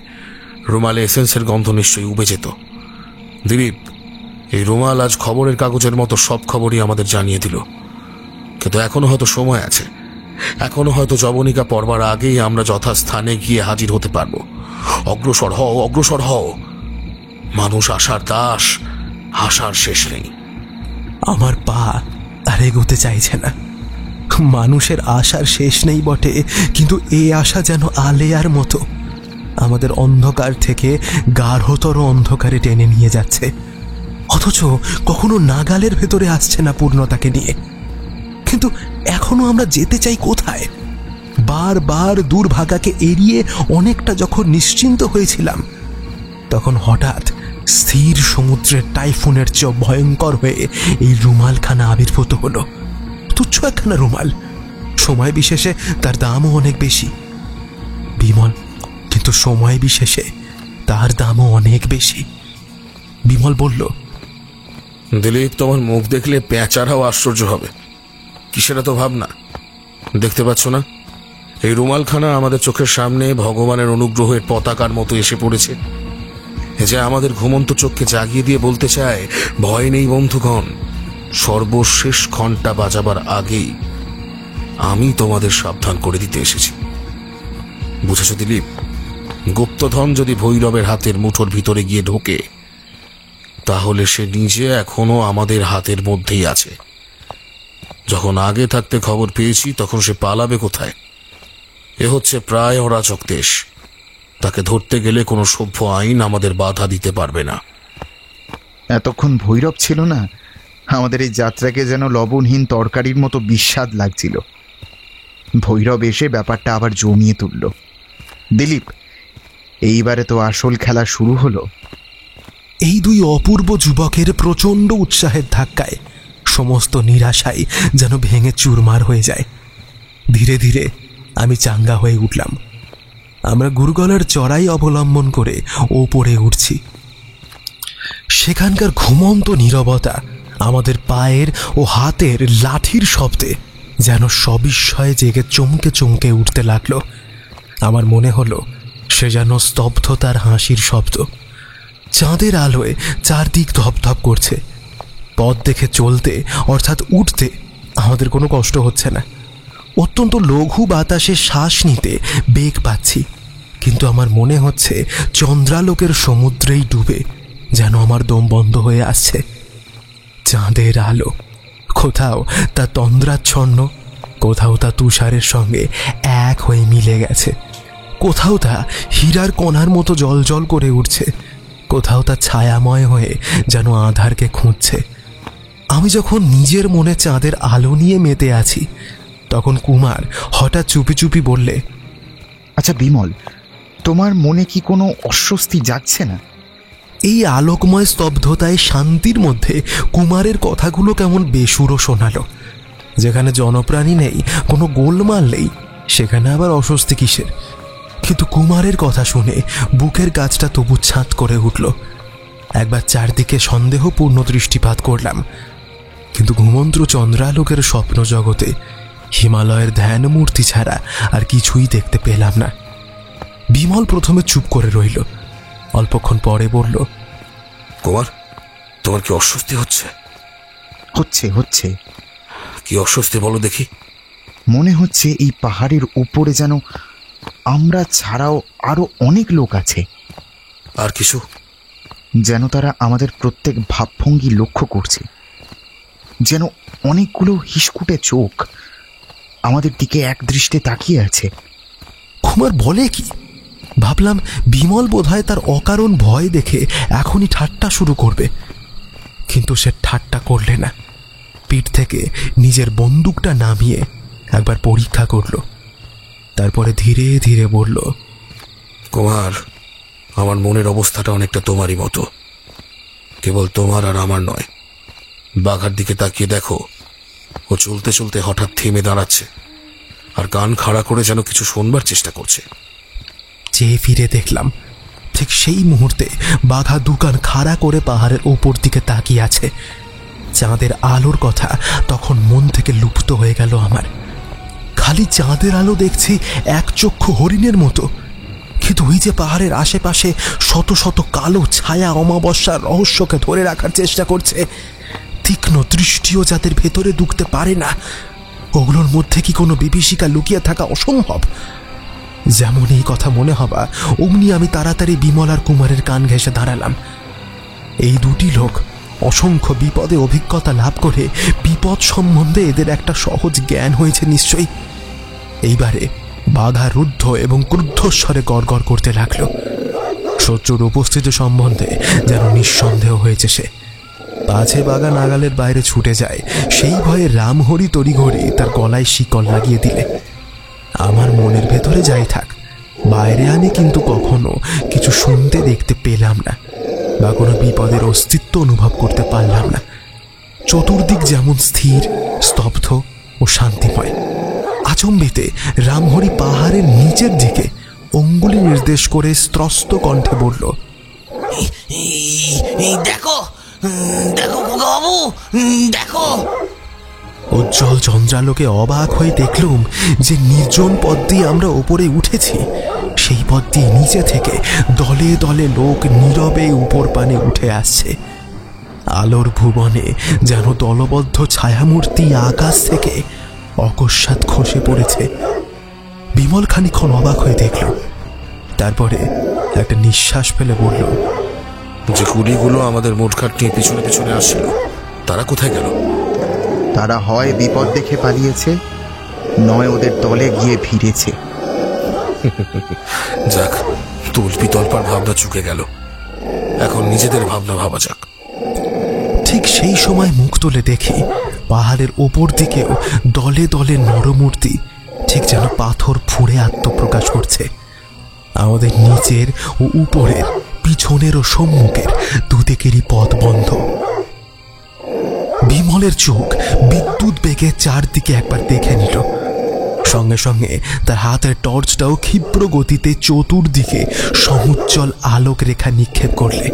রুমালে এসেন্সের গন্ধ নিশ্চয়ই উবে যেত। দিলীপ, এই রুমাল আজ খবরের কাগজের মতো সব খবরই আমাদের জানিয়ে দিল। কিন্তু এখনো হয়তো সময় আছে। এখনো হয়তো যবনিকা পড়বার আগেই আমরা যথাস্থানে গিয়ে হাজির হতে পারবো। অগ্রসর হও, অগ্রসর হও। মানুষ আশার দাস, আশার শেষ নেই। আমার পা আর এগোতে চাইছে না। মানুষের আশার শেষ নেই বটে, কিন্তু এই আশা যেন আলেয়ার মতো আমাদের অন্ধকার থেকে গাঢ়তর অন্ধকারে টেনে নিয়ে যাচ্ছে, অথচ কখনো নাগালের ভেতরে আসছে না পূর্ণতাকে নিয়ে। কিন্তু এখনো আমরা যেতে চাই কোথায়? বারবার দুর্ভাগাকে এড়িয়ে অনেকটা যখন নিশ্চিন্ত হয়েছিলাম, তখন হঠাৎ স্থির সমুদ্রের টাইফুনের চেয়ে ভয়ঙ্কর হয়ে এই রুমালখানা আবির্ভূত হলো। তুচ্ছ একখানা রুমাল, সময় বিশেষে তার দামও অনেক বেশি। বিমল, কিন্তু সময় বিশেষে তার দামও অনেক বেশি। বিমল বলল, দিলীপ, তোমার মুখ দেখলে পেঁচারাও আশ্চর্য হবে। কিসের এত ভাবনা? দেখতে পাচ্ছ না, এই রুমালখানা আমাদের চোখের সামনে ভগবানের অনুগ্রহের পতাকার মতো এসে পড়েছে। যে আমাদের ঘুমন্ত চোখকে জাগিয়ে দিয়ে বলতে চায়, ভয় নেই বন্ধুগণ, সর্বশেষ ঘন্টা বাজাবার আগেই আমি তোমাদের সাবধান করে দিতে এসেছি। বুঝেছ দিলীপ? গুপ্তধন যদি ভৈরবের হাতের মুঠোর ভিতরে গিয়ে ঢোকে, তাহলে সে নিজে এখনো আমাদের হাতের মধ্যেই আছে। যখন আগে থাকতে খবর পেয়েছি, তখন সে পালাবে কোথায়? এ হচ্ছে প্রায় অরাজক দেশ। তাকে ধরতে গেলে কোনো সভ্য আইন আমাদের বাধা দিতে পারবে না। এতক্ষণ ভৈরব ছিল না, আমাদের এই যাত্রাকে যেন লবণহীন তরকারির মতো বিস্বাদ লাগছিল। ভৈরব এসে ব্যাপারটা আবার জমিয়ে তুলল। দিলীপ, এইবারে তো আসল খেলা শুরু হলো। এই দুই অপূর্ব যুবকের প্রচণ্ড উৎসাহের ধাক্কায় সমস্ত নিরাশাই যেন ভেঙে চুরমার হয়ে যায়। ধীরে ধীরে আমি চাঙ্গা হয়ে উঠলাম। আমরা গুরুগলার চড়াই অবলম্বন করে ওপরে উঠছি। সেখানকার ঘুমন্ত নীরবতা আমাদের পায়ের ও হাতের লাঠির শব্দে যেন সবিস্ময়ে জেগে চমকে চমকে উঠতে লাগলো। আমার মনে হলো সে যেন স্তব্ধতার হাসির শব্দ। চাঁদের আলোয় চারদিক ধপধপ করছে। পথ দেখে চলতে অর্থাৎ উঠতে আমাদের কোনো কষ্ট হচ্ছে না। অত্যন্ত লঘু বাতাসে শ্বাস নিতে বেগ পাচ্ছি, কিন্তু আমার মনে হচ্ছে চন্দ্রালোকের সমুদ্রেই ডুবে যেন আমার দম বন্ধ হয়ে আসছে। চাঁদের আলো কোথাও তা তন্দ্রাচ্ছন্ন, কোথাও তা তুষারের সঙ্গে এক হয়ে মিলে গেছে, কোথাও তা হীরার কণার মতো জলজল করে উঠছে, কোথাও তা ছায়াময় হয়ে যেন আধারকে খুঁজছে। আমি যখন নিজের মনে চাঁদের আলো নিয়ে মেতে আছি, তখন কুমার হঠাৎ চুপি চুপি বললে, আচ্ছা বিমল, তোমার মনে কি কোনো অস্বস্তি যাচ্ছে না? এই আলোকময় স্তব্ধতায় শান্তির মধ্যে কুমারের কথাগুলো কেমন বেসুরো শোনালো। যেখানে জনপ্রাণী নেই, কোনো গোলমাল নেই, সেখানে আবার অস্বস্তি কিসের? কিন্তু কুমারের কথা শুনে বুকের গাছটা তবু ছাঁত করে উঠল। একবার চারদিকে সন্দেহপূর্ণ দৃষ্টিপাত করলাম, কিন্তু ঘুমন্ত চন্দ্রালোকের স্বপ্ন জগতে হিমালয়ের ধ্যান মূর্তি ছাড়া আর কিছুই দেখতে পেলাম না। বিমল প্রথমে চুপ করে রইল, অল্পক্ষণ পরে বলল, কুমার, তোমার কি অস্বস্তি হচ্ছে? হচ্ছে হচ্ছে। কি অস্বস্তি বলো দেখি। মনে হচ্ছে এই পাহাড়ের উপরে যেন আমরা ছাড়াও আরো অনেক লোক আছে। আর কিছু? যেন তারা আমাদের প্রত্যেক ভাবভঙ্গি লক্ষ্য করছে, যেন অনেকগুলো হিসকুটে চোখ আমাদের দিকে এক দৃষ্টে তাকিয়ে আছে। কুমার বলে কি? ভাবলাম বিমল বোধহয় তার অকারণ ভয় দেখে এখনই ঠাট্টা শুরু করবে, কিন্তু সে ঠাট্টা করলে না। পিঠ থেকে নিজের বন্দুকটা নামিয়ে একবার পরীক্ষা করল, তারপরে ধীরে ধীরে বলল, কুমার, আমার মনের অবস্থাটা অনেকটা তোমারই মতো, কেবল তোমার আর আমার নয়। বাঘার দিকে তাকিয়ে দেখো, ও চলতে চলতে হঠাৎ থেমে দাঁড়াচ্ছে আর কান খাড়া করে যেন কিছু শোনবার চেষ্টা করছে। চেয়ে ফিরে দেখলাম ঠিক সেই মুহূর্তে বাঘা দুকান খাড়া করে পাহাড়ের ওপর দিকে তাকিয়ে আছে। চাঁদের আলোর কথা তখন মন থেকে লুপ্ত হয়ে গেল আমার। খালি চাঁদের আলো দেখছি এক চক্ষু হরিণের মতো, কিন্তু ওই যে পাহাড়ের আশেপাশে শত শত কালো ছায়া অমাবস্যার রহস্যকে ধরে রাখার চেষ্টা করছে, তীক্ষ্ণ দৃষ্টিও যাদের ভেতরে ঢুকতে পারে না, ওগুলোর মধ্যে কি কোনো বিভীষিকা লুকিয়ে থাকা অসম্ভব? যেমন এই কথা মনে হবা অমনি আমি তাড়াতাড়ি বিমল আর কুমারের কান ঘেঁষে দাঁড়ালাম। এই দুটি লোক অসংখ্য বিপদে অভিজ্ঞতা লাভ করে বিপদ সম্বন্ধে এদের একটা সহজ জ্ঞান হয়েছে নিশ্চয়ই। এইবারে বাঘা রুদ্ধ এবং ক্রুদ্ধস্বরে গড়গড় করতে লাগলো। শত্রুর উপস্থিতি সম্বন্ধে যেন নিঃসন্দেহ হয়েছে সে। পাছে বাঘা নাগালের বাইরে ছুটে যায়, সেই ভয়ে রামহরি তড়িঘড়ি তার গলায় শিকল লাগিয়ে দিলে। আমার মনের ভেতরে যাই থাক, বাইরে আমি কিন্তু কখনো কিছু শুনতে দেখতে পেলাম না বা কোনো বিপদের অস্তিত্ব অনুভব করতে পারলাম না। চতুর্দিক যেমন স্থির, স্তব্ধ ও শান্তিময়। আচম্বিতে রামহরি পাহাড়ের নিচের দিকে অঙ্গুলি নির্দেশ করে স্ত্রস্ত কণ্ঠে বলল, দেখো দেখো বাবু, দেখো। উজ্জ্বল চন্দ্রালোকে অবাক হয়ে দেখলুম যে নির্জন পথ দিয়ে আমরা ওপরে উঠেছি, সেই পথ দিয়ে নিচে থেকে দলে দলে লোক নীরবে উপর পানে উঠে আসছে। আলোর ভুবনে যেন দলবদ্ধ ছায়ামূর্তি আকাশ থেকে অকস্মাৎ খসে পড়েছে। বিমল খানিকক্ষণ অবাক হয়ে দেখল, তারপরে একটা নিঃশ্বাস ফেলে বলল, যে কুলিগুলো আমাদের মোটঘাট নিয়ে পিছনে পিছনে আসছিল তারা কোথায় গেল? তারা হয় বিপদ দেখে পালিয়েছে, নয় ওদের দলে গিয়ে ভিড়েছে। যাক, তল্পি তল্পার ভাবনা চুকে গেল, এখন নিজেদের ভাবনা ভাবা যাক। ঠিক সেই সময় মুখ তুলে দেখি পাহাড়ের ওপর দিকেও দলে দলে নরমূর্তি ঠিক যেন পাথর ফুঁড়ে আত্মপ্রকাশ করছে। আমাদের নিচের ও উপরের, পিছনের ও সম্মুখের দুদিকেরই পথ বন্ধ। বিমলের চোখ বিদ্যুৎ বেগে চারদিকে একবার দেখে নিল, সঙ্গে সঙ্গে তার হাতের টর্চটাও ক্ষিপ্র গতিতে চতুর্দিকে সমুজ্জ্বল আলোক রেখা নিক্ষেপ করলে।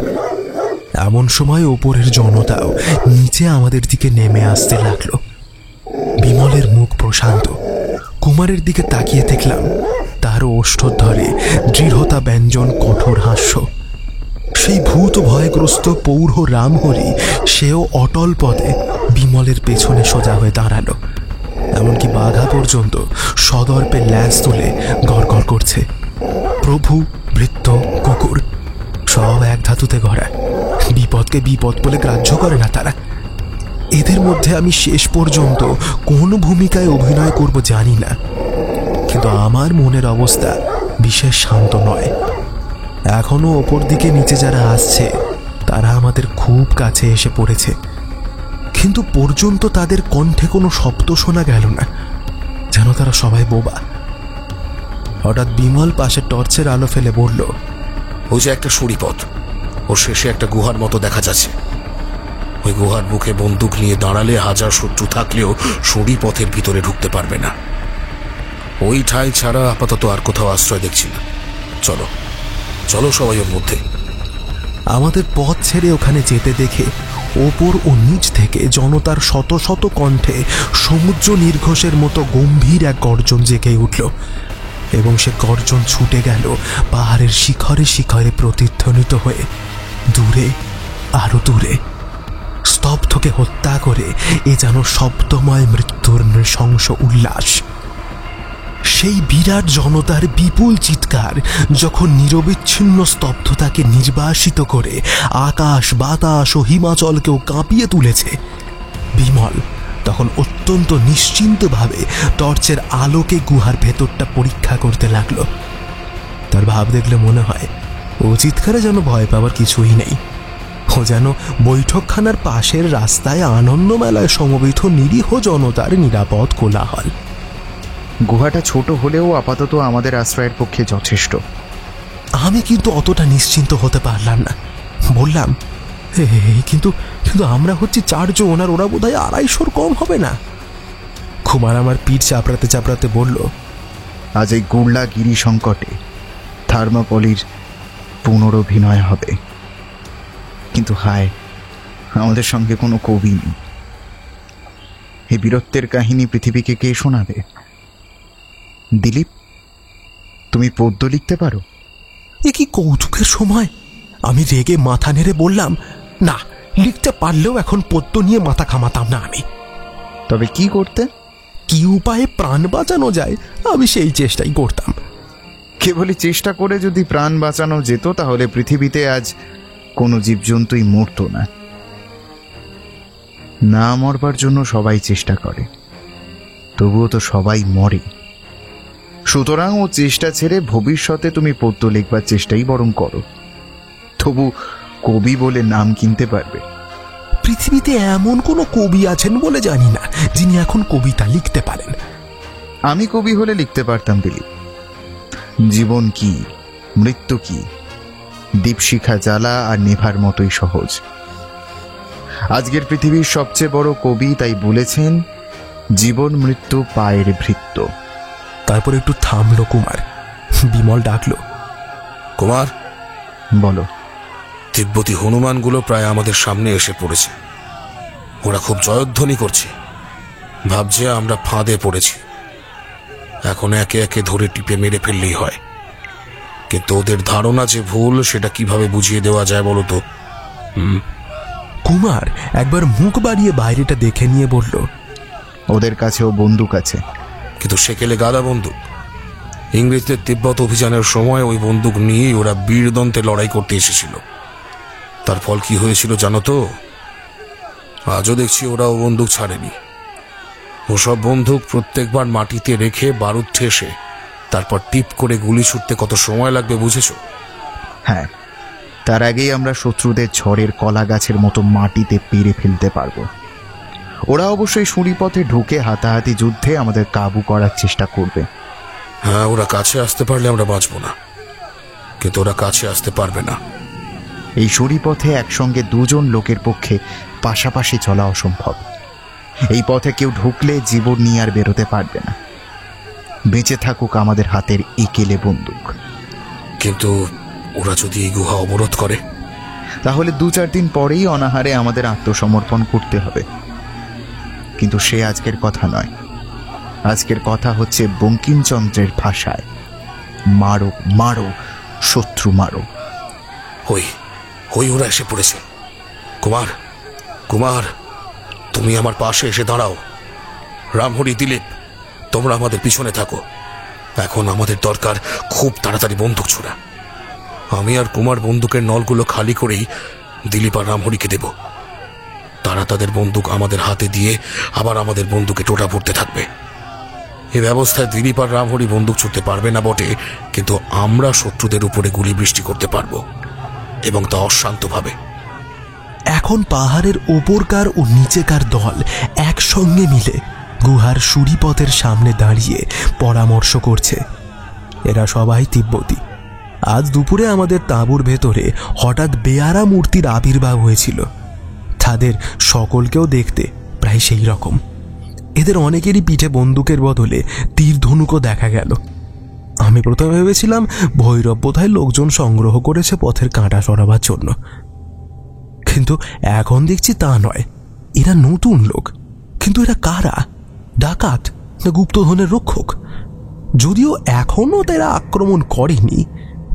এমন সময় ওপরের জনতাও নিচে আমাদের দিকে নেমে আসতে লাগলো। বিমলের মুখ প্রশান্ত, কুমারের দিকে তাকিয়ে দেখলাম তার ওষ্ঠধরে দৃঢ়তা ব্যঞ্জন কঠোর হাস্য। সেই ভূত ভয়গ্রস্ত পৌর রামহরি সেও অটল পদে বিমলের পেছনে সোজা হয়ে দাঁড়ালো। এমনকি বাঘা পর্যন্ত সদর্পে ল্যাজ তুলে গড়গড় করছে। প্রভু, বৃত্ত, কুকুর সব এক ধাতুতে গড়া, বিপদকে বিপদ বলে গ্রাহ্য করে না তারা। এদের মধ্যে আমি শেষ পর্যন্ত কোন ভূমিকায় অভিনয় করব জানি না, কিন্তু আমার মনের অবস্থা বিশেষ শান্ত নয়। এখনো ওপর দিকে নিচে যারা আসছে তারা আমাদের খুব কাছে এসে পড়েছে, কিন্তু পর্যন্ত তাদের কণ্ঠে কোনো শব্দ শোনা গেল না, যেন তারা সবাই বোবা। হঠাৎ বিমল পাশে টর্চের আলো ফেলে বলল, ওই যে একটা সরিপথ, ওর শেষে একটা গুহার মতো দেখা যাচ্ছে। ওই গুহার মুখে বন্দুক নিয়ে দাঁড়ালে হাজার শত্রু থাকলেও সরিপথের ভিতরে ঢুকতে পারবে না। ওই ঠাই ছাড়া আপাতত আর কোথাও আশ্রয় দেখছি না। চলো চলো সবাই ওর মধ্যে। আমাদের পথ ছেড়ে ওখানে যেতে দেখে ওপর ও নিচ থেকে জনতার শত শত কণ্ঠে সমুদ্র নির্ঘোষের মতো গম্ভীর এক গর্জন জেগে উঠল, এবং সে গর্জন ছুটে গেল পাহাড়ের শিখরে শিখরে প্রতিধ্বনিত হয়ে দূরে, আরো দূরে। স্তব্ধকে হত্যা করে এ যেন শব্দময় মৃত্যুর নৃশংস উল্লাস। সেই বিরাট জনতার বিপুল চিৎকার যখন নিরবিচ্ছিন্ন স্তব্ধতাকে নির্বাসিত করে আকাশ, বাতাস ও হিমাচলকেও কাঁপিয়ে তুলেছে, বিমল তখন অত্যন্ত নিশ্চিন্তভাবে টর্চের আলোকে গুহার ভেতরটা পরীক্ষা করতে লাগলো। তার ভাব দেখলে মনে হয় ও চিৎকারে যেন ভয় পাওয়ার কিছুই নেই। ও যেন বৈঠকখানার পাশের রাস্তায় আনন্দ মেলায় সমবেত নিরীহ জনতার নিরাপদ কোলাহল। গুহাটা ছোট হলেও আপাতত আমাদের আশ্রয়ের পক্ষে যথেষ্ট। আমি কিন্তু অতটা নিশ্চিন্ত হতে পারলাম না। বললাম, কিন্তু কিন্তু আমরা হচ্ছি 4 জন, আর ওরা বোধহয় 250-র কম হবে না। কুমার আমার পিঠ চাপড়াতে চাপড়াতে বলল, আজ এই গুড়লা গিরি সংকটে থার্মোপলির পুনরভিনয় হবে, কিন্তু হায়, আমাদের সঙ্গে কোনো কবি নেই। এই বীরত্বের কাহিনী পৃথিবীকে কে শোনাবে? দিলীপ, তুমি পদ্য লিখতে পারো? এ কি কৌতুকের সময়! আমি রেগে মাথা নেড়ে বললাম, না, লিখতে পারলেও এখন পদ্য নিয়ে মাথা ঘামাতাম না আমি। তবে কি করতে? কি উপায়ে প্রাণ বাঁচানো যায় আমি সেই চেষ্টাই করতাম। কেবলই চেষ্টা করে যদি প্রাণ বাঁচানো যেত তাহলে পৃথিবীতে আজ কোনো জীবজন্তুই মরতো না। না মরবার জন্য সবাই চেষ্টা করে, তবুও তো সবাই মরে। সুতরাং ও চেষ্টা ছেড়ে ভবিষ্যতে তুমি পদ্য লিখবার চেষ্টাই বরং করো, তবু কবি বলে নাম কিনতে পারবে। পৃথিবীতে এমন কোনো কবি আছেন বলে জানি না যিনি এখন কবিতা লিখতে পারেন। আমি কবি হলে লিখতে পারতাম দিলীপ। জীবন কি, মৃত্যু কি, দীপশিখা জ্বালা আর নেভার মতোই সহজ। আজকের পৃথিবীর সবচেয়ে বড় কবি তাই বলেছেন, জীবন মৃত্যু পায়ের ভৃত্য। তারপর একটু থামলো কুমার। বিমল ডাকলো, কুমার বলো। তিব্বতী হনুমানগুলো প্রায় আমাদের সামনে এসে পড়েছে। ওরা খুব জয়ধ্বনি করছে, ভাবছে আমরা ফাঁদে পড়েছি। এখন একে একে ধরে টিপে মেরে ফেললেই হয়, কিন্তু ওদের ধারণা যে ভুল সেটা কিভাবে বুঝিয়ে দেওয়া যায় বলো তো? কুমার একবার মুখ বাড়িয়ে বাইরেটা দেখে নিয়ে বলল, ওদের কাছেও বন্দুক আছে, কিন্তু সেকেলে গাদা বন্দুক। ইংরেজদের তিব্বত অভিযানের সময় ওই বন্দুক নিয়েই ওরা বীরদন্তে লড়াই করতে এসেছিল। তার ফল কি হয়েছিল জানো তো? আজও দেখছি ওরা ও বন্দুক ছাড়েনি। ওসব বন্দুক প্রত্যেকবার মাটিতে রেখে বারুদ ঠেসে তারপর টিপ করে গুলি ছুটতে কত সময় লাগবে বুঝেছো? হ্যাঁ, তার আগেই আমরা শত্রুদের ঝড়ের কলা গাছের মতো মাটিতে পেরে ফেলতে পারবো। ওরা অবশ্যই সুড়িপথে ঢুকে হাতাহাতি যুদ্ধে আমাদের কাবু করার চেষ্টা করবে। হ্যাঁ, ওরা কাছে আসতে পারলে আমরা বাঁচবো না, কিন্তু ওরা কাছে আসতে পারবে না। এই সুড়িপথে একসঙ্গে দুজন লোকের পক্ষে পাশাপাশি চলা অসম্ভব। এই পথে কেউ ঢুকলে জীবন নিয়ে আর বেরোতে পারবে না, বেঁচে থাকুক আমাদের হাতের একেলে বন্দুক। কিন্তু ওরা যদি এই গুহা অবরোধ করে, তাহলে 2-4 দিন পরেই অনাহারে আমাদের আত্মসমর্পণ করতে হবে। কিন্তু সে আজকের কথা নয়। আজকের কথা হচ্ছে বঙ্কিমচন্দ্রের ভাষায়, মারো মারো শত্রু মারো। ওই ওরা এসে পড়েছে। কুমার, কুমার, তুমি আমার পাশে এসে দাঁড়াও। রামহরি, দিলীপ, তোমরা আমাদের পিছনে থাকো। এখন আমাদের দরকার খুব তাড়াতাড়ি বন্দুক ছোড়া। আমি আর কুমার বন্দুকের নলগুলো খালি করেই দিলীপ আর রামহরিকে দেব। তারা তাদের বন্দুক আমাদের হাতে দিয়ে আবার আমাদের বন্দুকে টোটা পড়তে থাকবে। এই ব্যবস্থায় দিলীপ আর রামহরি বন্দুক ছুটতে পারবে না বটে, কিন্তু আমরা শত্রুদের উপরে গুলি বৃষ্টি করতে পারবো, এবং তা অশান্তভাবে। এখন পাহাড়ের ওপরকার ও নিচেকার দল একসঙ্গে মিলে গুহার সুড়িপথের সামনে দাঁড়িয়ে পরামর্শ করছে। এরা সবাই তিব্বতী। আজ দুপুরে আমাদের তাঁবুর ভেতরে হঠাৎ বেয়ারা মূর্তির আবির্ভাব হয়েছিল। তাদের সকলকেও দেখতে প্রায় সেই রকম। এদের অনেকেরই পিঠে বন্দুকের বদলে তীর ধনুকও দেখা গেল। আমি প্রথমে ভেবেছিলাম ভৈরব বোধহয় লোকজন সংগ্রহ করেছে পথের কাঁটা সরাবার জন্য, কিন্তু এখন দেখছি তা নয়। এরা নতুন লোক, কিন্তু এরা কারা? ডাকাত না গুপ্তধনের রক্ষক? যদিও এখনো তারা আক্রমণ করেনি,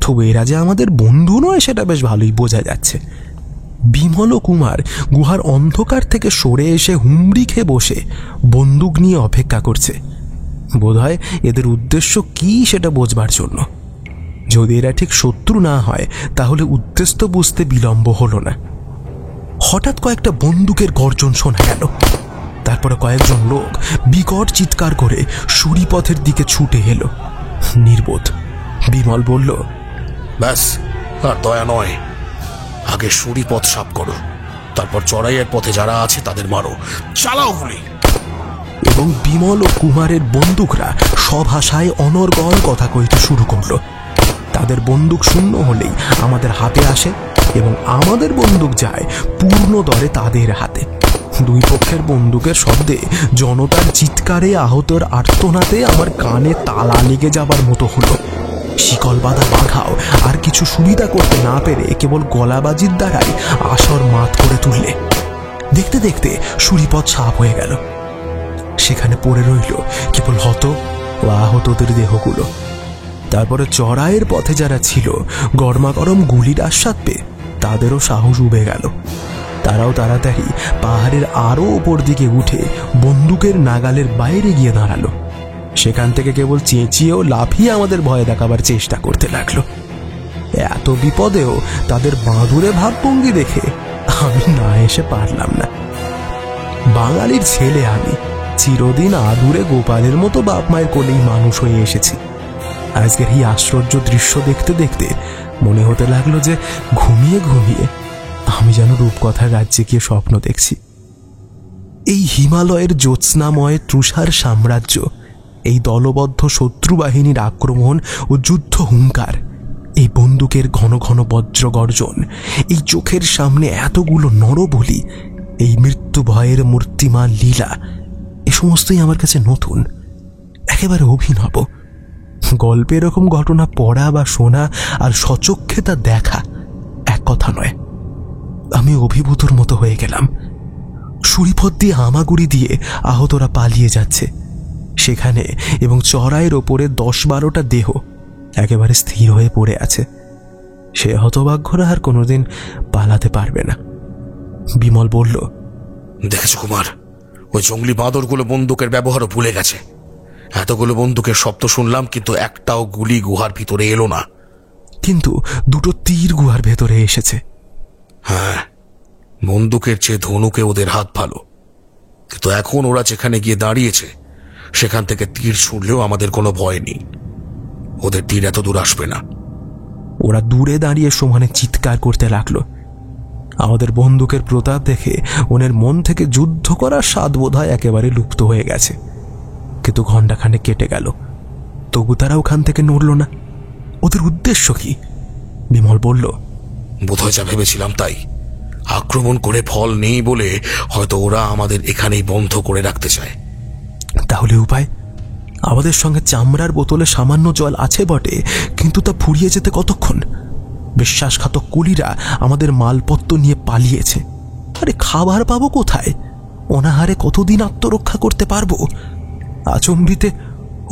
তবে এরা যে আমাদের বন্ধু নয় সেটা বেশ ভালোই বোঝা যাচ্ছে। বিমল ও কুমার গুহার অন্ধকার থেকে সরে এসে হুমড়ি খেয়ে বসে বন্দুক নিয়ে অপেক্ষা করছে, বোধহয় এদের উদ্দেশ্য কি সেটা বোঝবার জন্য। যদি এরা ঠিক শত্রু না হয় তাহলে উদ্দেশ্য বুঝতে বিলম্ব হলো না। হঠাৎ কয়েকটা বন্দুকের গর্জন শোনা গেল। তারপরে কয়েকজন লোক বিকট চিৎকার করে সুড়িপথের দিকে ছুটে এলো। নির্বোধ। বিমল বলল, ব্যাস, আর দয়া নয়। আগে সুড়িপথ সাফ করো, তারপর চড়াইয়ের পথে যারা আছে তাদের মারো। চালাও গুলি। এবং বিমল ও কুমারের বন্দুকরা সভাষায় অনর্গল কথা কইতে শুরু করলো। তাদের বন্দুক শূন্য হলেই আমাদের হাতে আসে এবং আমাদের বন্দুক যায় পূর্ণ দরে তাদের হাতে। দুই পক্ষের বন্দুকের শব্দে, জনতার চিৎকারে, আহতর আর্তনাদে আমার কানে তালা লেগে যাবার মতো হলো। শিকল বাঁধা বাঘাও আর কিছু সুবিধা করতে না পেরে কেবল গলাবাজির দ্বারাই আসর মাত করে তুললে। দেখতে দেখতে সুড়িপথ সাফ হয়ে গেল। সেখানে পড়ে রইল কেবল হত ও আহতদের দেহগুলো। তারপরে চড়াইয়ের পথে যারা ছিল গরমাগরম গুলির আস্বাদ পেয়ে তাদেরও সাহস উবে গেল। তারাও তাড়াতাড়ি পাহাড়ের আরো ওপর দিকে উঠে বন্দুকের নাগালের বাইরে গিয়ে দাঁড়ালো। সেখান থেকে কেবল চেঁচিয়েও লাফিয়ে আমাদের ভয় দেখাবার চেষ্টা করতে লাগলো। এত বিপদেও তাদের বাঁদুরে ভাবভঙ্গি দেখে আমি না এসে পারলাম না। বাঙালির ছেলে আমি, চিরদিন আদুরে গোপালের মতো বাপ মায়ের কোলেই মানুষ হয়ে এসেছি। আজকের এই আশ্চর্য দৃশ্য দেখতে দেখতে মনে হতে লাগলো যে ঘুমিয়ে ঘুমিয়ে আমি যেন রূপকথার রাজ্যে গিয়ে স্বপ্ন দেখছি। এই হিমালয়ের জ্যোৎস্নাময় তুষার সাম্রাজ্য, এই দলবদ্ধ শত্রু বাহিনীর আক্রমণ ও যুদ্ধ হুঙ্কার, এই বন্দুকের ঘন ঘন বজ্র গর্জন, এই চোখের সামনে এতগুলো নরবলি, এই মৃত্যু ভয়ের মূর্তিমান লীলা, এ সমস্তই আমার কাছে নতুন, একেবারে অভিনব। গল্পে এরকম ঘটনা পড়া বা শোনা আর সচক্ষে তা দেখা এক কথা নয়। আমি অভিভূতর মতো হয়ে গেলাম। সুরিপথ দিয়ে হামাগুড়ি দিয়ে আহতরা পালিয়ে যাচ্ছে সেখানে, এবং চড়াইয়ের ওপরে 10-12টা দেহ একেবারে স্থির হয়ে পড়ে আছে। সে হতভাগ্যরা আর কোনোদিন পালাতে পারবে না। বিমল বলল, দেখেছো কুমার, ওই জঙ্গলি বাঁদরগুলো বন্দুকের ব্যবহারও ভুলে গেছে। এতগুলো বন্দুকের শব্দ শুনলাম, কিন্তু একটাও গুলি গুহার ভিতরে এলো না। কিন্তু 2টো তীর গুহার ভেতরে এসেছে। হ্যাঁ, বন্দুকের চেয়ে ধনুকে ওদের হাত ভালো, কিন্তু এখন ওরা যেখানে গিয়ে দাঁড়িয়েছে সেখান থেকে তীর ছুঁড়লেও আমাদের কোনো ভয় নেই। ওদের তীর এত দূর আসবে না। ওরা দূরে দাঁড়িয়ে সমানে চিৎকার করতে লাগলো। আমাদের বন্দুকের প্রতাপ দেখে ওদের মন থেকে যুদ্ধ করার স্বাদ বোধহয় একেবারে লুপ্ত হয়ে গেছে। কিন্তু ঘণ্টাখানে কেটে গেল, তবু তারা ওখান থেকে নড়ল না। ওদের উদ্দেশ্য কি? বিমল বলল, বোধহয় যা ভেবেছিলাম তাই। আক্রমণ করে ফল নেই বলে হয়তো ওরা আমাদের এখানেই বন্ধ করে রাখতে চায়। তাহলে উপায়? আমাদের সঙ্গে চামড়ার বোতলে সামান্য জল আছে বটে, কিন্তু তা ফুরিয়ে যেতে কতক্ষণ? বিশ্বাসঘাতক কুলিরা আমাদের মালপত্র নিয়ে পালিয়েছে। আরে খাবার পাবো কোথায়? অনাহারে কতদিন আত্মরক্ষা করতে পারবো? আচম্বিতে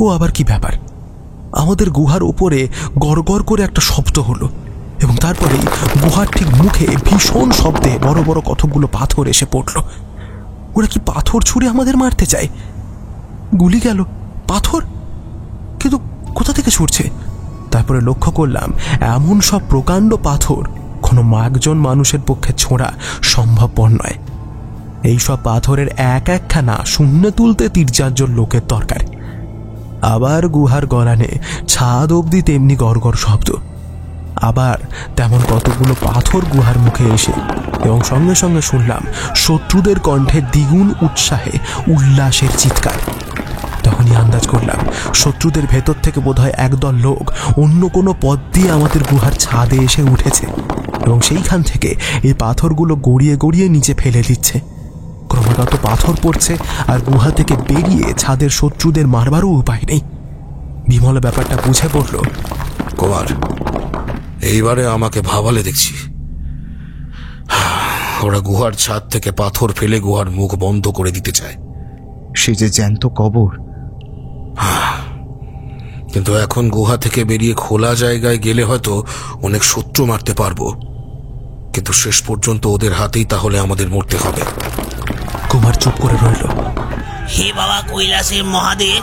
ও আবার কি ব্যাপার? আমাদের গুহার ওপরে গড়গড় করে একটা শব্দ হলো, এবং তারপরেই গুহার ঠিক মুখে ভীষণ শব্দে বড় বড় কতকগুলো পাথর এসে পড়ল। ওরা কি পাথর ছুঁড়ে আমাদের মারতে চায়? গুলি গেল, পাথর কিন্তু কোথা থেকে ছুটছে? তারপরে লক্ষ্য করলাম এমন সব প্রকাণ্ড পাথর কোনো একজন মানুষের পক্ষে ছোঁড়া সম্ভবপর নয়। এইসব পাথরের এক একখানা শূন্য তুলতে 3-4 লোকের দরকার। আবার গুহার গড়ানে ছাদ অবধি তেমনি গড়গড় শব্দ। আবার তেমন কতগুলো পাথর গুহার মুখে এসে, এবং সঙ্গে সঙ্গে শুনলাম শত্রুদের কণ্ঠে দ্বিগুণ উৎসাহে উল্লাসের চিৎকার। তখনই আন্দাজ করলাম শত্রুদের ভেতর থেকে বোধহয় একদল লোক অন্য কোনো পথ দিয়ে আমাদের গুহার ছাদে এসে উঠেছে, এবং সেইখান থেকে এই পাথরগুলো গড়িয়ে গড়িয়ে নিচে ফেলে দিচ্ছে। ক্রমাগত পাথর পড়ছে, আর গুহা থেকে বেরিয়ে ছাদের শত্রুদের মারবারও উপায় নেই। বিমল ব্যাপারটা বুঝে পড়ল। কুমার, এইবারে আমাকে ভাবালে দেখছি। ওরা গুহার ছাদ থেকে পাথর ফেলে গুহার মুখ বন্ধ করে দিতে চায়। সে যে জ্যান্ত কবর। কিন্তু এখন গুহা থেকে বেরিয়ে খোলা জায়গায় গেলে হয়তো অনেক শত্রু মারতে পারবো, কিন্তু শেষ পর্যন্ত ওদের হাতেই তাহলে আমাদের মরতে হবে। কুমার চুপ করে রইল। হে বাবা কৈলাসের মহাদেব,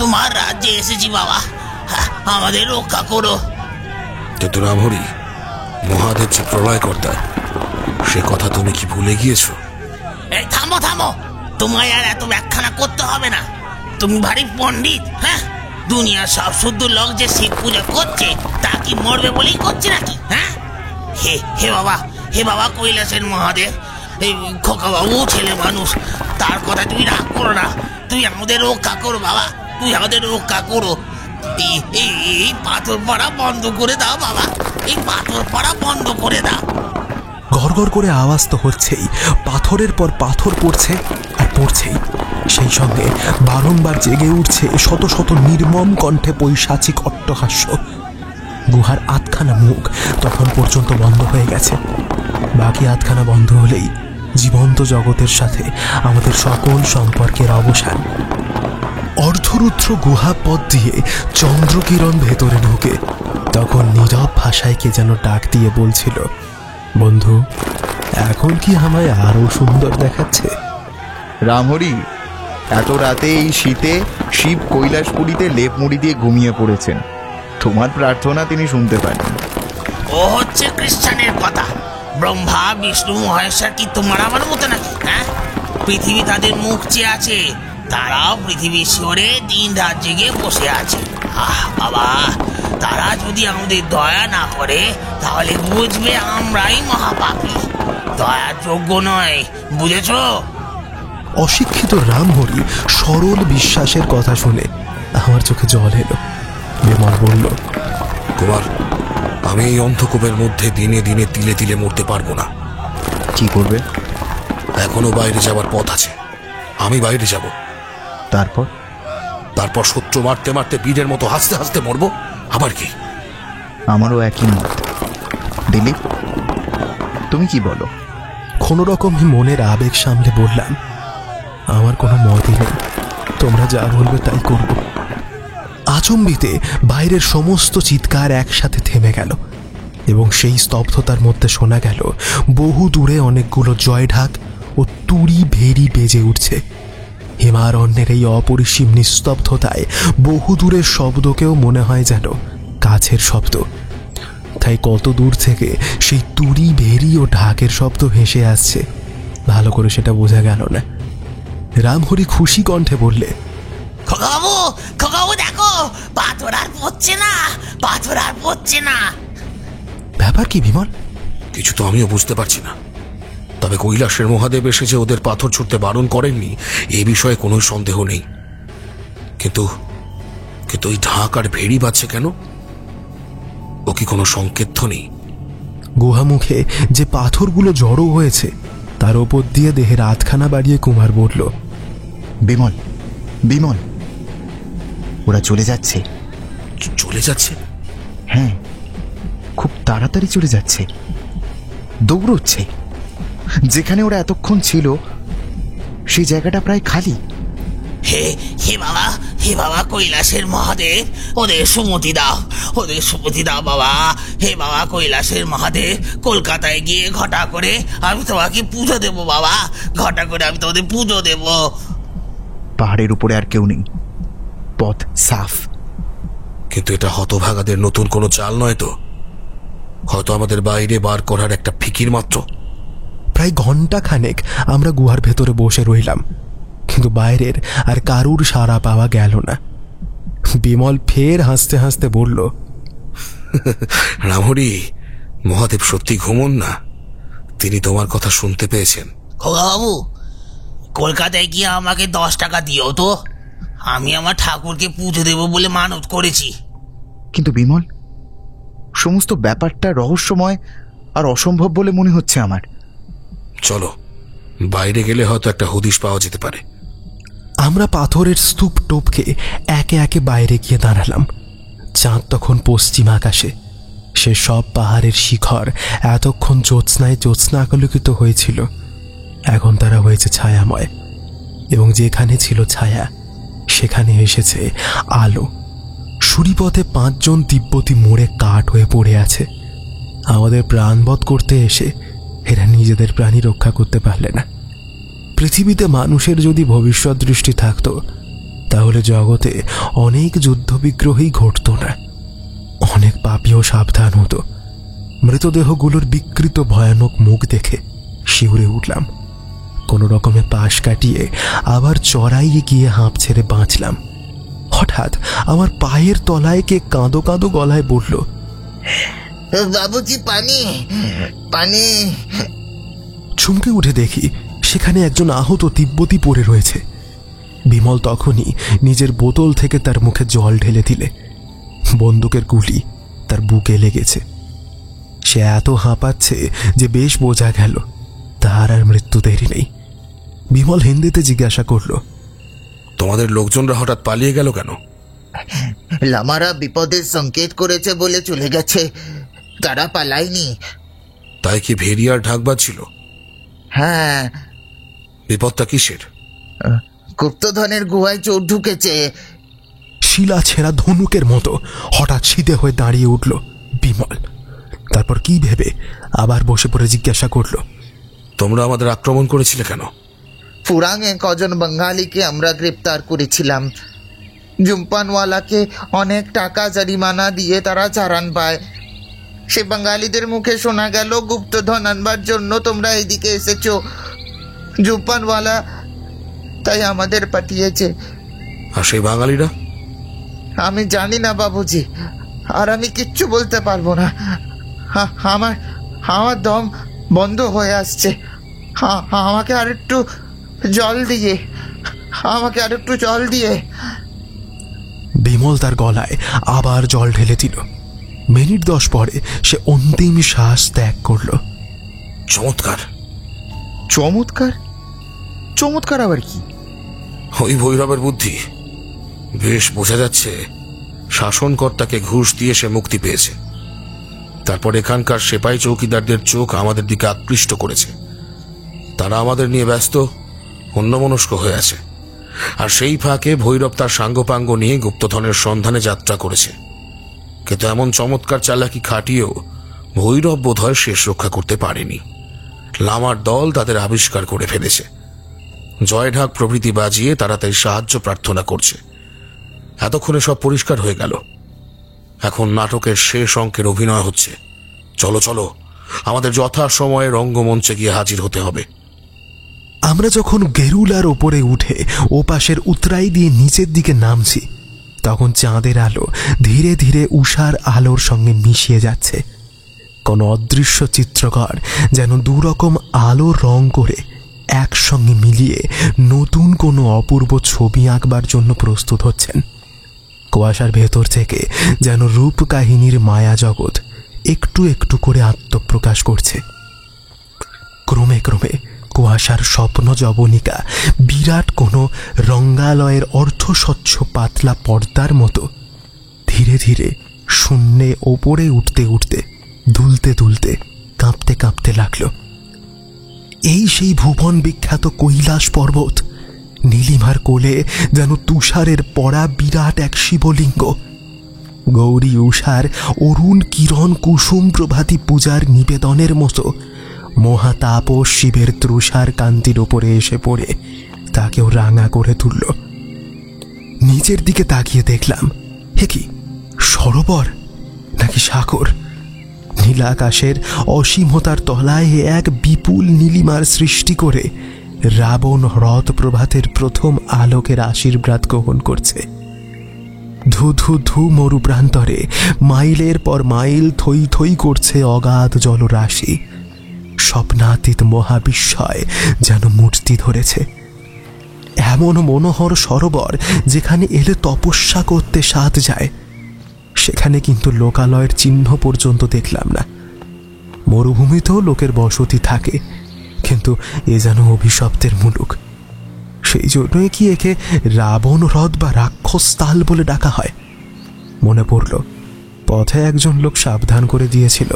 তোমার রাজ্যে এসেছি বাবা, আমাদের রক্ষা করো। কিন্তু রামহরি, মহাদেব যে প্রলয়কর্তা, সে কথা তুমি কি ভুলে গিয়েছো? এই থামো থামো, তোমায় আর এত ব্যাখ্যানা করতে হবে না। তুমি ভারী পণ্ডিত। হ্যাঁ, দুনিয়ার সব শুদ্ধ লোক যে শিব পূজা করছে তা কি মরবে বলেই করছে নাকি? হ্যাঁ, হে হে বাবা, হে বাবা কৈলাসের মহাদেব, এই খোকা বাবু ছেলে মানুষ, তার কথা তুমি রাগ করো না। তুই আমাদের রক্ষা করো বাবা, তুই আমাদের রক্ষা করো। এই পাথর পড়া বন্ধ করে দাও বাবা, এই পাথর পড়া বন্ধ করে দাও। গড়গড় করে আওয়াজ তো হচ্ছেই, পাথরের পর পাথর পড়ছে আর পড়ছেই। সেই সঙ্গে বারংবার জেগে উঠছে শত শত নির্মম কণ্ঠে পৈশাচিক অট্টহাস্য। গুহার আধখানা মুখ তখন পর্যন্ত বন্ধ হয়ে গেছে। বাকি আধখানা বন্ধ হলেই জীবন্ত জগতের সাথে আমাদের সকল সম্পর্কের অবসান। অর্ধরুদ্র গুহা পথ দিয়ে চন্দ্রকিরণ ভেতরে ঢুকে তখন নীরব ভাষায় কে যেন ডাক দিয়ে বলছিল, বন্ধু এখন কি আমায় আরো সুন্দর দেখাচ্ছে? রামহরি, এত রাতে এই শীতে শিব কৈলাসপুরীতে লেপ মুড়ি দিয়ে ঘুমিয়ে পড়েছেন। তোমার প্রার্থনা তিনি শুনতে পান। ও হচ্ছে খ্রিস্টানের কথা। ব্রহ্মা বিষ্ণু মহেশ্বর কি তোমার আমার মতো নাকি? হ্যাঁ, পৃথিবী তাদের মুখ চেয়ে আছে, তারাও পৃথিবীর শিওরে দিন রাত জেগে বসে আছে। বাবা, তারা যদি আমাদের দয়া না করে তাহলে বুঝবে আমরাই মহাপাপী, দয়ার যোগ্য নয়, বুঝেছো? অশিক্ষিত রামহরি সরল বিশ্বাসের কথা শুনে আমার চোখে জল এলো। বিমল বলল, কুমার, আমি এই অন্ধকূপের মধ্যে দিনে দিনে তিলে তিলে মরতে পারবো না। কি করবে? এখনো বাইরে যাওয়ার পথ আছে, আমি বাইরে যাব। তারপর শত্রু মারতে মারতে বীরের মতো হাসতে হাসতে মরবো। আবার কি? আমারও একই মত। দিলীপ, তুমি কি বলো? কোনো রকম মনের আবেগ সামলে বললাম, আমার কোনো মতই নেই, তোমরা যা বলবে তাই করব। আচম্বিতে বাইরের সমস্ত চিৎকার একসাথে থেমে গেল এবং সেই স্তব্ধতার মধ্যে শোনা গেল বহু দূরে অনেকগুলো জয়ঢাক ও তুড়ি ভেরি বেজে উঠছে। হিমারণ্যের এই অপরিসীম নিস্তব্ধতায় বহু দূরের শব্দকেও মনে হয় যেন কাছের শব্দ। তাই কত দূর থেকে সেই তুড়ি ভেরি ও ঢাকের শব্দ ভেসে আসছে ভালো করে সেটা বোঝা গেল না। রামহরি খুশি কণ্ঠে বললে, খোকাবু, খোকাবু দেখো, পাথর আর পড়ছে না, পাথর আর পড়ছে না। ব্যাপার কি বিমল? কিছু তো আমিও বুঝতে পারছি না, তবে কৈলাসের মহাদেব এসে যে ওদের পাথর ছুটতে বারণ করেননি এ বিষয়ে কোনো সন্দেহ নেই। কিন্তু কিন্তু ওই ঢাক আর ভেড়ি বাজছে কেন? ও কি কোনো সংকেত নেই? গুহামুখে যে পাথরগুলো জড়ো হয়েছে তার ওপর দিয়ে দেহের আধখানা বাড়িয়ে কুমার বলল, বিমল, বিমল, ওরা চলে যাচ্ছে। চলে যাচ্ছে? হ্যাঁ, খুব তাড়াতাড়ি চলে যাচ্ছে, দৌড়চ্ছে। যেখানে ওরা এতক্ষণ ছিল সেই জায়গাটা প্রায় খালি। হে হে বাবা, হে বাবা কৈলাসের মহাদেব, ওদের সুমতি দাও, ওদের সুমতি দাও বাবা। হে বাবা কৈলাসের মহাদেব, কলকাতায় গিয়ে ঘটা করে আমি তোমাকে পুজো দেব বাবা, ঘটা করে আমি তোমাদের পুজো দেব। পাহাড়ের উপরে আর কেউ নেই, পথ সাফ। কিন্তু এটা হতভাগাদের নতুন কোনো চাল নয় তো? হয়তো আমাদের বাইরে বার করার একটা ফিকির মাত্র। প্রায় ঘন্টা খানেক আমরা গুহার ভেতরে বসে রইলাম, কিন্তু বাইরের আর কারুর সাড়া পাওয়া গেল না। বিমল ফের হাসতে হাসতে বলল, রামহরি, মহাদেব সত্যি ঘুমন না, তিনি তোমার কথা শুনতে পেয়েছেন। খোকা বাবু, কলকাতায় গিয়ে আমাকে 10 টাকা দিও তো, আমি আমার ঠাকুরকে পুজো দেব বলে মানত করেছি। কিন্তু বিমল, সমস্ত ব্যাপারটা রহস্যময় আর অসম্ভব বলে মনে হচ্ছে আমার। চলো, বাইরে গেলে হয়তো একটা হদিশ পাওয়া যেতে পারে। আমরা পাথরের স্তূপ টোপকে একে একে বাইরে গিয়ে দাঁড়ালাম। চাঁদ তখন পশ্চিম আকাশে। সে সব পাহাড়ের শিখর এতক্ষণ জ্যোৎস্নায় জ্যোৎস্নাকলিত হয়েছিল, এখন তারা হয়েছে ছায়াময়, এবং যেখানে ছিল ছায়া সেখানে এসেছে আলো। সুরিপথে 5 জন তিব্বতী মোড়ে কাঠ হয়ে পড়ে আছে। আমাদের প্রাণবধ করতে এসে এরা নিজেদের প্রাণী রক্ষা করতে পারলে না। পৃথিবীতে মানুষের যদি ভবিষ্যৎ দৃষ্টি থাকত তাহলে জগতে অনেক যুদ্ধবিগ্রহই ঘটত না, অনেক পাপীও সাবধান হতো। মৃতদেহগুলোর বিকৃত ভয়ানক মুখ দেখে শিউরে উঠলাম। কোনো রকমে পাশ কাটিয়ে আবার চড়াইয়ে গিয়ে হাঁপ ছেড়ে বাঁচলাম। হঠাৎ আমার পায়ের তলায় কে কাঁদো কাঁদো গলায় বলল, বাবুজি, পানি, পানি। চমকে উঠে দেখি সেখানে একজন আহত তিব্বতী পড়ে রয়েছে। বিমল তখনই নিজের বোতল থেকে তার মুখে জল ঢেলে দিলে। বন্দুকের গুলি তার বুকে লেগেছে। সে এত হাঁপাচ্ছে যে বেশ বোঝা গেল তার আর মৃত্যু দেরি নেই। বিমল হিন্দিতে জিজ্ঞাসা করল, তোমাদের লোকজনরা হঠাৎ পালিয়ে গেল কেন? লামারা বিপদের সংকেত করেছে বলে চলে গেছে, তারা পালায়নি। তাই কি ভেরিয়ার ঢাক বাজছিল? হ্যাঁ। বিপদটা কিসের? গুপ্তধনের গুহায় চোর ঢুকেছে। শিলা ছেঁড়া ধনুকের মতো হঠাৎ শীতে হয়ে দাঁড়িয়ে উঠল বিমল। তারপর কি ভেবে আবার বসে পড়ে জিজ্ঞাসা করল, তোমরা আমাদের আক্রমণ করেছিলে কেন? ফুরাঙে কজন বাঙালিকে আমরা গ্রেপ্তার করেছিলাম। জুম্পানওয়ালাকে অনেক টাকা জরিমানা দিয়ে তারা চালান পায়। সে বাঙালিদের মুখে শোনা গেল গুপ্তধন আনবার জন্য তোমরা এদিকে এসেছো। জুম্পানওয়ালা তাই আমাদের পাঠিয়েছে। আর সেই বাঙালিরা? আমি জানি না বাবুজি, আর আমি কিচ্ছু বলতে পারবো না। আমার দম বন্ধ হয়ে আসছে। আমাকে আরেকটু জল দিয়ে। বিমল তার গলায় আবার জল ঢেলে দিল। মিনিট 10 পরে সে অন্তিম শ্বাস ত্যাগ করল। চমৎকার। চমৎকার? চমৎকার আবার কি? ওই ভৈরবের বুদ্ধি। বেশ বোঝা যাচ্ছে শাসনকর্তাকে ঘুষ দিয়ে সে মুক্তি পেয়েছে। তারপর এখানকার সেপাই চৌকিদারদের চোখ আমাদের দিকে আকৃষ্ট করেছে। তারা আমাদের নিয়ে ব্যস্ত, অন্যমনস্ক হয়ে আছে। আর সেই ফাঁকে ভৈরব তার সাঙ্গপাঙ্গ নিয়ে গুপ্তধনের সন্ধানে যাত্রা করেছে। কিন্তু এমন চমৎকার চালাকি খাটিয়েও ভৈরব বোধহয় শেষ রক্ষা করতে পারেনি। লামার দল তাদের আবিষ্কার করে ফেলেছে। জয়ঢাক প্রভৃতি বাজিয়ে তারা তাই সাহায্য প্রার্থনা করছে। এতক্ষণে সব পরিষ্কার হয়ে গেল। এখন নাটকের শেষ অঙ্কের অভিনয় হচ্ছে। চলো চলো, আমাদের যথা সময়ে রঙ্গমঞ্চে গিয়ে হাজির হতে হবে। আমরা যখন গেরুলার ওপরে উঠে ওপাশের উতরাই দিয়ে নিচের দিকে নামছি, তখন চাঁদের আলো ধীরে ধীরে উষার আলোর সঙ্গে মিশিয়ে যাচ্ছে। কোনো অদৃশ্য চিত্রকর যেন দুরকম আলো রং করে একসঙ্গে মিলিয়ে নতুন কোনো অপূর্ব ছবি আঁকবার জন্য প্রস্তুত হচ্ছেন। কুয়াশার ভেতর থেকে যেন রূপ কাহিনীর মায়া জগৎ একটু একটু করে আত্মপ্রকাশ করছে। ক্রমে ক্রমে কুয়াশার স্বপ্ন জবনিকা বিরাট কোনো রঙ্গালয়ের অর্ধস্বচ্ছ পাতলা পর্দার মতো ধীরে ধীরে শূন্যে ওপরে উঠতে উঠতে দুলতে দুলতে কাঁপতে কাঁপতে লাগল। এই সেই ভুবন বিখ্যাত কৈলাস পর্বত। নীলিমার কোলে যেন তুষারের পড়া বিরাট এক শিবলিঙ্গ। গৌরী উষার অরুণ কিরণ কুসুম প্রভাতী পূজার নিবেদনের মতো মহাতাপস শিবের তৃষার কান্তির ওপরে এসে পড়ে তাকেও রাঙা করে তুলল। নিচের দিকে তাকিয়ে দেখলাম, হে কি সরোবর নাকি সাগর! নীলাকাশের অসীমতার তলায় এক বিপুল নীলিমার সৃষ্টি করে রাবণ হ্রদ প্রভাতের প্রথম আলোকের আশীর্বাদ গ্রহণ করছে। ধু ধু ধু মরুপ্রান্তরে মাইলের পর মাইল থই থই করছে অগাধ জলরাশি। স্বপ্নাতীত মহাবিস্ময় যেন মূর্তি ধরেছে। এমন মনোহর সরোবর যেখানে এলে তপস্যা করতে সাধ যায়, সেখানে কিন্তু লোকালয়ের চিহ্ন পর্যন্ত দেখলাম না। মরুভূমিতেও লোকের বসতি থাকে, কিন্তু এ যেন অভিশপ্তের মুলুক। সেই জন্যই কি একে রাবণ হ্রদ বা রাক্ষস তাল বলে ডাকা হয়? মনে পড়ল পথে একজন লোক সাবধান করে দিয়েছিল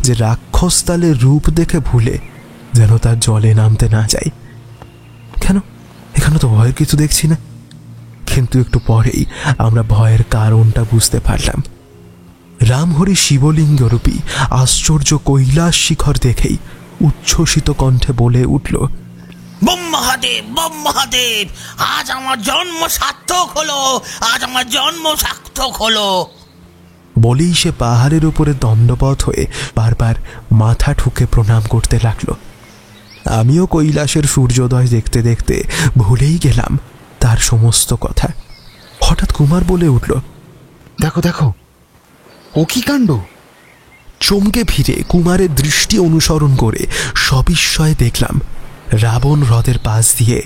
যে রাক্ষস তালের রূপ দেখে ভুলে যেন তার জলে নামতে না যায়। কেন? এখানে তো ভয়ের কিছু দেখছি না। কিন্তু একটু পরেই আমরা ভয়ের কারণটা বুঝতে পারলাম। রামহরি শিবলিঙ্গরূপী আশ্চর্য কৈলাস শিখর দেখেই উচ্ছ্বসিত কণ্ঠে বলে উঠল, বম মহাদেব, বম মহাদেব, আজ আমার জন্ম সার্থক হলো, আজ আমার জন্ম সার্থক হলো। বলেই সে পাহাড়ের উপরে দণ্ডবৎ হয়ে বারবার মাথা ঠুকে প্রণাম করতে লাগলো। আমিও কৈলাসের সূর্যোদয় দেখতে দেখতে ভুলেই গেলাম তার সমস্ত কথা। হঠাৎ কুমার বলে উঠল, দেখো দেখো, ও কি কাণ্ড! চমকে ফিরে কুমারের দৃষ্টি অনুসরণ করে সবিস্ময়ে দেখলাম রাবণ হ্রদের পাশ দিয়ে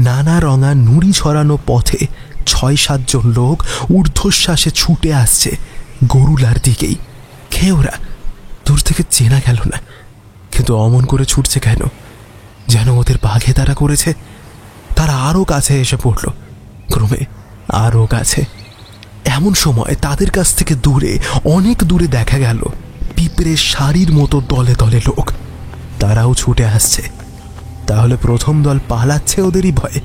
নানা রঙা নুড়ি ছড়ানো পথে 6-7 জন লোক ঊর্ধ্বশ্বাসে ছুটে আসছে গরুলার দিকেই। খেয়ে ওরা দূর থেকে চেনা গেল না, কিন্তু অমন করে ছুটছে কেন? যেন ওদের বাঘে তারা করেছে। তারা আরও কাছে এসে পড়ল, ক্রমে আরও কাছে। এমন সময় তাদের কাছ থেকে দূরে, অনেক দূরে দেখা গেল পিঁপড়ের সারির মতো দলে দলে লোক। তারাও ছুটে আসছে। তাহলে প্রথম দল পালাচ্ছে ওদেরই ভয়ে।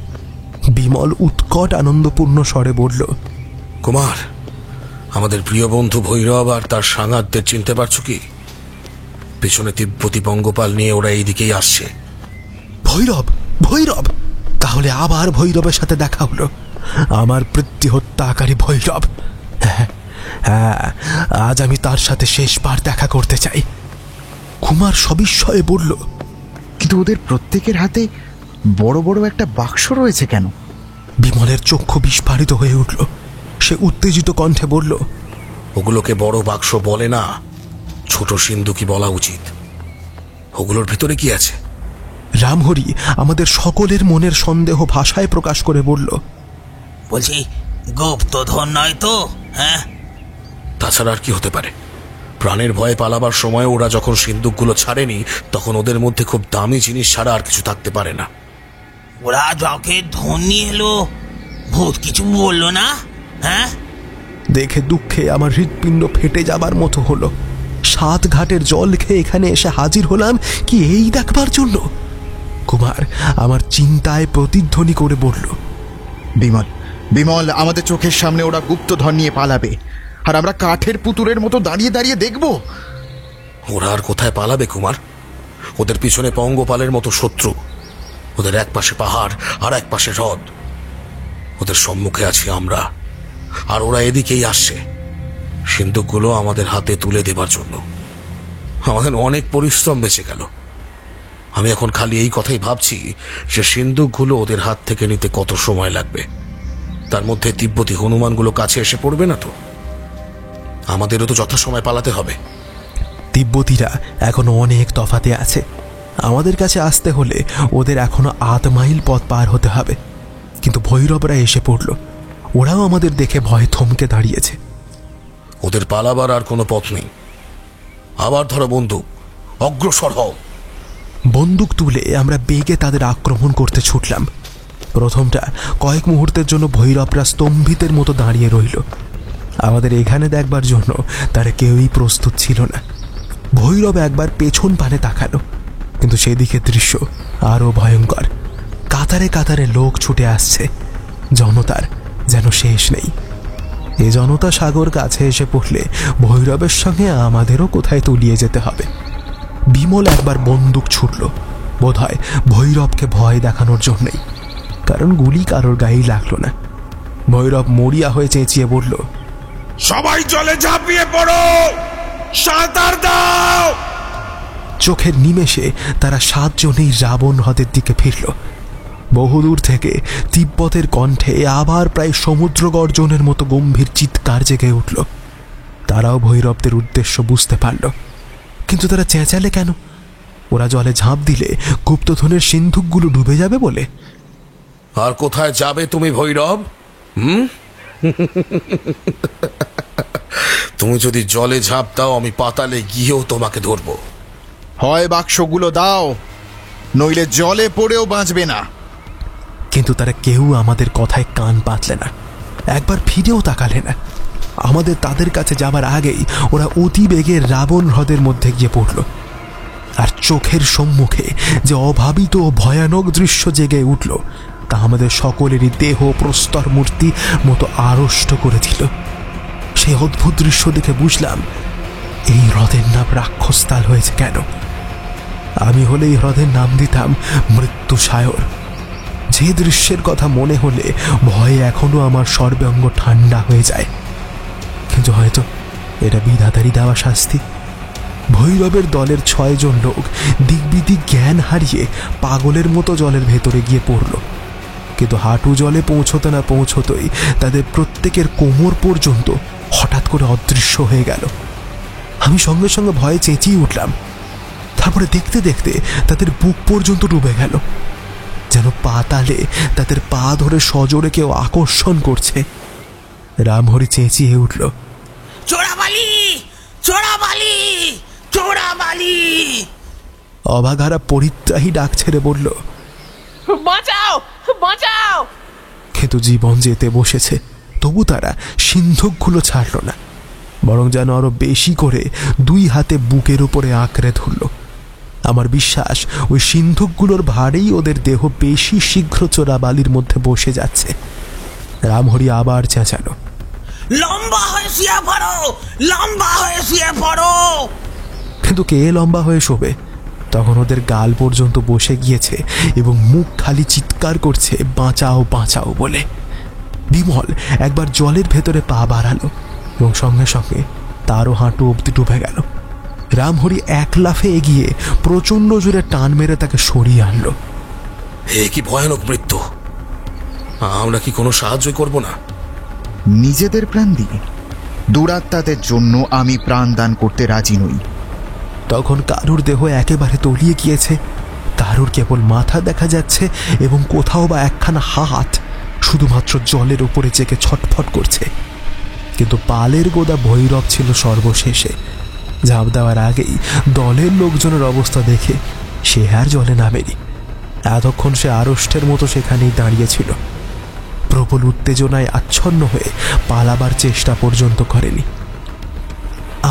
বিমল উৎকট আনন্দপূর্ণ স্বরে বলল, কুমার, আমাদের প্রিয় বন্ধু ভৈরব আর তার সাঙ্গাতদের চিনতে পারছো কি? পেছনে তিব্বতী পঙ্গপাল নিয়ে ওরা এইদিকেই আসছে। ভৈরব, ভৈরব! তাহলে আবার ভৈরবের সাথে দেখা হলো। আমার বৃত্তি হত্যাকারী ভৈরব। হ্যাঁ, আজ আমি তার সাথে শেষবার দেখা করতে চাই। কুমার সবিস্ময়ে বলল, কিন্তু ওদের প্রত্যেকের হাতে বড় বড় একটা বাক্স রয়েছে কেন? বিমলের চক্ষু বিস্ফারিত হয়ে উঠল। সে উত্তেজিত কণ্ঠে বলল, ওগুলোকে বড় বাক্স বলে না, ছোট সিন্ধুকই বলা উচিত। ওগুলোর ভিতরে কি আছে? রামহরি আমাদের সকলের মনের সন্দেহ ভাষায় প্রকাশ করে বলল, বলছি গুপ্তধন নয় তো? হ্যাঁ, তাছাড়া আর কি হতে পারে? প্রাণের ভয়ে পালাবার সময় ওরা যখন সিন্দুকগুলো ছাড়েনি, তখন ওদের মধ্যে খুব দামি জিনিস ছাড়া আর কিছু থাকতে পারে না। ওরা যাকে ধন নিয়ে এলো, ভূত কিছু বললো না? হ্যাঁ, দেখে দুঃখে আমার হৃৎপিণ্ড ফেটে যাবার মতো হলো। 7 ঘাটের জল খেয়ে এখানে এসে হাজির হলাম কি এই দেখবার জন্য? কুমার আমার চিন্তায় প্রতিধ্বনি করে বলল, বিমল, বিমল, আমাদের চোখের সামনে ওরা গুপ্তধন নিয়ে পালাবে, আর আমরা কাঠের পুতুলের মতো দাঁড়িয়ে দাঁড়িয়ে দেখব? ওরা আর কোথায় পালাবে কুমার? ওদের পিছনে পঙ্গপালের মতো শত্রু। ওদের এক পাশে পাহাড় আর এক পাশে হ্রদ। ওদের সম্মুখে আছি আমরা, আর ওরা এদিকেই আসছে সিন্ধুকগুলো আমাদের হাতে তুলে দেবার জন্য। আমাদের অনেক পরিশ্রম বেঁচে গেল। আমি এখন খালি এই কথাই ভাবছি যে সিন্ধুকগুলো ওদের হাত থেকে নিতে কত সময় লাগবে। তার মধ্যে তিব্বতী হনুমানগুলো কাছে এসে পড়বে না তো? আমাদেরও তো যথাসময় পালাতে হবে। তিব্বতীরা এখনো অনেক তফাতে আছে। আমাদের কাছে আসতে হলে ওদের এখনো 8 মাইল পথ পার হতে হবে। কিন্তু ভৈরবরা এসে পড়ল। ওরাও আমাদের দেখে ভয়ে থমকে দাঁড়িয়েছে। ওদের পালাবার আর কোনো পথ নেই। আবার ধরো বন্দুক, অগ্রসর হও। বন্দুক তুলে আমরা বেগে তাদের আক্রমণ করতে ছুটলাম। প্রথমটা কয়েক মুহূর্তের জন্য ভৈরবরা স্তম্ভিতের মতো দাঁড়িয়ে রইল। আমাদের এখানে দেখবার জন্য তারা কেউই প্রস্তুত ছিল না। ভৈরব একবার পেছন পানে তাকালো, কিন্তু সেদিকে দৃশ্য আরো ভয়ঙ্কর। কাতারে কাতারে লোক ছুটে আসছে, জনতার যেন শেষ নেই। এ জনতা সাগর কাছে এসে পড়লে ভৈরবের সঙ্গে আমাদেরও কোথায় তলিয়ে যেতে হবে। বিমল একবার বন্দুক ছুটল, বোধহয় ভৈরবকে ভয় দেখানোর জন্যই, কারণ গুলি কারোর গায়েই লাগলো না। ভৈরব মরিয়া হয়ে চেঁচিয়ে বলল, সবাই জলে ঝাঁপিয়ে পড়ো, সাঁতার দাও। চোখের নিমেষে তারা 7 জনেই রাবণ হ্রদের দিকে ফিরল। বহুদূর থেকে তিব্বতের কণ্ঠে আবার প্রায় সমুদ্র গর্জনের মতো গম্ভীর চিৎকার জেগে উঠল। তারাও ভৈরবদের উদ্দেশ্য বুঝতে পারল, কিন্তু তারা চেঁচালে কেন? ওরা জলে ঝাঁপ দিলে গুপ্তধনের সিন্ধুকগুলো ডুবে যাবে বলে? আর কোথায় যাবে তুমি ভৈরব? তুমি যদি জলে ঝাঁপ দাও, আমি পাতালে গিয়েও তোমাকে ধরবো। হয় বাক্সগুলো দাও, নইলে জলে পড়েও বাঁচবে না। কিন্তু তারা কেউ আমাদের কথায় কান পাতলে না, একবার ফিরেও তাকালে না। আমাদের তাদের কাছে যাবার আগেই ওরা অতি বেগে রাবণ হ্রদের মধ্যে গিয়ে পড়ল। আর চোখের সম্মুখে যে অভাবিত ও ভয়ানক দৃশ্য জেগে উঠল, তা আমাদের সকলেরই দেহ প্রস্তর মূর্তি মতো আড়ষ্ট করে দিল। সেই অদ্ভুত দৃশ্য দেখে বুঝলাম এই হ্রদের নাম রাক্ষসতাল হয়েছে কেন। আমি হলে এই হ্রদের নাম দিতাম মৃত্যু সায়র। যে দৃশ্যের কথা মনে হলে ভয়ে এখনো আমার সর্বাঙ্গ ঠান্ডা হয়ে যায়। কিন্তু হয়তো এটা বিধাতারই দেওয়া শাস্তি। ভৈরবের দলের 6 জন লোক দিকবিদিক জ্ঞান হারিয়ে পাগলের মতো জলের ভেতরে গিয়ে পড়ল। কিন্তু হাঁটু জলে পৌঁছতে না পৌঁছতই তাদের প্রত্যেকের কোমর পর্যন্ত হঠাৎ করে অদৃশ্য হয়ে গেল। আমি সঙ্গে সঙ্গে ভয়ে চেঁচিয়ে উঠলাম। তারপরে দেখতে দেখতে তাদের বুক পর্যন্ত ডুবে গেল, যেন পাতালে তাদের পা ধরে সজোরে কেউ আকর্ষণ করছে। রামহরি চেঁচিয়ে উঠল, চোরাবালি, চোরাবালি, চোরাবালি! অভাগারা পরিত্রাহী ডাক ছেড়ে বলল, বাঁচাও, বাঁচাও! কিন্তু জীবন যেতে বসেছে, তবু তারা সিন্ধুকগুলো ছাড়ল না, বরং যেন আরো বেশি করে 2 হাতে বুকের উপরে আঁকড়ে ধরল। আমার বিশ্বাস ওই সিন্ধুকগুলোর ভারেই ওদের দেহ বেশি শীঘ্র চোরাবালির মধ্যে বসে যাচ্ছে। রামহরি আবার চেঁচালো, লম্বা হয়ে শুয়ে পড়ো, লম্বা হয়ে শুয়ে পড়ো! কিন্তু কে লম্বা হয়ে শোবে? তখন ওদের গাল পর্যন্ত বসে গিয়েছে এবং মুখ খালি চিৎকার করছে, বাঁচাও বাঁচাও বলে। বিমল একবার জলের ভেতরে পা বাড়ালো এবং সঙ্গে সঙ্গে তারও হাঁটু অবধি ডুবে গেল। রামহরি এক লাফে এগিয়ে প্রচণ্ড জোরে টান মেরে তাকে সরিয়ে আনলো। এ কি ভয়ানক মৃত্যু! আমরা কি কোনো সাহায্য করব না? নিজেদের প্রাণ দিয়ে দুরাত্মাদের জন্য আমি প্রাণ দান করতে রাজি নই। তখন কারুর দেহ একেবারে তলিয়ে গিয়েছে, কারুর কেবল মাথা দেখা যাচ্ছে এবং কোথাও বা একখানা হাত শুধুমাত্র জলের উপরে জেগে ছটফট করছে। কিন্তু পালের গোদা ভৈরব ছিল সর্বশেষে। ঝাঁপ দেওয়ার আগেই দলের লোকজনের অবস্থা দেখে সে আর জলে নামেনি। এতক্ষণ সে আড়ষ্টের মতো সেখানেই দাঁড়িয়েছিল। প্রবল উত্তেজনায় আচ্ছন্ন হয়ে পালাবার চেষ্টা পর্যন্ত করেনি।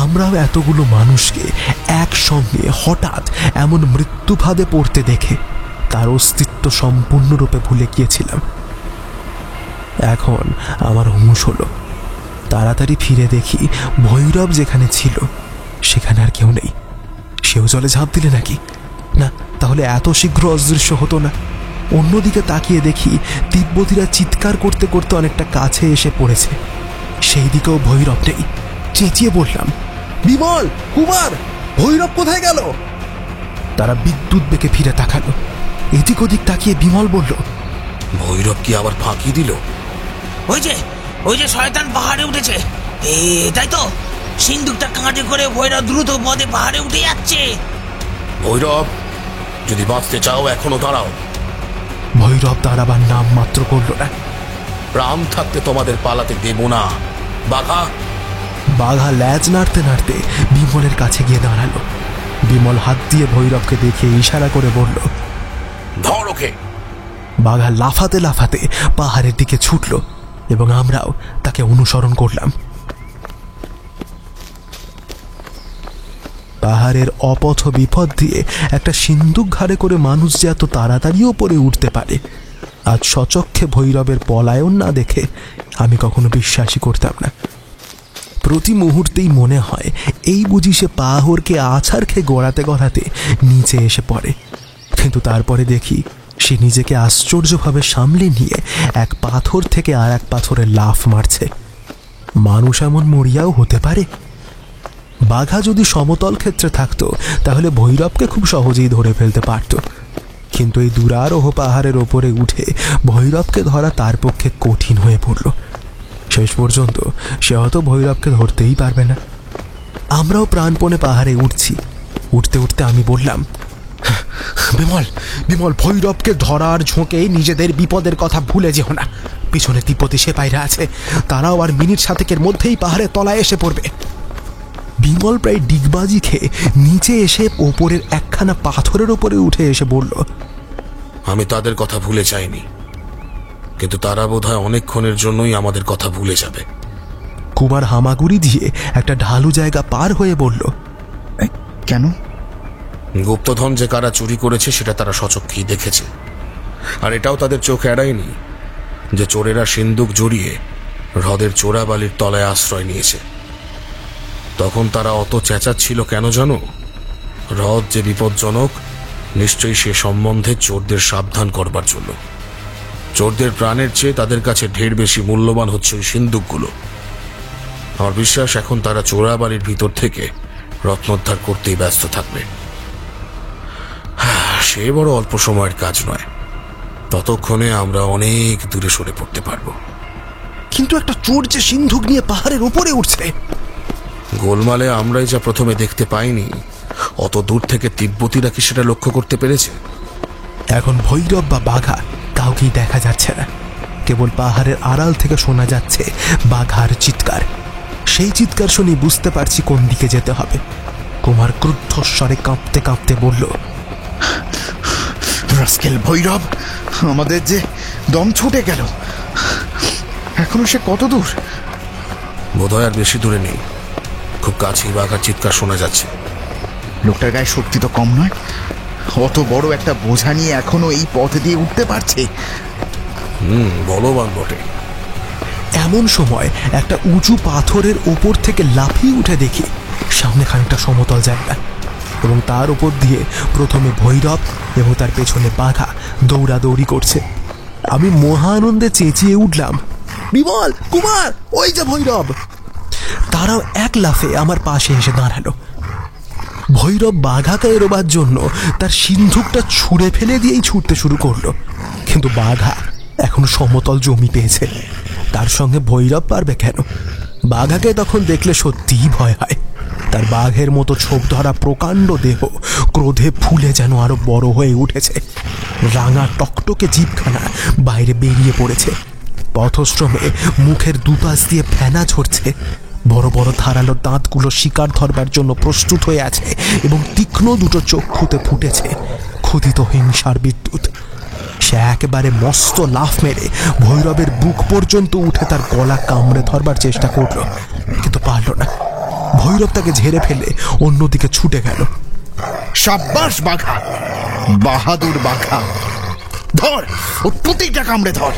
আমরাও এতগুলো মানুষকে একসঙ্গে হঠাৎ এমন মৃত্যুফাঁদে পড়তে দেখে তার অস্তিত্ব সম্পূর্ণরূপে ভুলে গিয়েছিলাম। এখন আমার হুঁশ হলো। তাড়াতাড়ি ফিরে দেখি ভৈরব যেখানে ছিল সেখানে আর কেউ নেই। সেও জলে ঝাঁপ দিলে নাকি? না, তাহলে এত শীঘ্র অদৃশ্য হতো না। অন্যদিকে তাকিয়ে দেখি তিব্বতীরা চিৎকার করতে করতে অনেকটা কাছে এসে পড়েছে। সেই দিকেও ভৈরব নেই। চেঁচিয়ে বললাম, বিমল, কুমার, ভৈরব কোথায় গেল? তারা বিদ্যুৎ বেগে ফিরে তাকালো। এদিক ওদিক তাকিয়ে বিমল বলল, ভৈরব কি আবার ফাঁকি দিল? ওই যে শয়তান পাহাড়ে উঠেছে। তাই তো, সিন্দুকটা কাঁধে করে ভৈরব দ্রুত পদে পাহাড়ে উঠে যাচ্ছে। ভৈরব, যদি বাঁচতে চাও এখনো দাঁড়াও। ভৈরব দাঁড়াবার নাম মাত্র করল না। প্রাণ থাকতে তোমাদের পালাতে দেব না। বাঘা! বাঘা ল্যাজ নাড়তে নাড়তে বিমলের কাছে গিয়ে দাঁড়ালো। বিমল হাত দিয়ে ভৈরবকে দেখে ইশারা করে বলল, ধর ওকে। বাঘা লাফাতে লাফাতে পাহাড়ের দিকে ছুটল এবং আমরাও তাকে অনুসরণ করলাম। পাহাড়ের অপথ বিপদ দিয়ে একটা সিন্দুক ঘাড়ে করে মানুষ যে এত তাড়াতাড়ি ওপরে উঠতে পারে, আজ সচক্ষে ভৈরবের পলায়ন না দেখে আমি কখনো বিশ্বাসই করতাম না। প্রতি মুহূর্তেই মনে হয় এই বুঝি সে পাহাড়কে আছাড় খেয়ে গড়াতে গড়াতে নিচে এসে পড়ে। কিন্তু তারপরে দেখি সে নিজেকে আশ্চর্যভাবে সামলে নিয়ে এক পাথর থেকে আর এক পাথরে লাফ মারছে। মানুষ এমন মরিয়াও হতে পারে? বাঘা যদি সমতল ক্ষেত্রে থাকতো তাহলে ভৈরবকে খুব সহজেই ধরে ফেলতে পারত, কিন্তু এই দুরারোহ পাহাড়ের ওপরে উঠে ভৈরবকে ধরা তার পক্ষে কঠিন হয়ে পড়ল। শেষ পর্যন্ত সে হয়তো ভৈরবকে ধরতেই পারবে না। আমরাও প্রাণপণে পাহাড়ে উঠছি। উঠতে উঠতে আমি বললাম, বিমল, ভৈরবকে ধরার ঝোঁকে নিজেদের বিপদের কথা ভুলে যেও না। পিছনে তিব্বতী সেপাইরা আছে, তারাও আর মিনিট সাতেকের মধ্যেই পাহাড়ের তলায় এসে পড়বে। বিমল প্রায় ডিগবাজি খেয়ে নিচে এসে ওপরের একখানা পাথরের ওপরে উঠে এসে বলল, আমি তাদের কথা ভুলে যাইনি, কিন্তু তারা বোধহয় অনেকক্ষণের জন্যই আমাদের কথা ভুলে যাবে। কুমার হামাগুড়ি দিয়ে একটা ঢালু জায়গা পার হয়ে বলল, কেন? গুপ্তধন যে কারা চুরি করেছে সেটা তারা সচক্ষেই দেখেছে। আর এটাও তাদের চোখ এড়ায়নি যে চোরেরা সিন্দুক জড়িয়ে হ্রদের চোরাবালির তলায় আশ্রয় নিয়েছে। তখন তারা অত চেঁচাচ্ছিল কেন জানো? হ্রদ যে বিপজ্জনক, নিশ্চয়ই সে সম্বন্ধে চোরদের সাবধান করবার জন্য। চোরদের প্রাণের চেয়ে তাদের কাছে ঢের বেশি মূল্যবান হচ্ছে ওই সিন্দুকগুলো। আমার বিশ্বাস এখন তারা চোরাবালির ভিতর থেকে রত্নোদ্ধার করতেই ব্যস্ত থাকবে। সে বড় অল্প সময়ের কাজ নয়, ততক্ষণে আমরা অনেক দূরে সরে পড়তে পারবো। কিন্তু একটা চোর যে সিন্ধুক নিয়ে পাহাড়ের উপরে উঠছে! গোলমালে আমরাই যা প্রথমে দেখতে পাইনি, অত দূর থেকে তিব্বতীরা কি সেটা লক্ষ্য করতে পেরেছে? এখন ভৈরব বা বাঘা কাউকেই দেখা যাচ্ছে না। কেবল পাহাড়ের আড়াল থেকে শোনা যাচ্ছে বাঘার চিৎকার। সেই চিৎকার শুনে বুঝতে পারছি কোন দিকে যেতে হবে। কুমার ক্রুদ্ধস্বরে কাঁপতে কাঁপতে বলল, রাস্কেল ভৈরব, আমাদের যে দম ছুটে গেল। এখনো সে কত দূর? বোধহয় আর বেশি দূরে নেই, খুব কাছেই বাঘার চিৎকার শোনা যাচ্ছে। লোকটার গায়ে শক্তি তো কম নয়। অত বড় একটা বোঝা নিয়ে এখনো এই পথ দিয়ে উঠতে পারছে। বলবান বটে। এমন সময় একটা উঁচু পাথরের ওপর থেকে লাফিয়ে উঠে দেখি সামনে খানিকটা সমতল জায়গা। এবং তার উপর দিয়ে প্রথমে ভৈরব এবং তার পেছনে বাঘা দৌড়াদৌড়ি করছে। আমি মহা আনন্দে চেঁচিয়ে উঠলাম, বিমল, কুমার, ওই যে ভৈরব! তারাও এক লাফে আমার পাশে এসে দাঁড়ালো। ভৈরব বাঘাকে এড়োবার জন্য তার সিন্ধুকটা ছুঁড়ে ফেলে দিয়েই ছুটতে শুরু করলো, কিন্তু বাঘা এখন সমতল জমি পেয়েছে, তার সঙ্গে ভৈরব পারবে কেন? বাঘাকে তখন দেখলে সত্যিই ভয় হয়। তার বাঘের মতো ছোপ ধরা প্রকাণ্ড দেহ ক্রোধে ফুলে যেন আরো বড় হয়ে উঠেছে। রাঙা টকটকে জিভখানা বাইরে বেরিয়ে পড়েছে, পথশ্রমে মুখের দুপাশ দিয়ে ফেনা ঝরছে, বড় বড় ধারালো দাঁতগুলো শিকার ধরবার জন্য প্রস্তুত হয়ে আছে এবং তীক্ষ্ণ দুটো চক্ষুতে ফুটেছে ক্ষুধিত হিংসার বিদ্যুৎ। সে একেবারে মস্ত লাফ মেরে ভৈরবের বুক পর্যন্ত উঠে তার গলা কামড়ে ধরবার চেষ্টা করল, কিন্তু পারল না। ভৈরব তাকে ঝেড়ে ফেলে অন্যদিকে ছুটে গেল। সাব্বাস বাঘা, বাহাদুর বাঘা, ধর ওর প্রতিটা কামড়ে ধর।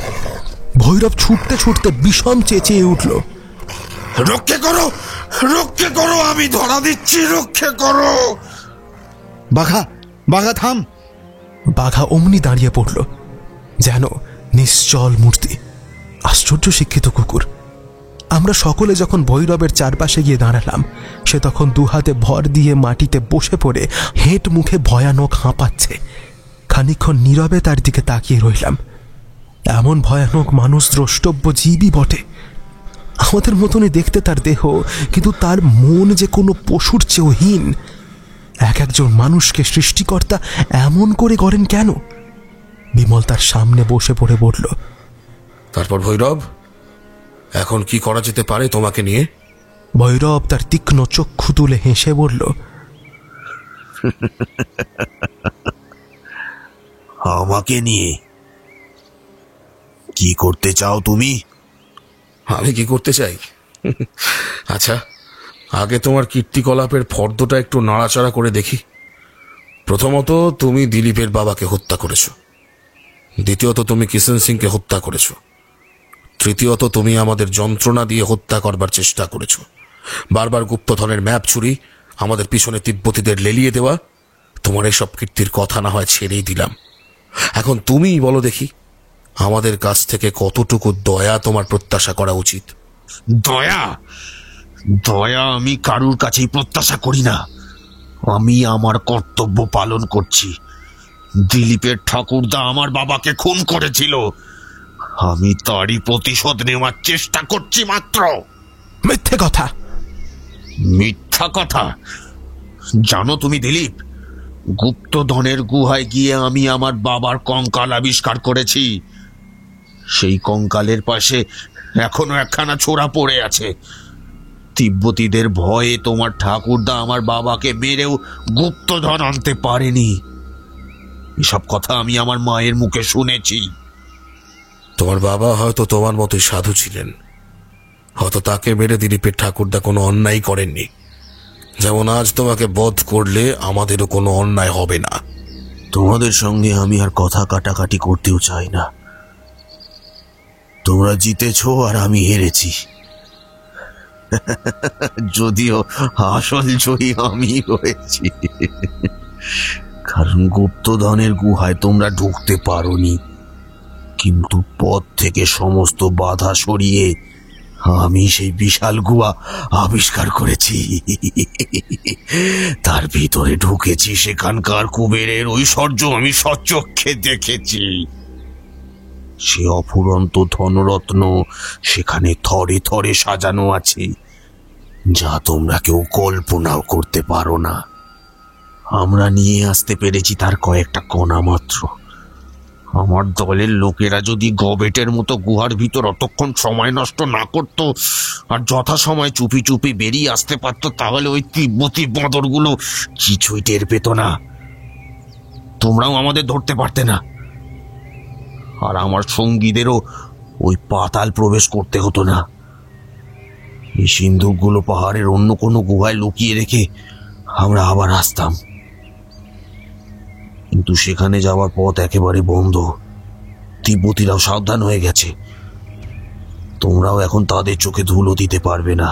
ভৈরব ছুটতে ছুটতে বিষম চেঁচিয়ে উঠল, রক্ষে করো, রক্ষে করো, আমি ধরা দিচ্ছি, রক্ষে করো। বাঘা, বাঘা থাম। বাঘা অমনি দাঁড়িয়ে পড়ল যেন নিশ্চল মূর্তি। আশ্চর্য শিক্ষিত কুকুর। আমরা সকলে যখন ভৈরবের চারপাশে গিয়ে দাঁড়ালাম, সে তখন দুহাতে ভর দিয়ে মাটিতে বসে পড়ে হেঁট মুখে ভয়ানক হাঁপাচ্ছে। খানিকক্ষণ নীরবে তার দিকে তাকিয়ে রইলাম। এমন ভয়ানক মানুষ দ্রষ্টব্য জীবই বটে। আমাদের মতনই দেখতে তার দেহ, কিন্তু তার মন যে কোনো পশুর চেয়েও হীন। এক একজন মানুষকে সৃষ্টিকর্তা এমন করে করেন কেন? বিমল তার সামনে বসে পড়ে বলল, তারপর ভৈরব, এখন কি করা যেতে পারে তোমাকে নিয়ে? ভৈরব তার তীক্ষ্ণ চক্ষু তুলে হেসে বলল, আমাকে নিয়ে কি করতে চাও তুমি? আমি কি করতে চাই? আচ্ছা, আগে তোমার কীর্তিকলাপের ফর্দটা একটু নাড়াচাড়া করে দেখি। প্রথমত, তুমি দিলীপের বাবাকে হত্যা করেছো। দ্বিতীয়ত, তুমি কিষেন সিংকে হত্যা করেছো। তৃতীয়ত, তুমি আমাদের যন্ত্রণা দিয়ে হত্যা করবার চেষ্টা করেছো। বারবার গুপ্তধনের ম্যাপ চুরি, আমাদের পিছনে তিব্বতীদের লেলিয়ে দেওয়া। তোমার এসব কীর্তির কথা না হয় ছেড়েই দিলাম। এখন তুমিই বলো দেখি, আমাদের কাছ থেকে কতটুকু দয়া তোমার প্রত্যাশা করা উচিত? দয়া? দয়া আমি কারুর কাছেই প্রত্যাশা করি না। আমি আমার কর্তব্য পালন করছি। দিলীপের ঠাকুরদা আমার বাবাকে খুন করেছিল, আমি তারই প্রতিশোধ নেওয়ার চেষ্টা করছি মাত্র। মিথ্যে কথা। মিথ্যা কথা? জানো তুমি দিলীপ, গুপ্তধনের গুহায় গিয়ে আমি আমার বাবার কঙ্কাল আবিষ্কার করেছি। সেই কঙ্কালের পাশে এখনো একখানা ছোরা পড়ে আছে। তিব্বতীদের ভয়ে তোমার ঠাকুরদা আমার বাবাকে মেরেও গুপ্তধন আনতে পারেনি। এসব কথা আমি আমার মায়ের মুখে শুনেছি। তোমার বাবা হয়তো তোমার মতোই সাধু ছিলেন, হয়তো তাকে মেরে দিলীপের ঠাকুরদা কোনো অন্যায় করেননি। যেমন আজ তোমাকে বধ করলে আমাদেরও কোনো অন্যায় হবে না। তোমাদের সঙ্গে আমি আর কথা কাটাকাটি করতেও চাই না। তোমরা জিতেছো আর আমি হেরেছি, যদিও আসল জয়ী আমি হয়েছি। কারণ গুপ্তধনের গুহায় তোমরা ঢুকতে পারোনি, কিন্তু পথ থেকে সমস্ত বাধা সরিয়ে আমি সেই বিশাল গুহা আবিষ্কার করেছি। তার ভিতরে ঢুকেছি, সেখানকার কুবেরের ঐশ্বর্য আমি সচক্ষে দেখেছি। সে অফুরন্ত ধনরত্ন সেখানে থরে থরে সাজানো আছে, যা তোমরা কেউ কল্পনাও করতে পারো না। আমরা নিয়ে আসতে পেরেছি তার কয়েকটা কণা মাত্র। আমার দলের লোকেরা যদি গবেটের মতো গুহার ভিতর অতক্ষণ সময় নষ্ট না করত আর যথাসময় চুপি চুপি বেরিয়ে আসতে পারত, তাহলে ওই তিব্বতী বাঁদরগুলো কিছুই টের পেত না। তোমরাও আমাদের ধরতে পারতে না, আর আমার সঙ্গীদেরও ওই পাতাল প্রবেশ করতে হতো না। এই সিন্ধুকগুলো পাহাড়ের অন্য কোনো গুহায় লুকিয়ে রেখে আমরা আবার আসতাম, কিন্তু সেখানে যাওয়ার পথ একেবারে বন্ধ। তিব্বতীরাও সাবধান হয়ে গেছে। তোমরাও এখন তাদের চোখে ধুলো দিতে পারবে না।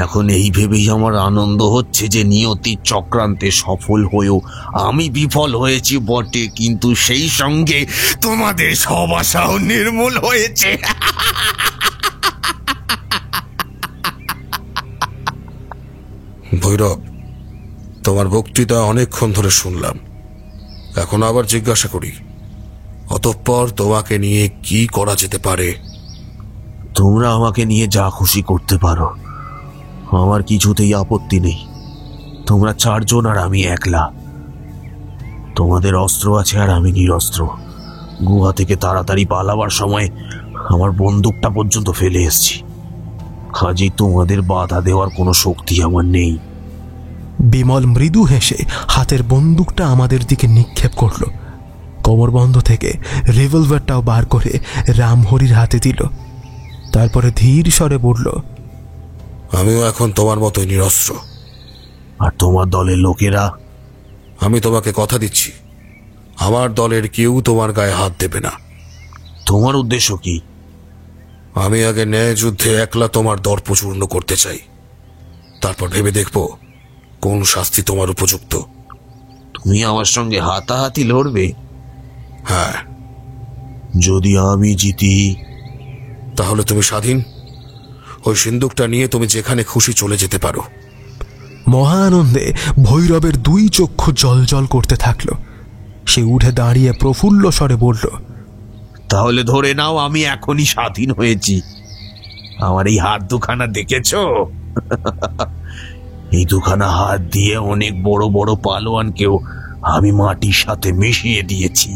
এখন এই ভেবেই আমার আনন্দ হচ্ছে যে নিয়তির চক্রান্তে সফল হয়েও আমি বিফল হয়েছি বটে, কিন্তু সেই সঙ্গে তোমাদের সব আশাও নির্মূল হয়েছে। ভৈরব, তোমার বক্তৃতা অনেকক্ষণ ধরে শুনলাম, এখন আবার জিজ্ঞাসা করি, অতঃপর তোমাকে নিয়ে কি করা যেতে পারে? তোমরা আমাকে নিয়ে যা খুশি করতে পারো, আমার কিছুতেই আপত্তি নেই। তোমরা 4 জন আর আমি একলা। তোমাদের অস্ত্র আছে আর আমি নিরস্ত্র। গুহা থেকে তাড়াতাড়ি পালাবার সময় আমার বন্দুকটা পর্যন্ত ফেলে এসেছি। কাজেই তোমাদের বাধা দেওয়ার কোনো শক্তি আমার নেই। বিমল মৃদু হেসে হাতের বন্দুকটা আমাদের দিকে নিক্ষেপ করল। কোমরবন্ধ থেকে রিভলভারটাও বার করে রামহরির হাতে দিল। তারপরে ধীর স্বরে বলল, আমিও এখন তোমার মতোই নিরস্ত্র। আর তোমার দলের লোকেরা? আমি তোমাকে কথা দিচ্ছি, আমার দলের কেউ তোমার গায়ে হাত দেবে না। তোমার উদ্দেশ্য কি? আমি আগে ন্যায় যুদ্ধে একলা তোমার দর্প চূর্ণ করতে চাই, তারপর ভেবে দেখব কোন শাস্তি তোমার উপযুক্ত। তুমি আমার সঙ্গে হাতাহাতি লড়বে? হ্যাঁ। যদি আমি জিতি? তাহলে তুমি স্বাধীন। ওই সিন্দুকটা নিয়ে তুমি যেখানে খুশি চলে যেতে পারো। মহা আনন্দে ভৈরবের 2 চক্ষু জলজল করতে থাকল। সে উঠে দাঁড়িয়ে প্রফুল্ল স্বরে বলল, তাহলে ধরে নাও আমি এখনই স্বাধীন হয়েছি। আমার এই হাত দুখানা দেখেছো? এই দুখানা হাত দিয়ে অনেক বড় বড় পালোয়ানকেও আমি মাটির সাথে মিশিয়ে দিয়েছি।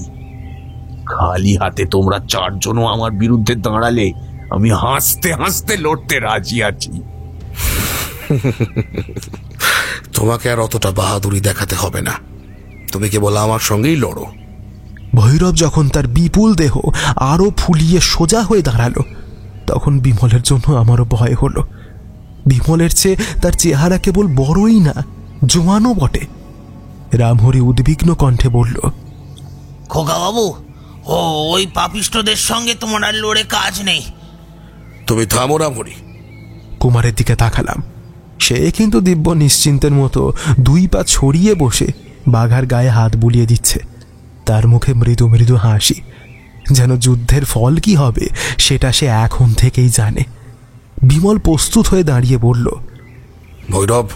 খালি হাতে তোমরা 4 জনও আমার বিরুদ্ধে দাঁড়ালে আমি হাসতে হাসতে লড়তে রাজি আছি। তোমাকে আর অতটা বাহাদুরি দেখাতে হবে না, তুমি কেবল আমার সঙ্গেই লড়ো। ভৈরব যখন তার বিপুল দেহ আরো ফুলিয়ে সোজা হয়ে দাঁড়ালো, তখন বিমলের জন্য আমারও ভয় হলো। বিমলের চেয়ে তার চেহারা কেবল বড়ই না, জোয়ানও বটে। রামহরি উদ্বিগ্ন কণ্ঠে বলল, খোকা বাবু, ওই পাপিষ্ঠদের সঙ্গে তোমার আর লড়ে কাজ নেই। তুমি থামো রামহরি। কুমারের দিকে তাকালাম। সে কিন্তু দিব্য নিশ্চিন্তের মতো 2 পা ছড়িয়ে বসে বাঘার গায়ে হাত বুলিয়ে দিচ্ছে। তার মুখে মৃদু মৃদু হাসি, যেন যুদ্ধের ফল কি হবে সেটা সে এখন থেকেই জানে। বিমল প্রস্তুত হয়ে দাঁড়িয়ে বলল, ভৈরব,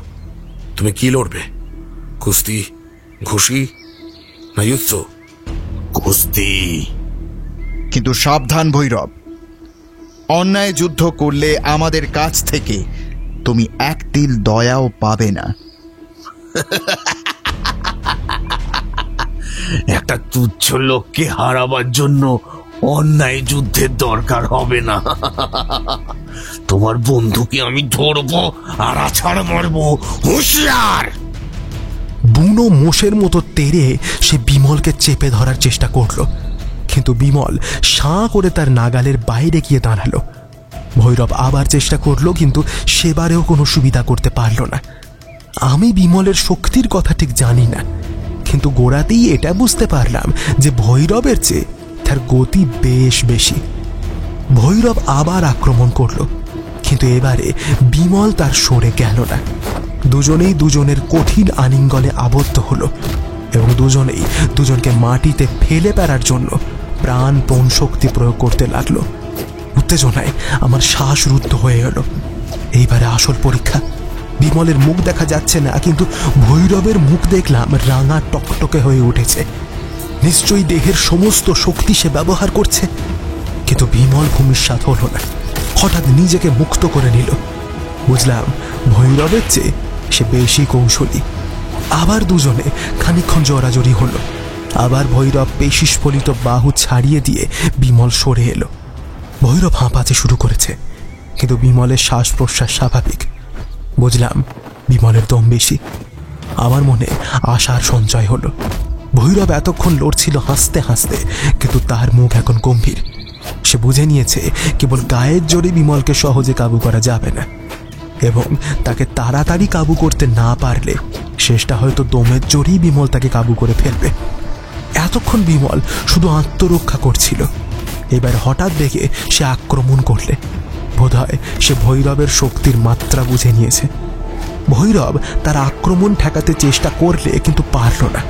তুমি কি লড়বে? কুস্তি, ঘুষি না যুদ্ধ? কুস্তি। কিন্তু সাবধান ভৈরব, অন্যায় যুদ্ধ করলে আমাদের কাছ থেকে তুমি 1 তিল দয়াও পাবে না। একটা তুচ্ছ লোককে হারাবার জন্য অন্যায় যুদ্ধের দরকার হবে না। তোমার বন্ধুকে আমি ধরবো আর আছাড় মারবো। হুঁশিয়ার! বুনো মোষের মতো তেড়ে সে বিমলকে চেপে ধরার চেষ্টা করল, কিন্তু বিমল সাঁ করে তার নাগালের বাইরে গিয়ে দাঁড়ালো। ভৈরব আবার চেষ্টা করল, কিন্তু সেবারেও কোনো সুবিধা করতে পারল না। আমি বিমলের শক্তির কথা ঠিক জানি না, কিন্তু গোড়াতেই এটা বুঝতে পারলাম যে ভৈরবের চেয়ে তার গতি বেশ বেশি। ভৈরব আবার আক্রমণ করল, কিন্তু এবারে বিমল তার সরে গেল না। দুজনেই দুজনের কঠিন আলিঙ্গনে আবদ্ধ হলো এবং দুজনেই দুজনকে মাটিতে ফেলে ফেলার জন্য প্রাণপণ শক্তি প্রয়োগ করতে লাগলো। উত্তেজনায় আমার শ্বাস রুদ্ধ হয়ে গেল। এইবারে আসল পরীক্ষা। বিমলের মুখ দেখা যাচ্ছে না, কিন্তু ভৈরবের মুখ দেখলাম রাঙা টকটকে হয়ে উঠেছে। নিশ্চয়ই দেহের সমস্ত শক্তি সে ব্যবহার করছে। কিন্তু বিমল ভূমিষ্যাৎ হল না, হঠাৎ নিজেকে মুক্ত করে নিল। বুঝলাম ভৈরবের চেয়ে সে বেশি কৌশলী। আবার দুজনে খানিকক্ষণ জড়াজড়ি হলো। আবার ভৈরব পেশিস্ফলিত বাহু ছাড়িয়ে দিয়ে বিমল সরে এলো। ভৈরব হাঁপাতে শুরু করেছে, কিন্তু বিমলের শ্বাস প্রশ্বাস স্বাভাবিক। বুঝলাম বিমলের দম বেশি। আমার মনে আশার সঞ্চয় হলো। ভৈরব এতক্ষণ লড়ছিল হাসতে হাসতে, কিন্তু তার মুখ এখন গম্ভীর। সে বুঝে নিয়েছে কেবল গায়ের জোরে বিমলকে সহজে কাবু করা যাবে না, এবং তাকে তাড়াতাড়ি কাবু করতে না পারলে শেষটা হয়তো দমের জোরেই বিমল তাকে কাবু করে ফেলবে। এতক্ষণ বিমল শুধু আত্মরক্ষা করছিল, এবার হঠাৎ দেখে সে আক্রমণ করলে বোধহয় সে ভৈরবের শক্তির মাত্রা বুঝে নিয়েছে। ভৈরব তার আক্রমণ ঠেকাতে চেষ্টা করলে কিন্তু পারল না।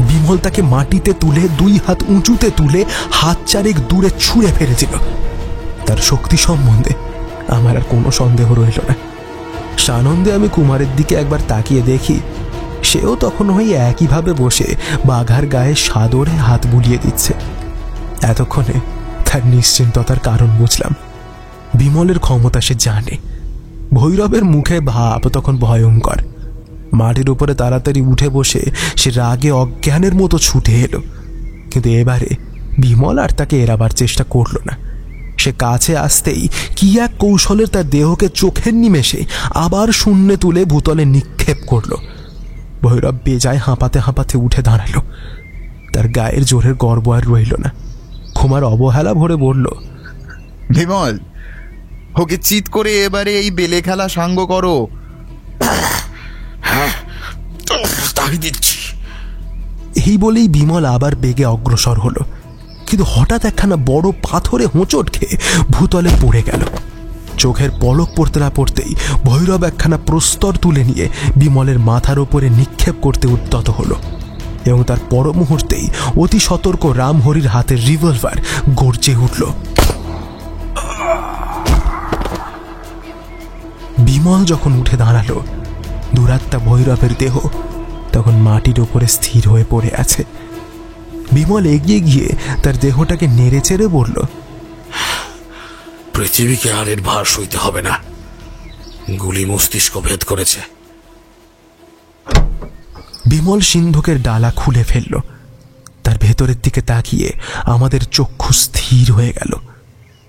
বিমল তাকে মাটিতে তুলে 2 হাত উঁচুতে তুলে হাত চারেক দূরে ছুঁড়ে ফেলেছিল। তার শক্তি সম্বন্ধে আমার আর কোনো সন্দেহ রইল না। সানন্দে আমি কুমারের দিকে একবার তাকিয়ে দেখি, সেও তখন ওই একইভাবে বসে বাঘার গায়ে সাদরে হাত বুলিয়ে দিচ্ছে। এতক্ষণে তার নিশ্চিন্ততার কারণ বুঝলাম। বিমলের ক্ষমতা সে জানে। ভৈরবের মুখে ভাব তখন ভয়ঙ্কর। মাটির উপরে তাড়াতাড়ি উঠে বসে সে রাগে অজ্ঞানের মতো ছুটে এলো, কিন্তু এবারে বিমল আর তাকে এড়াবার চেষ্টা করল না। সে কাছে আসতেই কি এক কৌশলের তার দেহকে চোখের নিমেষে আবার শূন্যে তুলে ভূতলে নিক্ষেপ করল। ভৈরব বেজায় হাঁপাতে হাঁপাতে উঠে দাঁড়ালো। তার গায়ের জোরের গর্ব আর রইল না। কুমার অবহেলা ভরে বলল, বিমল, ওকে চিৎ করে এবারে এই বেলে খেলা সাঙ্গ করো। তাই দিচ্ছি। এই বলেই বিমল আবার বেগে অগ্রসর হলো, কিন্তু হঠাৎ একখানা বড় পাথরে হোঁচট খেয়ে ভূতলে পড়ে গেল। চোখের পলক পড়তে না পড়তেই ভৈরব একখানা প্রস্তর তুলে নিয়ে বিমলের মাথার উপরে নিক্ষেপ করতে উদ্যত হলো, এবং তার পর মুহূর্তেই অতি সতর্ক রামহরির হাতের রিভলভার গর্জে উঠল। বিমল যখন উঠে দাঁড়ালো, দুরাত্মা ভৈরবের দেহ তখন মাটির উপরে স্থির হয়ে পড়ে আছে। বিমল এগিয়ে গিয়ে তার দেহটাকে নেড়ে চেড়ে বলল, পৃথিবীকে আর এর ভার সইতে হবে না। গুলি মস্তিষ্ক ভেদ করেছে। বিমল সিন্ধুকের ডালা খুলে ফেলল। তার ভেতরের দিকে তাকিয়ে আমাদের চক্ষু স্থির হয়ে গেল।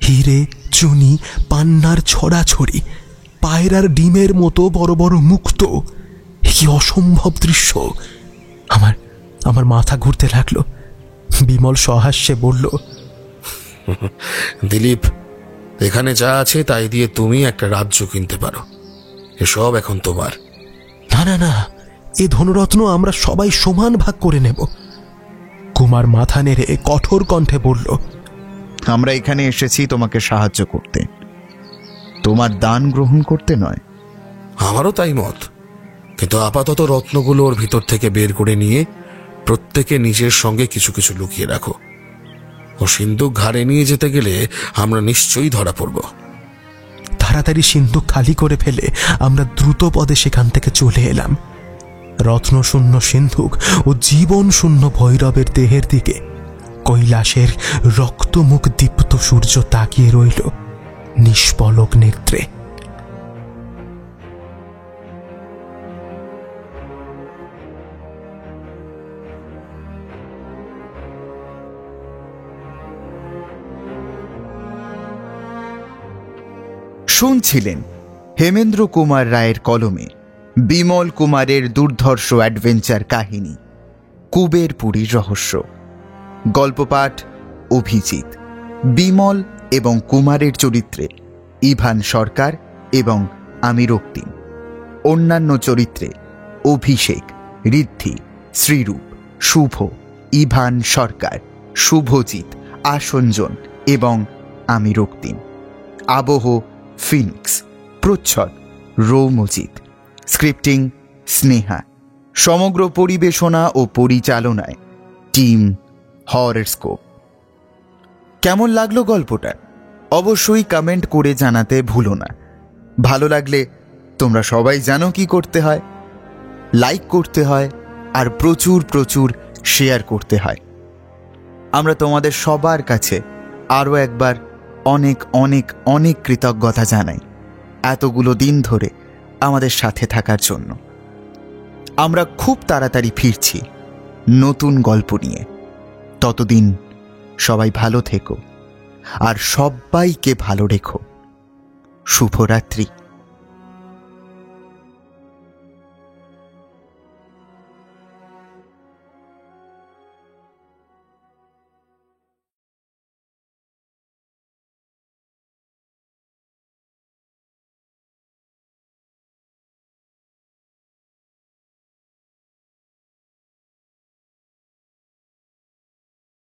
হিরে, চুনি, পান্নার ছড়াছড়ি, পায়রার ডিমের মতো বড় বড় মুক্ত। কি অসম্ভব দৃশ্য! আমার মাথা ঘুরতে লাগলো। বিমল সহাস্যে বলল, দিলীপ, এখানে যা আছে তাই দিয়ে তুমি একটা রাজ্য কিনতে পারো। এসব এখন তোমার। না না না, এ ধনরত্ন আমরা সবাই সমান ভাগ করে নেব। কুমার মাথা নেড়ে কঠোর কণ্ঠে বলল, আমরা এখানে এসেছি তোমাকে সাহায্য করতে, তোমার দান গ্রহণ করতে নয়। আমারও তাই মত, কিন্তু আপাতত রত্নগুলো ওর ভিতর থেকে বের করে নিয়ে প্রত্যেকে নিজের সঙ্গে কিছু কিছু লুকিয়ে রাখো। ও সিন্ধুক ঘাড়ে নিয়ে যেতে গেলে আমরা নিশ্চয়ই ধরা পড়ব। তাড়াতাড়ি সিন্ধুক খালি করে ফেলে আমরা দ্রুত পদে সেখান থেকে চলে এলাম। রত্নশূন্য সিন্ধুক ও জীবন শূন্য ভৈরবের দেহের দিকে কৈলাসের রক্তমুখ দীপ্ত সূর্য তাকিয়ে রইল নিষ্পলক নেত্রে। শুনছিলেন হেমেন্দ্র কুমার রায়ের কলমে বিমল কুমারের দুর্ধর্ষ অ্যাডভেঞ্চার কাহিনী কুবেরপুরীর রহস্য। গল্পপাঠ অভিজিৎ। বিমল এবং কুমারের চরিত্রে ইভান সরকার এবং আমি রক্তিম। অন্যান্য চরিত্রে অভিষেক, ঋদ্ধি, শ্রীরূপ, শুভ, ইভান সরকার, শুভজিৎ, আসঞ্জন এবং আমি রক্তিম। আবহ ফিনিক্স, প্রচ্ছদ রৌমজিৎ, স্ক্রিপ্টিং স্নেহা। সমগ্র পরিবেশনা ও পরিচালনায় টিম হরস্কোপ। কেমন লাগলো গল্পটা অবশ্যই কমেন্ট করে জানাতে ভুলো না। ভালো লাগলে তোমরা সবাই জানো কি করতে হয়, লাইক করতে হয় আর প্রচুর প্রচুর শেয়ার করতে হয়। আমরা তোমাদের সবার কাছে আরও একবার অনেক অনেক অনেক কৃতজ্ঞতা জানাই এতগুলো দিন ধরে আমাদের সাথে থাকার জন্য। আমরা খুব তাড়াতাড়ি ফিরছি নতুন গল্প নিয়ে। ততদিন সবাই ভালো থেকো আর সবাইকে ভালো রেখো। শুভরাত্রি।